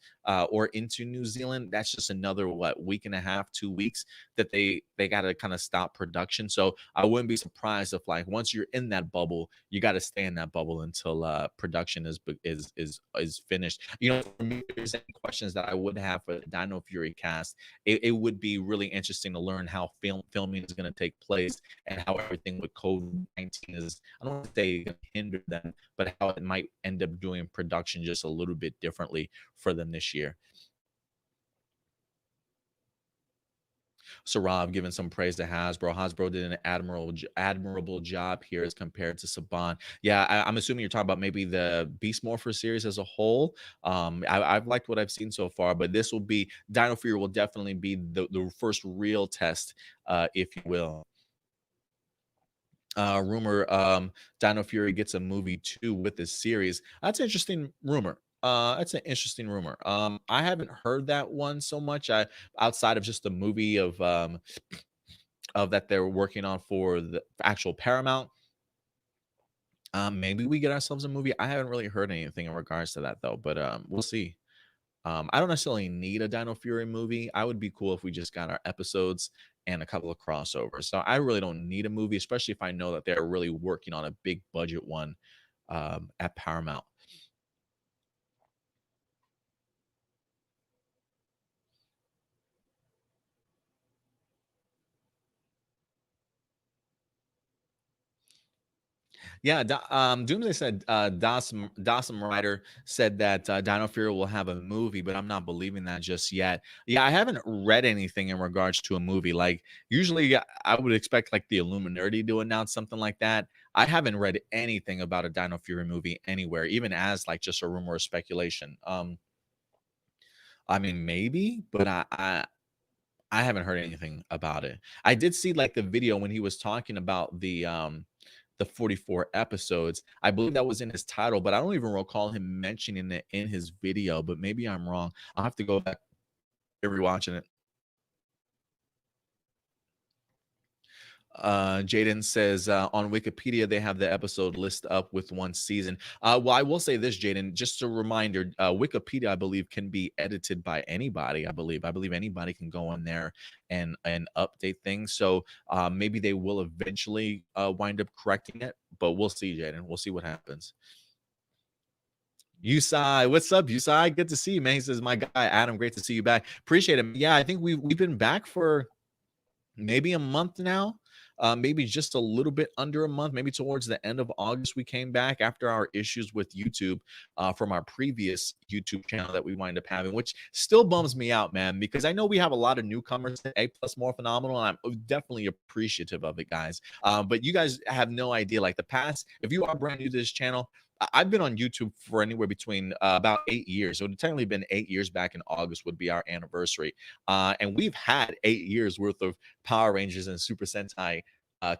or into New Zealand, that's just another week and a half, 2 weeks that they got to kind of stop production. So I wouldn't be surprised if, like, once you're in that bubble, you got to stay in that bubble until production is finished. For me, if there's any questions that I would have for the Dino Fury cast, it would be really interesting to learn how filming is going to take place and how everything with COVID-19 is, I don't want to say hinder them, but how it might end up doing production just a little bit differently for them this year. So Rob giving some praise to Hasbro. Hasbro did an admirable job here as compared to Saban. Yeah, I'm assuming you're talking about maybe the Beast Morphers series as a whole. I've liked what I've seen so far, but this will be, Dino Fury will definitely be the first real test, if you will. Rumor Dino Fury gets a movie too with this series. That's an interesting rumor. That's an interesting rumor. I haven't heard that one so much. I Outside of just the movie of that they're working on for the actual Paramount. Maybe we get ourselves a movie. I haven't really heard anything in regards to that though, but we'll see. I don't necessarily need a Dino Fury movie. I would be cool if we just got our episodes and a couple of crossovers. So I really don't need a movie, especially if I know that they're really working on a big budget one at Paramount. Yeah, Doomsday said Dawson Rider said that Dino Fury will have a movie, but I'm not believing that just yet. Yeah, I haven't read anything in regards to a movie. Like usually, I would expect like the Illuminati to announce something like that. I haven't read anything about a Dino Fury movie anywhere, even as like just a rumor or speculation. I mean, maybe, but I haven't heard anything about it. I did see like the video when he was talking about the 44 episodes. I believe that was in his title, but I don't even recall him mentioning it in his video, but maybe I'm wrong. I'll have to go back and rewatching it. Jaden says on Wikipedia they have the episode list up with one season. Well, I will say this, Jaden, just a reminder: Wikipedia, I believe, can be edited by anybody. I believe anybody can go in there and update things. So maybe they will eventually wind up correcting it, but we'll see, Jaden. We'll see what happens. Usai, what's up, Usai? Good to see you, man. He says, "My guy Adam, great to see you back. Appreciate him." Yeah, I think we've been back for maybe a month now, maybe just a little bit under a month, maybe towards the end of August we came back after our issues with YouTube from our previous YouTube channel that we wind up having, which still bums me out, man, because I know we have a lot of newcomers to A plus Morphinominal, and I'm definitely appreciative of it, guys. But you guys have no idea, like the past, if you are brand new to this channel, I've been on YouTube for anywhere between about 8 years. So it's technically been 8 years. Back in August would be our anniversary. And we've had 8 years worth of Power Rangers and Super Sentai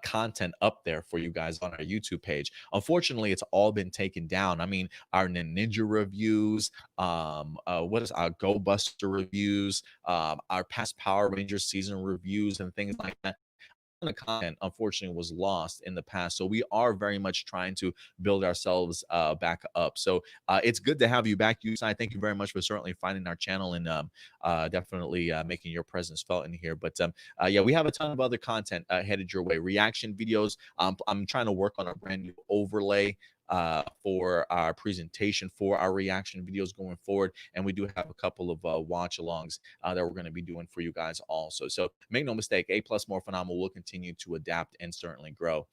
content up there for you guys on our YouTube page. Unfortunately, it's all been taken down. I mean, our Ninja reviews, what is our Go Buster reviews, our past Power Rangers season reviews, and things like that. The content unfortunately was lost in the past, so we are very much trying to build ourselves back up. So it's good to have you back, Usai. Thank you very much for certainly finding our channel and definitely making your presence felt in here. But yeah, we have a ton of other content headed your way. Reaction videos. I'm trying to work on a brand new overlay for our presentation for our reaction videos going forward, and we do have a couple of watch alongs that we're going to be doing for you guys also. So make no mistake, A plus More Phenomenal will continue to adapt and certainly grow.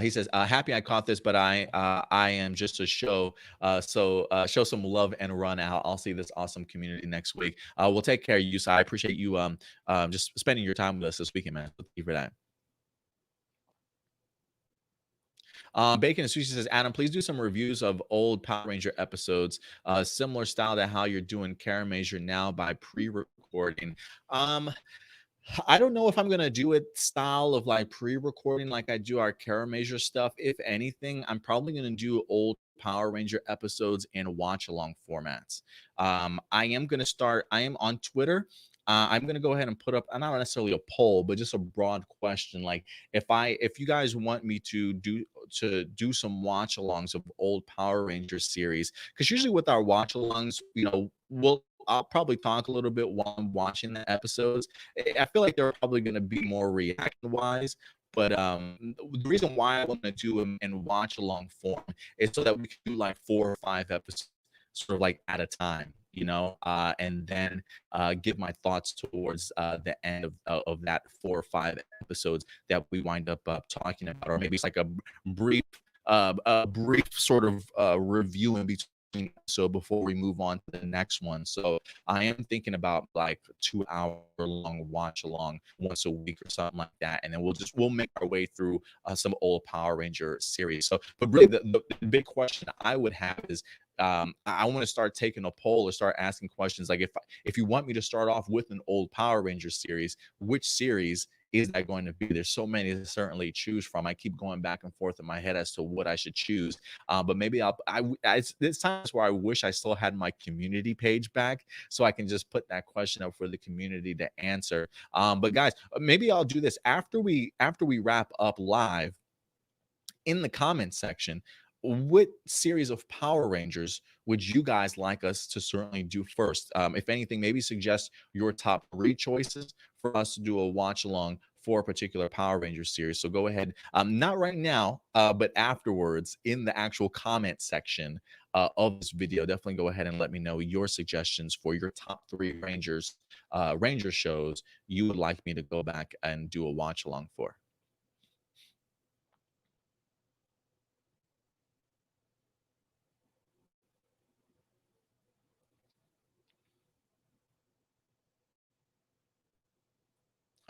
He says, "Happy I caught this, but I am just a show. So show some love and run out. I'll see this awesome community next week. We'll take care of you. So I appreciate you just spending your time with us this weekend, man. Thank you for that." Bacon and Sushi says, "Adam, please do some reviews of old Power Ranger episodes, similar style to how you're doing Kara Major now by pre-recording." I don't know if I'm gonna do it style of like pre-recording like I do our Kara Major stuff. If anything, I'm probably gonna do old Power Ranger episodes in watch along formats. I am gonna start. I am on Twitter. I'm gonna go ahead and put up not necessarily a poll, but just a broad question. Like if you guys want me to do some watch alongs of old Power Rangers series, because usually with our watch alongs, I'll probably talk a little bit while I'm watching the episodes. I feel like they're probably going to be more reaction wise. But the reason why I want to do them in watch along form is so that we can do like 4 or 5 episodes, sort of like at a time, and then give my thoughts towards the end of that 4 or 5 episodes that we wind up talking about, or maybe it's like brief, a brief sort of review in between. So before we move on to the next one, so I am thinking about like 2 hour long watch along once a week or something like that, and then we'll make our way through some old Power Ranger series. So, but really, the big question I would have is, I want to start taking a poll or start asking questions like if you want me to start off with an old Power Ranger series, which series is that going to be? There's so many to certainly choose from. I keep going back and forth in my head as to what I should choose. But maybe it's times where I wish I still had my community page back so I can just put that question up for the community to answer. But guys, maybe I'll do this after we wrap up live in the comment section. What series of Power Rangers would you guys like us to certainly do first? If anything, maybe suggest your top 3 choices for us to do a watch along for a particular Power Ranger series. So go ahead, not right now, but afterwards in the actual comment section of this video, definitely go ahead and let me know your suggestions for your top 3 Ranger shows you would like me to go back and do a watch along for.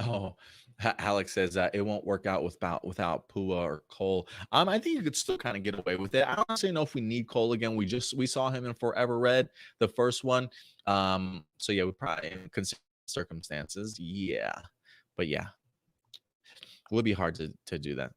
Oh, Alex says it won't work out without Pua or Cole. I think you could still kind of get away with it. I don't actually know if we need Cole again. We saw him in Forever Red, the first one. So yeah, we probably consider circumstances. Yeah, but yeah, it would be hard to do that.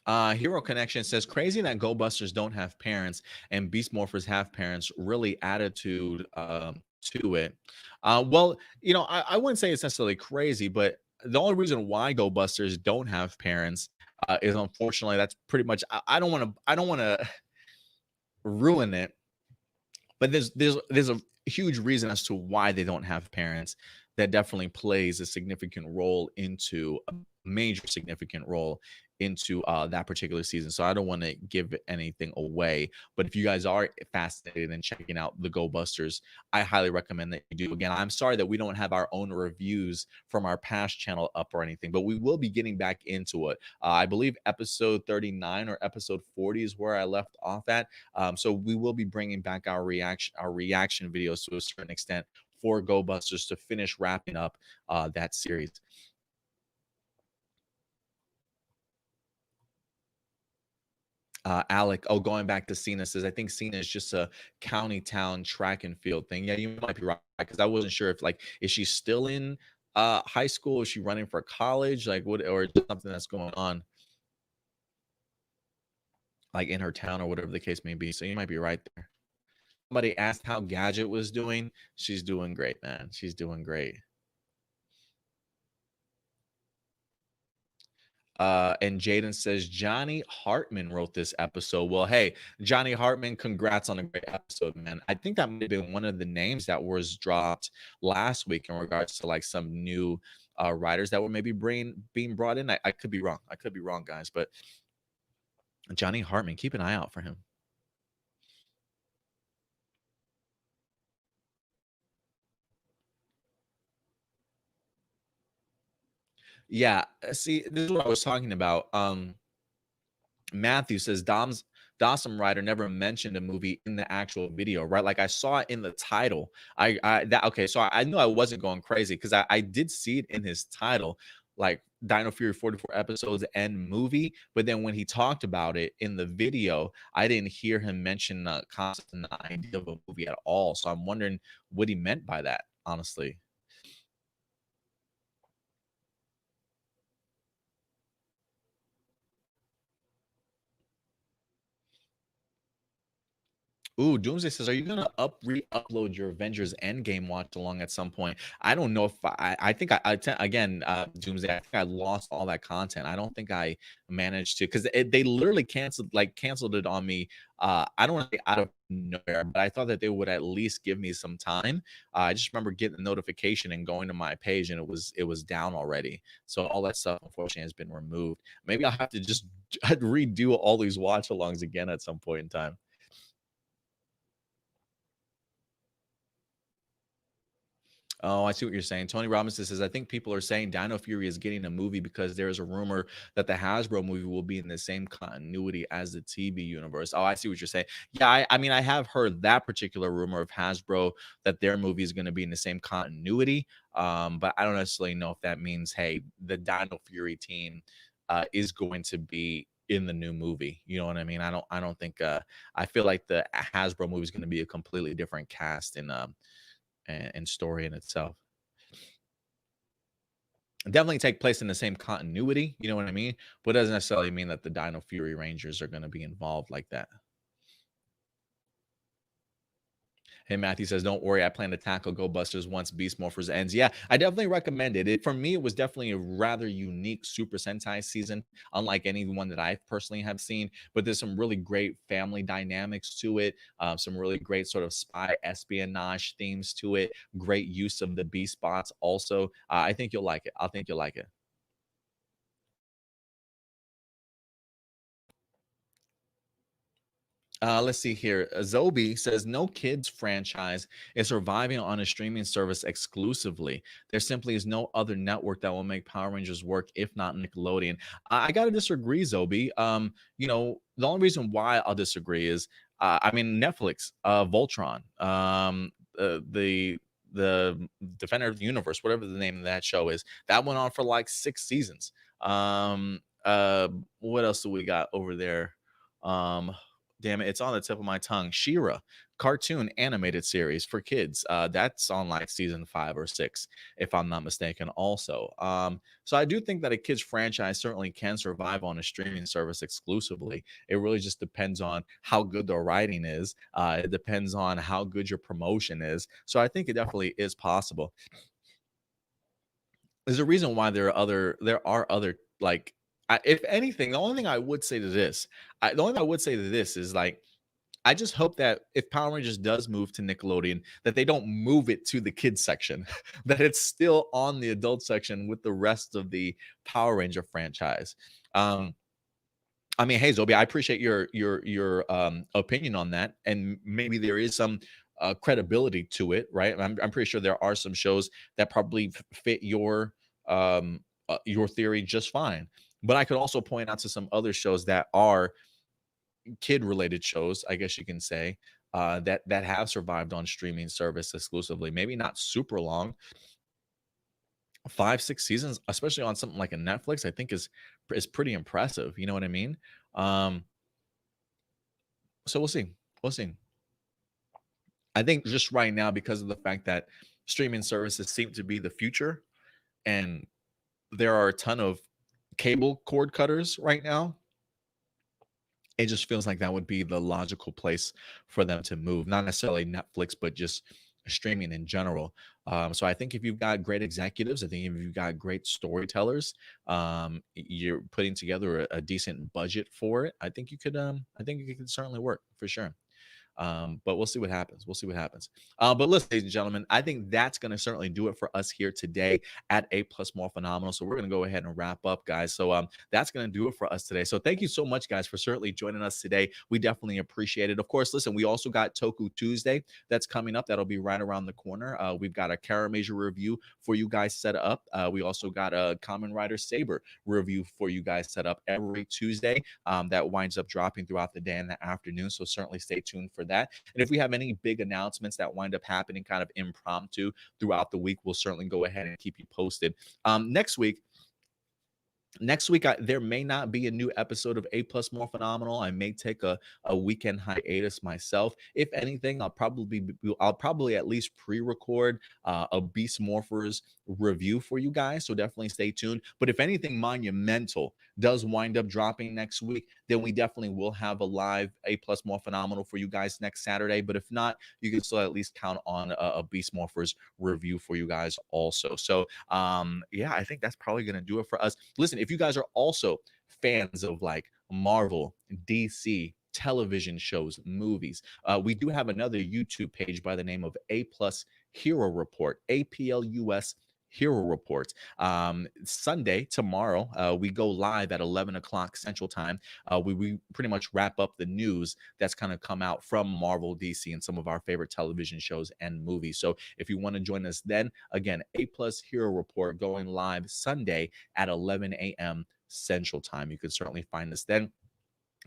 Hero Connection says crazy that Go Busters don't have parents and Beast Morphers have parents. Really attitude to it. Well, I wouldn't say it's necessarily crazy, but the only reason why Go Busters don't have parents is unfortunately that's pretty much. I don't want to ruin it, but there's a huge reason as to why they don't have parents that definitely plays a significant role into a major significant role into that particular season. So I don't want to give anything away, but if you guys are fascinated in checking out the Go Busters, I highly recommend that you do. Again, I'm sorry that we don't have our own reviews from our past channel up or anything, but we will be getting back into it. I believe episode 39 or episode 40 is where I left off at. So we will be bringing back our reaction videos to a certain extent for Go Busters to finish wrapping up that series. Alec, going back to Cena says, I think Cena is just a county town track and field thing. Yeah, you might be right because I wasn't sure if like is she still in high school? Is she running for college? Like what, or just something that's going on like in her town or whatever the case may be. So you might be right there. Somebody asked how Gadget was doing. She's doing great, man. She's doing great. And Jaden says Johnny Hartman wrote this episode. Well, hey, Johnny Hartman, congrats on a great episode, man. I think that might have been one of the names that was dropped last week in regards to like some new writers that were maybe being brought in. I could be wrong. I could be wrong, guys. But Johnny Hartman, keep an eye out for him. Yeah, see, this is what I was talking about. Matthew says Dawson Rider never mentioned a movie in the actual video, right? Like I saw it in the title. I that okay, so I knew I wasn't going crazy because I did see it in his title, like Dino Fury 44 episodes and movie. But then when he talked about it in the video, I didn't hear him mention the concept and the idea of a movie at all. So I'm wondering what he meant by that, honestly. Ooh, Doomsday says, "Are you gonna re-upload your Avengers Endgame watch along at some point?" I don't know if I think again, Doomsday. I think I lost all that content. I don't think I managed to because they literally canceled it on me. I don't want to say out of nowhere, but I thought that they would at least give me some time. I just remember getting the notification and going to my page, and it was down already. So all that stuff unfortunately has been removed. Maybe I'll have to just redo all these watch alongs again at some point in time. Oh, I see what you're saying. Tony Robinson says, I think people are saying Dino Fury is getting a movie because there is a rumor that the Hasbro movie will be in the same continuity as the TV universe. Oh, I see what you're saying. Yeah, I mean, I have heard that particular rumor of Hasbro that their movie is going to be in the same continuity. But I don't necessarily know if that means, hey, the Dino Fury team is going to be in the new movie. You know what I mean? I don't think I feel like the Hasbro movie is going to be a completely different cast and story in itself. Definitely take place in the same continuity, you know what I mean? But it doesn't necessarily mean that the Dino Fury Rangers are going to be involved like that. Hey, Matthew says, don't worry. I plan to tackle Go Busters once Beast Morphers ends. Yeah, I definitely recommend it. For me, it was definitely a rather unique Super Sentai season, unlike any one that I personally have seen. But there's some really great family dynamics to it, some really great sort of spy espionage themes to it, great use of the Beast bots also. I think you'll like it. I think you'll like it. Let's see here. Zobi says no kids franchise is surviving on a streaming service exclusively. There simply is no other network that will make Power Rangers work if not Nickelodeon. I gotta disagree, Zobi. The only reason why I'll disagree is, I mean, Netflix, Voltron, the Defender of the Universe, whatever the name of that show is, that went on for like 6 seasons. What else do we got over there? Um, Damn it, it's on the tip of my tongue. Shira, cartoon animated series for kids. That's on like season 5 or 6, if I'm not mistaken. Also, so I do think that a kids franchise certainly can survive on a streaming service exclusively. It really just depends on how good the writing is. It depends on how good your promotion is. So I think it definitely is possible. There's a reason why there are other like if anything, the only thing I would say to this, the only thing I would say to this is like I just hope that if Power Rangers does move to Nickelodeon, that they don't move it to the kids section, that it's still on the adult section with the rest of the Power Ranger franchise. Um, I mean, hey, Zobi, I appreciate your opinion on that, and maybe there is some credibility to it, right? I'm pretty sure there are some shows that probably fit your theory just fine. But I could also point out to some other shows that are kid related shows, I guess you can say, that have survived on streaming service exclusively. Maybe not super long, 5, 6 seasons, especially on something like a Netflix. I think is pretty impressive. You know what I mean? Um, so we'll see. We'll see. I think just right now, because of the fact that streaming services seem to be the future, and there are a ton of cable cord cutters right now, it just feels like that would be the logical place for them to move. Not necessarily Netflix, but just streaming in general. So I think if you've got great executives, I think if you've got great storytellers, you're putting together a decent budget for it. I think it could certainly work for sure. But we'll see what happens. We'll see what happens. But listen, ladies and gentlemen, I think that's going to certainly do it for us here today at A Plus More Phenomenal. So we're going to go ahead and wrap up, guys. So that's going to do it for us today. So thank you so much, guys, for certainly joining us today. We definitely appreciate it. Of course, listen, we also got Toku Tuesday that's coming up. That'll be right around the corner. We've got a Kara Major review for you guys set up. We also got a Kamen Rider Saber review for you guys set up every Tuesday. That winds up dropping throughout the day and the afternoon. So certainly stay tuned for that. And if we have any big announcements that wind up happening kind of impromptu throughout the week, we'll certainly go ahead and keep you posted. Next week, there may not be a new episode of A Plus More Phenomenal. I may take a weekend hiatus myself. If anything, I'll probably at least pre-record a Beast Morphers review for you guys. So definitely stay tuned. But if anything monumental does wind up dropping next week, then we definitely will have a live A Plus More Phenomenal for you guys next Saturday. But if not, you can still at least count on a Beast Morphers review for you guys also. So yeah, I think that's probably going to do it for us. Listen, if you guys are also fans of like Marvel, DC, television shows, movies, we do have another YouTube page by the name of A Plus Hero Report, APLUS Hero Report. Sunday, tomorrow, we go live at 11 o'clock Central Time. We pretty much wrap up the news that's kind of come out from Marvel, DC, and some of our favorite television shows and movies. So if you want to join us then, again, A Plus Hero Report going live Sunday at 11 a.m. Central Time. You can certainly find us then.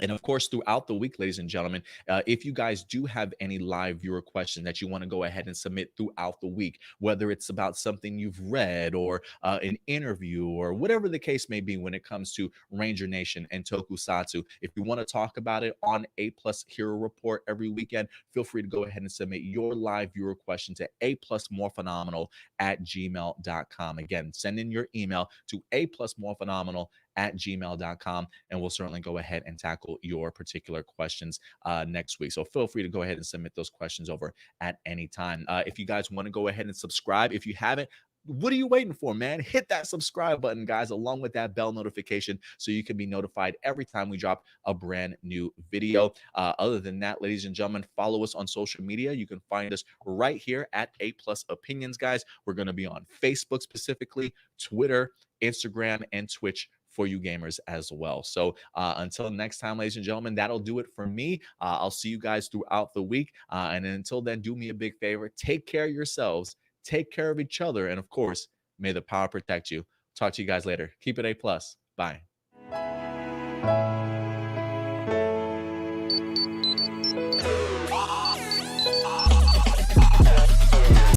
And of course, throughout the week, ladies and gentlemen, if you guys do have any live viewer questions that you want to go ahead and submit throughout the week, whether it's about something you've read or an interview or whatever the case may be when it comes to Ranger Nation and Tokusatsu, if you want to talk about it on A Plus Hero Report every weekend, feel free to go ahead and submit your live viewer question to aplusmorephenomenal@gmail.com. Again, send in your email to aplusmorephenomenal@gmail.com, and we'll certainly go ahead and tackle your particular questions next week. So feel free to go ahead and submit those questions over at any time. If you guys want to go ahead and subscribe, if you haven't, what are you waiting for, man? Hit that subscribe button, guys, along with that bell notification so you can be notified every time we drop a brand new video. Other than that, ladies and gentlemen, follow us on social media. You can find us right here at A Plus Opinions, guys. We're going to be on Facebook specifically, Twitter, Instagram, and Twitch for you gamers as well. So until next time, ladies and gentlemen, that'll do it for me. I'll see you guys throughout the week. And until then, do me a big favor. Take care of yourselves. Take care of each other. And of course, may the power protect you. Talk to you guys later. Keep it A+. Bye.